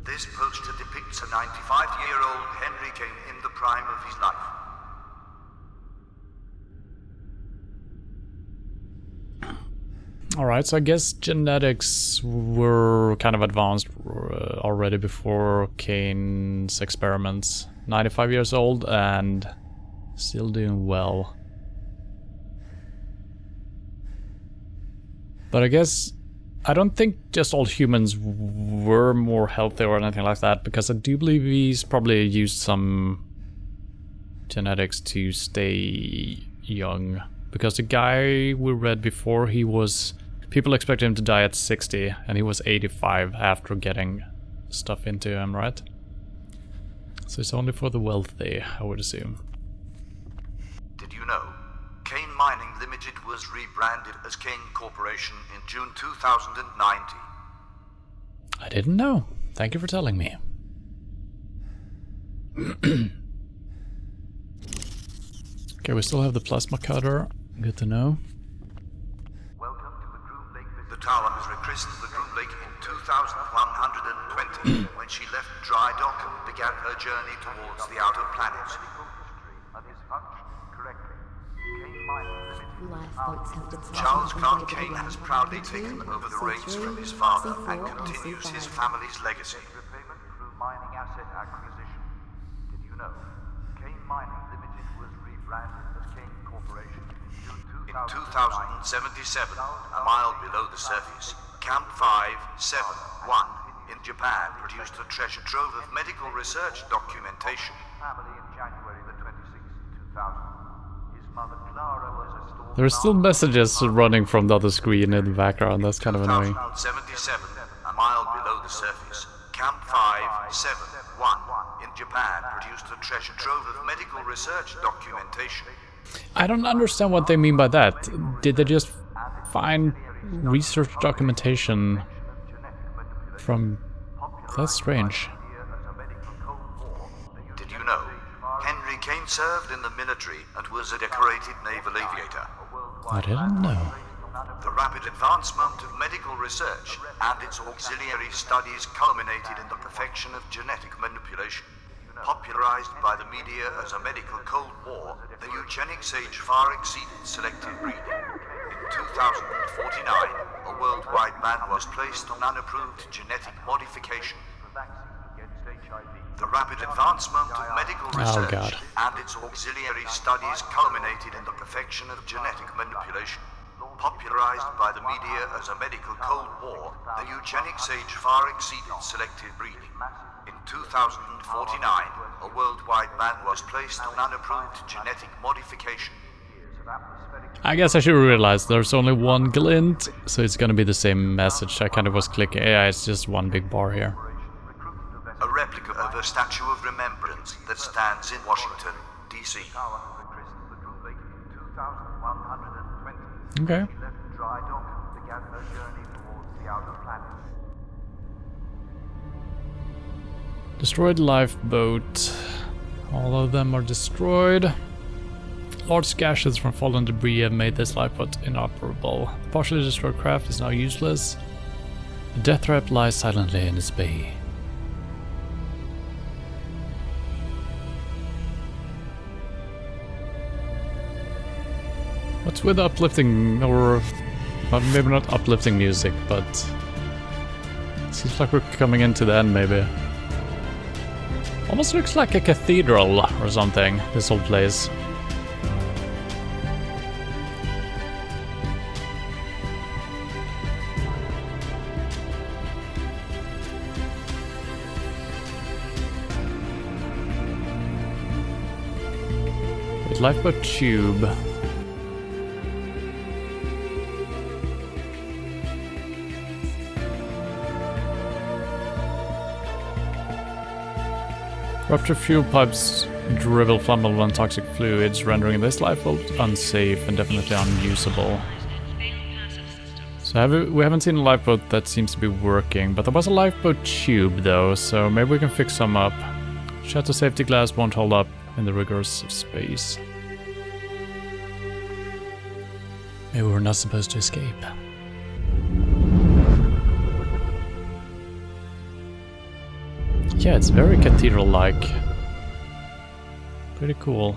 This poster depicts a 95-year-old Henry Kane in the prime of his life. Alright, so I guess genetics were kind of advanced already before Kane's experiments. 95 years old and still doing well. But I guess I don't think just all humans were more healthy or anything like that, because I do believe he's probably used some genetics to stay young. Because the guy we read before, people expected him to die at 60, and he was 85 after getting stuff into him, right? So it's only for the wealthy, I would assume. Did you know? Kane Mining Limited was rebranded as Kane Corporation in June 2090. I didn't know. Thank you for telling me. Okay, we still have the plasma cutter. Good to know. Welcome to the Groom Lake. The tower was rechristened the Groom Lake in 2120 when she left dry dock and began her journey towards the outer planets. Charles Clark Kane has proudly taken over the reins from his father and continues his family's legacy. Repayment through mining asset acquisition. Did you know? Kane Mining Limited was rebranded as Kane Corporation in 2077, a mile below the surface, Camp 571 in Japan produced a treasure trove of medical research documentation. Family in January the 26th, 2000. His mother Clara was a storm. There are still messages running from the other screen in the background. That's kind of annoying. 2077, a mile below the surface, Camp 571 in Japan produced a treasure trove of medical research documentation. I don't understand what they mean by that. Did they just find research documentation from... That's strange. Did you know? Henry Kane served in the military and was a decorated naval aviator. I didn't know. The rapid advancement of medical research and its auxiliary studies culminated in the perfection of genetic manipulation. Popularized by the media as a medical Cold War, the eugenics age far exceeded selective breeding. In 2049, a worldwide ban was placed on unapproved genetic modification. The rapid advancement of medical research and its auxiliary studies culminated in the perfection of genetic manipulation. Popularized by the media as a medical Cold War, the eugenics age far exceeded selective breeding. In 2049, a worldwide ban was placed on unapproved genetic modification. I guess I should realize there's only one glint, so it's gonna be the same message. I kind of was clicking. Yeah, it's just one big bar here. A replica of a statue of remembrance that stands in Washington, D.C. Okay. Destroyed lifeboat. All of them are destroyed. Large gashes from fallen debris have made this lifeboat inoperable. The partially destroyed craft is now useless. The death trap lies silently in its bay. What's with uplifting, or well, maybe not uplifting music, but it seems like we're coming into the end maybe. Almost looks like a cathedral or something, this whole place. Wait, lifeboat tube. Ruptured fuel pipes dribble flammable and toxic fluids, rendering this lifeboat unsafe and definitely unusable. So we haven't seen a lifeboat that seems to be working, but there was a lifeboat tube though, so maybe we can fix some up. Shatter safety glass won't hold up in the rigors of space. Maybe we're not supposed to escape. Yeah, it's very cathedral-like. Pretty cool.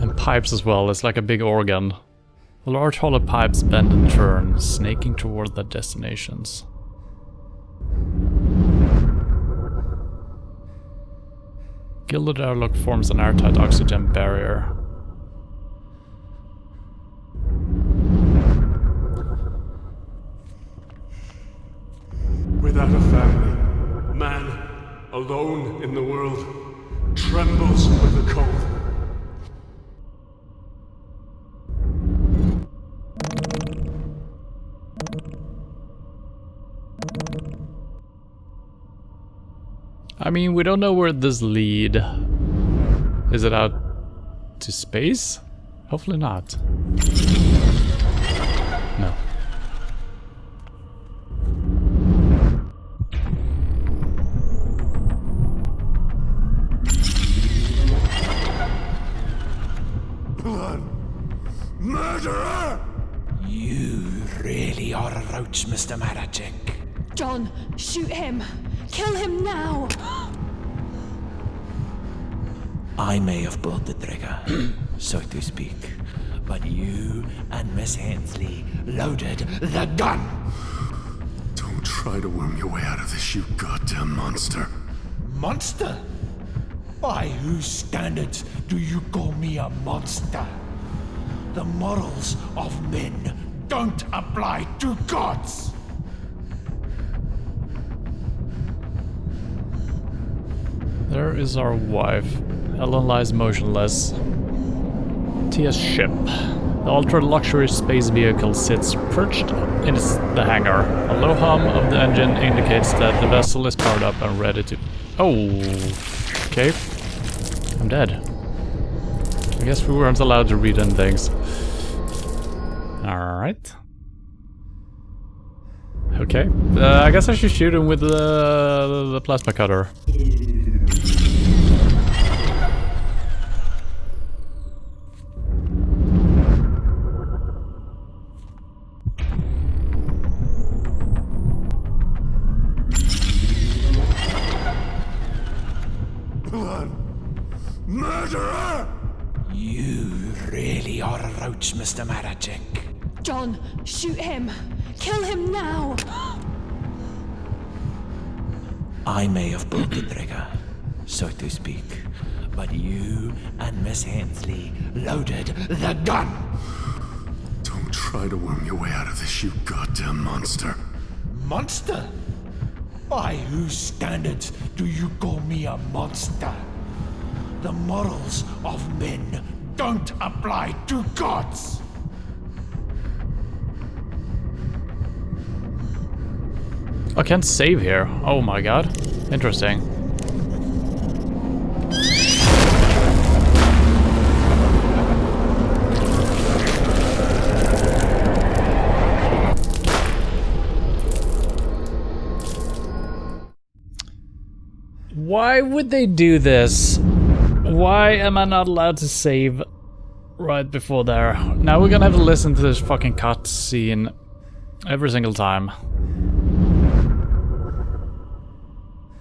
And pipes as well, it's like a big organ. The large hollow pipes bend and turn, snaking toward their destinations. Gilded airlock forms an airtight oxygen barrier. Without a family, man, alone in the world, trembles with the cold. I mean, we don't know where this lead. Is it out to space? Hopefully not. No. Blood! Murderer! You really are a roach, Mr. Maracek. John, shoot him! Kill him now! I may have pulled the trigger, so to speak, but you and Miss Hensley loaded the gun. Don't try to worm your way out of this, you goddamn monster. Monster? By whose standards do you call me a monster? The morals of men don't apply to gods! There is our wife. Helen lies motionless. Tia's ship. The ultra-luxury space vehicle sits perched in the hangar. A low hum of the engine indicates that the vessel is powered up and ready to... Oh, okay. I'm dead. I guess we weren't allowed to read in things. Alright. Okay. I guess I should shoot him with the plasma cutter. Murderer! You really are a roach, Mr. Maracek. John, shoot him! Kill him now! I may have pulled the trigger, so to speak, but you and Miss Hensley loaded the gun! Don't try to worm your way out of this, you goddamn monster. Monster? By whose standards do you call me a monster? The morals of men don't apply to gods! I can't save here. Oh my god. Interesting. Why would they do this? Why am I not allowed to save right before there? Now we're gonna have to listen to this fucking cutscene every single time.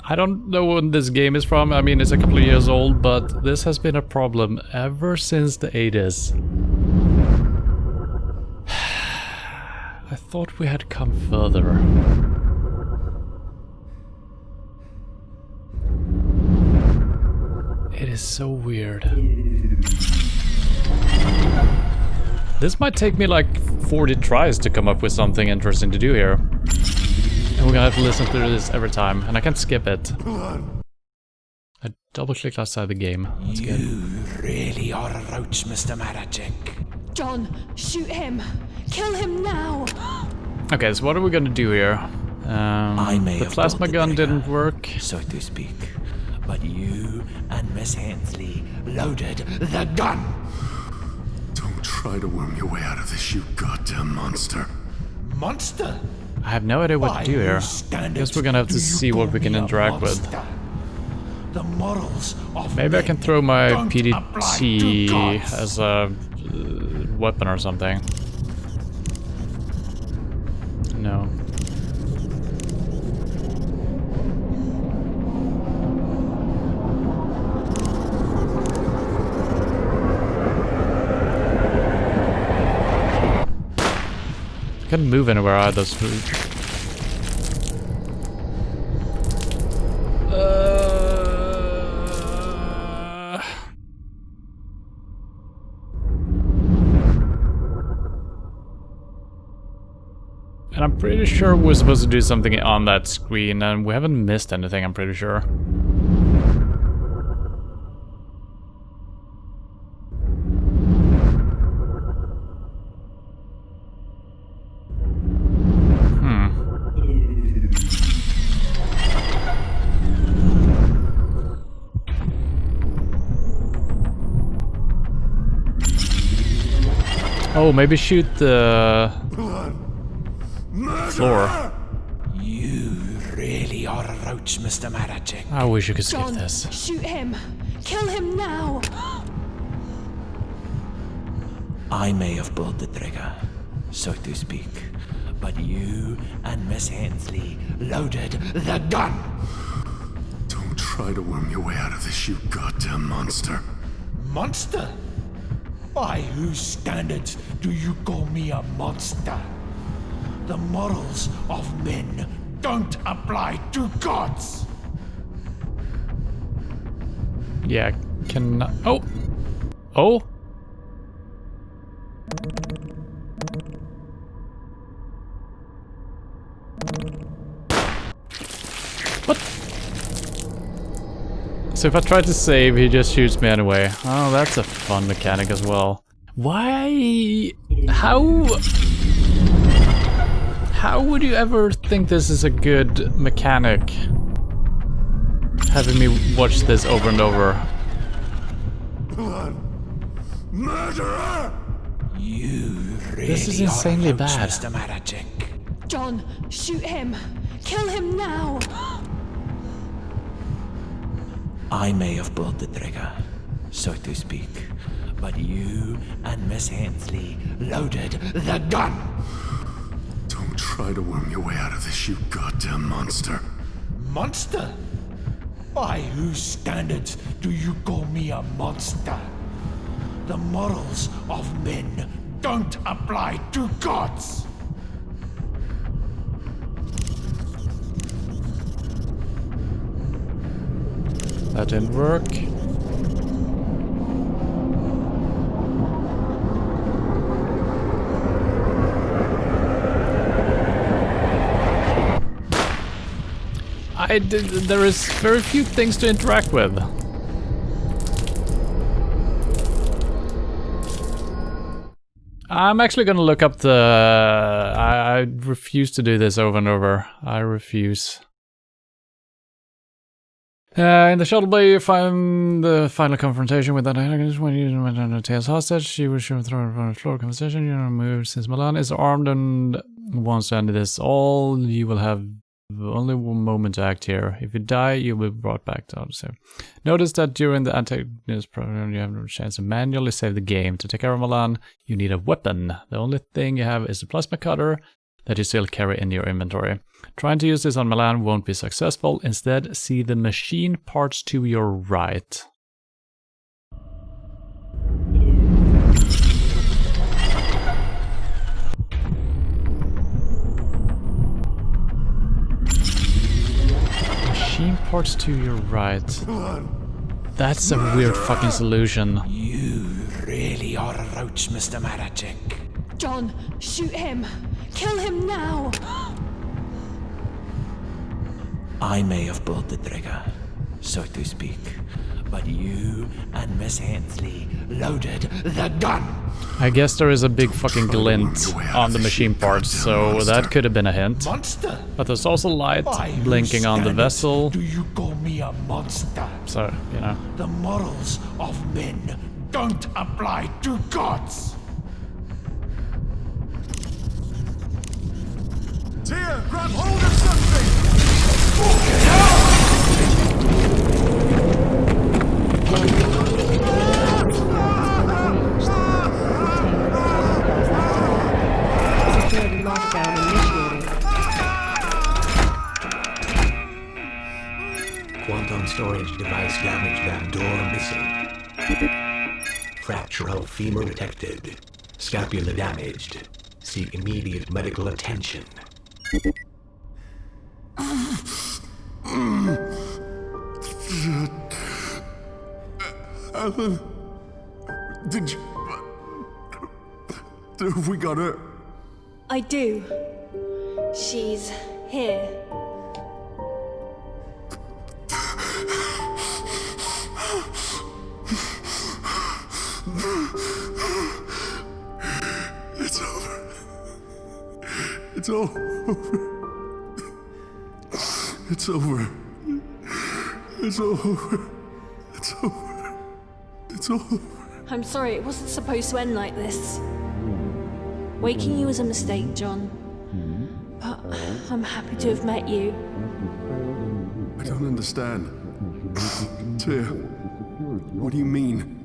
I don't know when this game is from. I mean, it's a couple of years old, but this has been a problem ever since the 80s. I thought we had come further. It is so weird. This might take me like 40 tries to come up with something interesting to do here. And we're gonna have to listen to this every time, and I can't skip it. I double-clicked outside the game. That's good. You really are a roach, Mr. Maracek. John, shoot him! Kill him now! Okay, so what are we gonna do here? The plasma gun didn't work. So to speak. But you and Miss Hensley loaded the gun! Don't try to worm your way out of this, you goddamn monster. Monster? I have no idea what to do here. I guess we're gonna have to see what we can interact with. The morals of maybe I can throw my PDT as a weapon or something. No. I couldn't move anywhere either, so... And I'm pretty sure we're supposed to do something on that screen, and we haven't missed anything, I'm pretty sure. Oh, maybe shoot the floor. You really are a roach, Mr. Maracek. I wish you could skip John, this. Shoot him! Kill him now! I may have pulled the trigger, so to speak, but you and Miss Hensley loaded the gun! Don't try to worm your way out of this, you goddamn monster. Monster? By whose standards do you call me a monster? The morals of men don't apply to gods. Yeah, can... Oh! Oh! What? So if I try to save, he just shoots me anyway. Oh, that's a fun mechanic as well. Why? How would you ever think this is a good mechanic? Having me watch this over and over. Murderer! You really This is insanely bad. Mr. Maracek. John, shoot him! Kill him now! I may have pulled the trigger, so to speak, but you and Miss Hensley loaded the gun. Don't try to worm your way out of this, you goddamn monster. Monster? By whose standards do you call me a monster? The morals of men don't apply to gods. That didn't work. There is very few things to interact with. I'm actually gonna look up the... I refuse to do this over and over. I refuse. In the shuttle bay, you find the final confrontation with that antagonist when you went under Tails hostage. She was thrown on the floor conversation. You know, moved since Milan is armed and wants to end this all. You will have only one moment to act here. If you die, you will be brought back to Odyssey. Notice that during the antagonist program, you have no chance to manually save the game. To take care of Milan, you need a weapon. The only thing you have is a plasma cutter that you still carry in your inventory. Trying to use this on Milan won't be successful. Instead, see the machine parts to your right. Machine parts to your right. That's a weird fucking solution. You really are a roach, Mr. Maracek. John, shoot him! Kill him now! I may have pulled the trigger, so to speak, but you and Miss Hensley loaded the gun. I guess there is a big fucking glint on the machine parts, so that could have been a hint. Monster. But there's also light blinking on the vessel. Do you call me a monster? So, you know. The morals of men don't apply to gods. Tia, grab hold of something! Security lockdown initiated. Quantum storage device damaged and door missing. Fracture of femur detected. Scapula damaged. Seek immediate medical attention. Alan, did you... Have we got her? I do. She's here. It's over. It's all over. It's over. It's over. It's over. It's over. I'm sorry, it wasn't supposed to end like this. Waking you was a mistake, John. But I'm happy to have met you. I don't understand. Tia, what do you mean?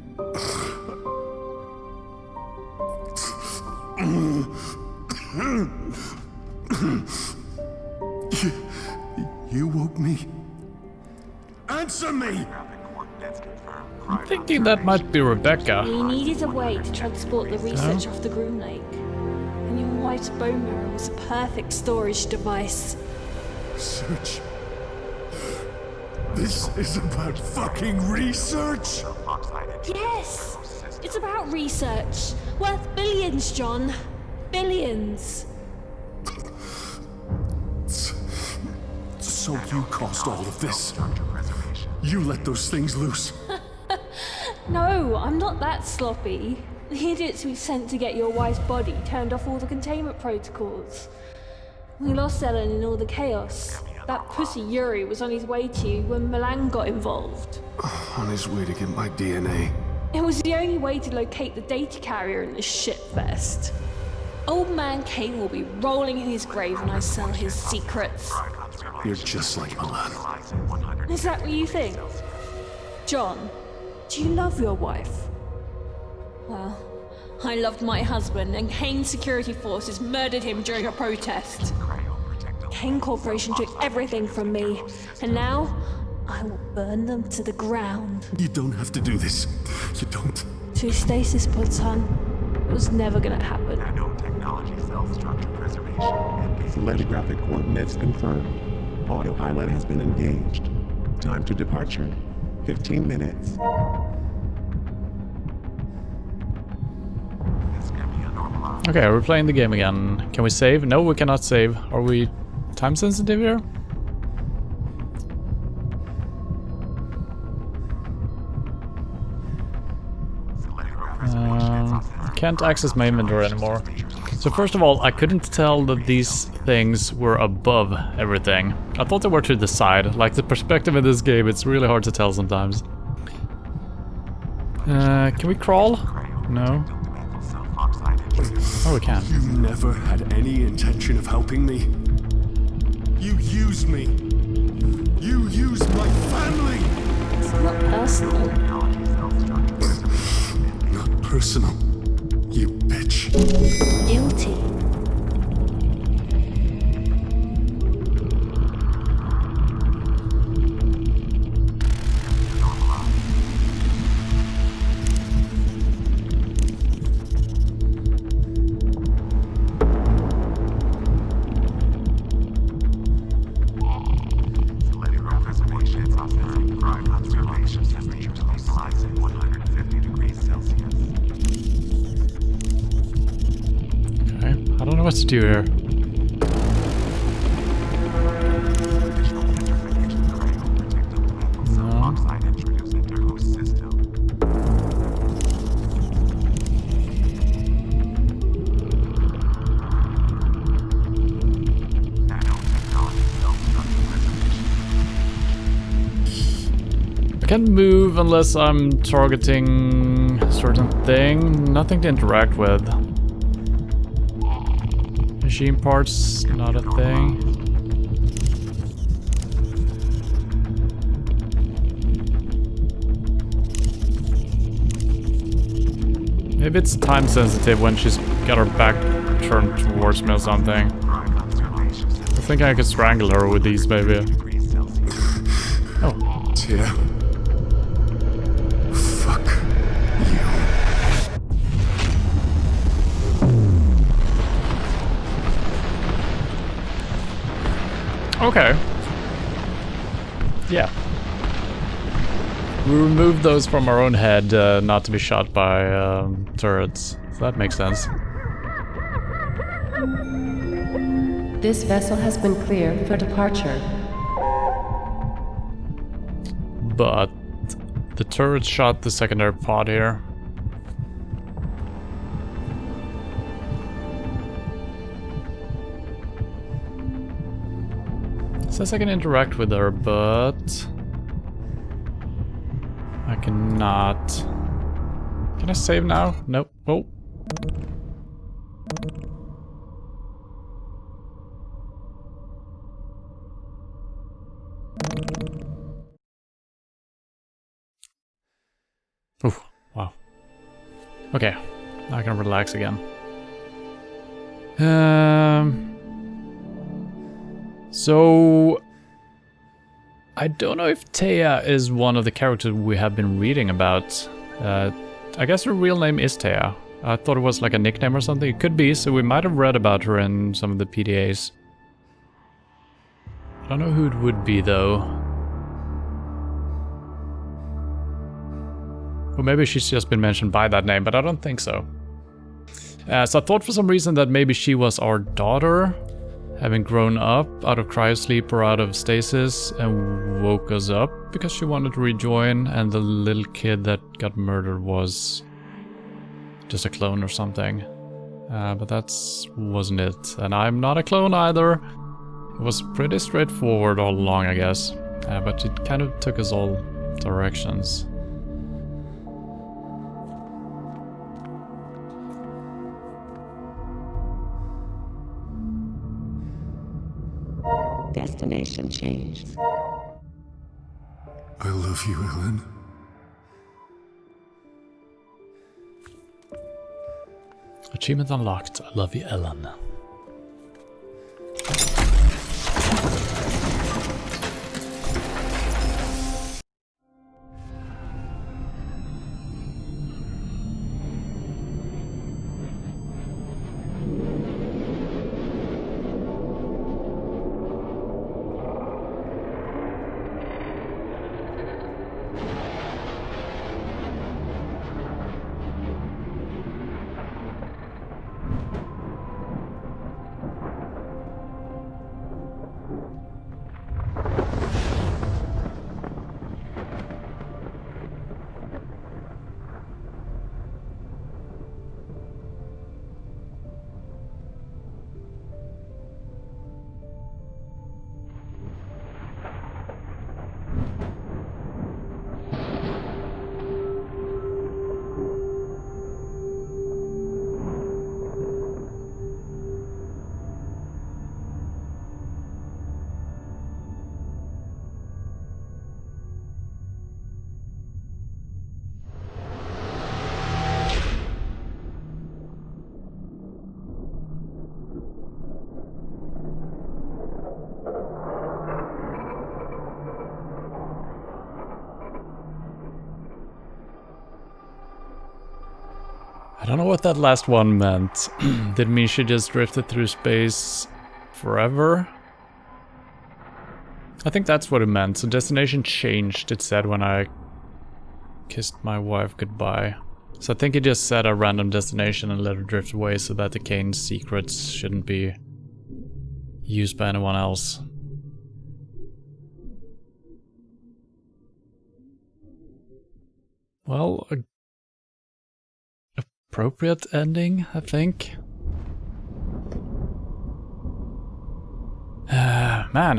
You woke me? Answer me! I'm thinking that might be Rebecca. We needed a way to transport the research off the Groom Lake. And your wife's bone marrow was a perfect storage device. Research? This is about fucking research? Yes! It's about research. Worth billions, John. Billions. So you caused all of this? You let those things loose? No, I'm not that sloppy. The idiots we sent to get your wife's body turned off all the containment protocols. We lost Ellen in all the chaos. That pussy Yuri was on his way to you when Milan got involved. On his way to get my DNA. It was the only way to locate the data carrier in this shitfest. Old man Kane will be rolling in his grave when I sell his secrets. You're just like Milan. Is that what you think? John, do you love your wife? Well, I loved my husband, and Kane's security forces murdered him during a protest. Kane Corporation took everything from me, and now I will burn them to the ground. You don't have to do this. You don't. To Stasis pod, son. It was never gonna happen. Nanotechnology cell structure preservation. Telegraphic coordinates confirmed. Autopilot has been engaged. Time to departure. 15 minutes. Okay, we're playing the game again. Can we save? No, we cannot save. Are we time sensitive here? Can't access my inventory anymore. So first of all, I couldn't tell that these things were above everything. I thought they were to the side. Like the perspective in this game, it's really hard to tell sometimes. Can we crawl? No. Oh, we can. You never had any intention of helping me. You used me. You used my family. It's not personal. Not personal. You bitch. Guilty. What to do here? No. I can't move unless I'm targeting a certain thing. Nothing to interact with. Machine parts, not a thing. Maybe it's time sensitive when she's got her back turned towards me or something. I think I could strangle her with these, maybe. Oh. Yeah. Fuck you. Okay. Yeah. We removed those from our own head, not to be shot by turrets. So that makes sense. This vessel has been cleared for departure. But the turret shot the secondary pod here. It says I can interact with her, but I cannot. Can I save now? Nope. Oh. Oof, wow. Okay, now I can relax again. So I don't know if Taya is one of the characters we have been reading about. I guess her real name is Taya. I thought it was like a nickname or something. It could be, so we might have read about her in some of the PDAs. don't know who it would be though. Or maybe she's just been mentioned by that name, but I don't think so. So I thought for some reason that maybe she was our daughter, having grown up out of cryosleep or out of stasis and woke us up because she wanted to rejoin, and the little kid that got murdered was just a clone or something. But that wasn't it. And I'm not a clone either. It was pretty straightforward all along, I guess. But it kind of took us all directions. Destination changed. I love you, Ellen. Achievement unlocked. I love you, Ellen. I don't know what that last one meant. Did it mean she just drifted through space forever? I think that's what it meant. So destination changed, it said when I kissed my wife goodbye. So I think it just set a random destination and let her drift away so that the Kane's secrets shouldn't be used by anyone else. Well, appropriate ending, I think. Man,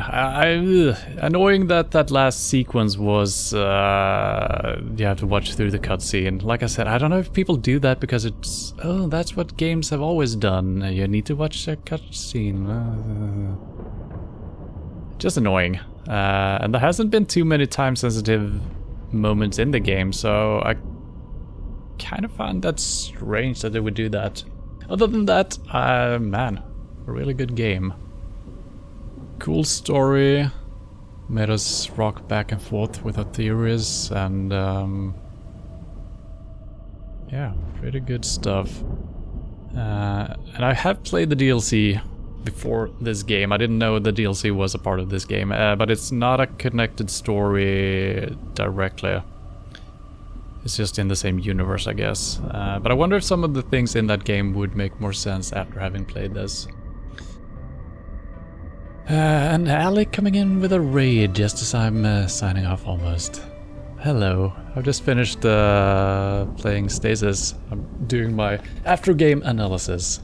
annoying that that last sequence was, you have to watch through the cutscene. Like I said, I don't know if people do that because it's, oh, that's what games have always done. You need to watch the cutscene. Just annoying. And there hasn't been too many time-sensitive moments in the game, so I kind of find that strange that they would do that. Other than that, man, a really good game. Cool story, made us rock back and forth with our theories, and yeah, pretty good stuff. And I have played the DLC before this game. I didn't know the DLC was a part of this game, but it's not a connected story directly. It's just in the same universe, I guess. But I wonder if some of the things in that game would make more sense after having played this. And Alec coming in with a raid just as I'm signing off almost. Hello, I've just finished playing Stasis. I'm doing my after-game analysis.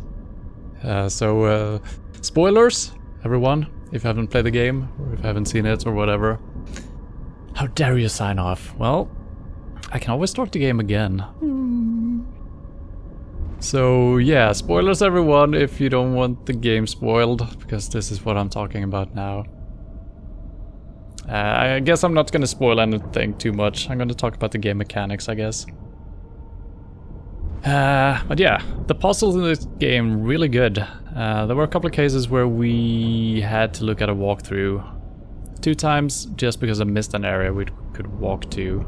So, spoilers, everyone, if you haven't played the game, or if you haven't seen it, or whatever. How dare you sign off? Well, I can always start the game again. So yeah, spoilers everyone if you don't want the game spoiled, because this is what I'm talking about now. I guess I'm not gonna spoil anything too much. I'm gonna talk about the game mechanics, I guess. But yeah, the puzzles in this game really good. There were a couple of cases where we had to look at a walkthrough 2 times just because I missed an area we could walk to.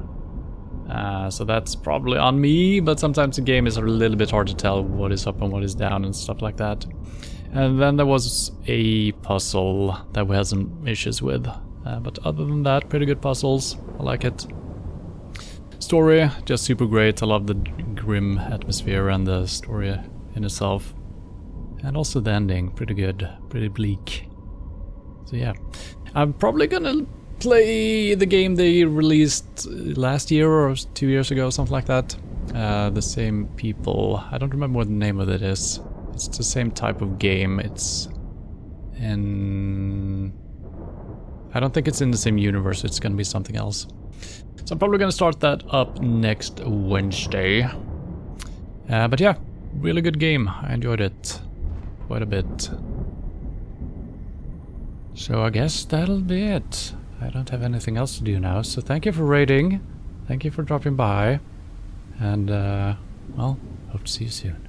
So that's probably on me, but sometimes the game is a little bit hard to tell what is up and what is down and stuff like that. And then there was a puzzle that we had some issues with. But other than that, pretty good puzzles. I like it. Story, just super great. I love the grim atmosphere and the story in itself. And also the ending, pretty good, pretty bleak. So yeah, I'm probably gonna play the game they released last year or 2 years ago, something like that. The same people, I don't remember what the name of it is. It's the same type of game. It's in... I don't think it's in the same universe, it's gonna be something else. So I'm probably gonna start that up next Wednesday. But yeah, really good game. I enjoyed it quite a bit. So I guess that'll be it. I don't have anything else to do now, so thank you for rating. Thank you for dropping by. And, well, hope to see you soon.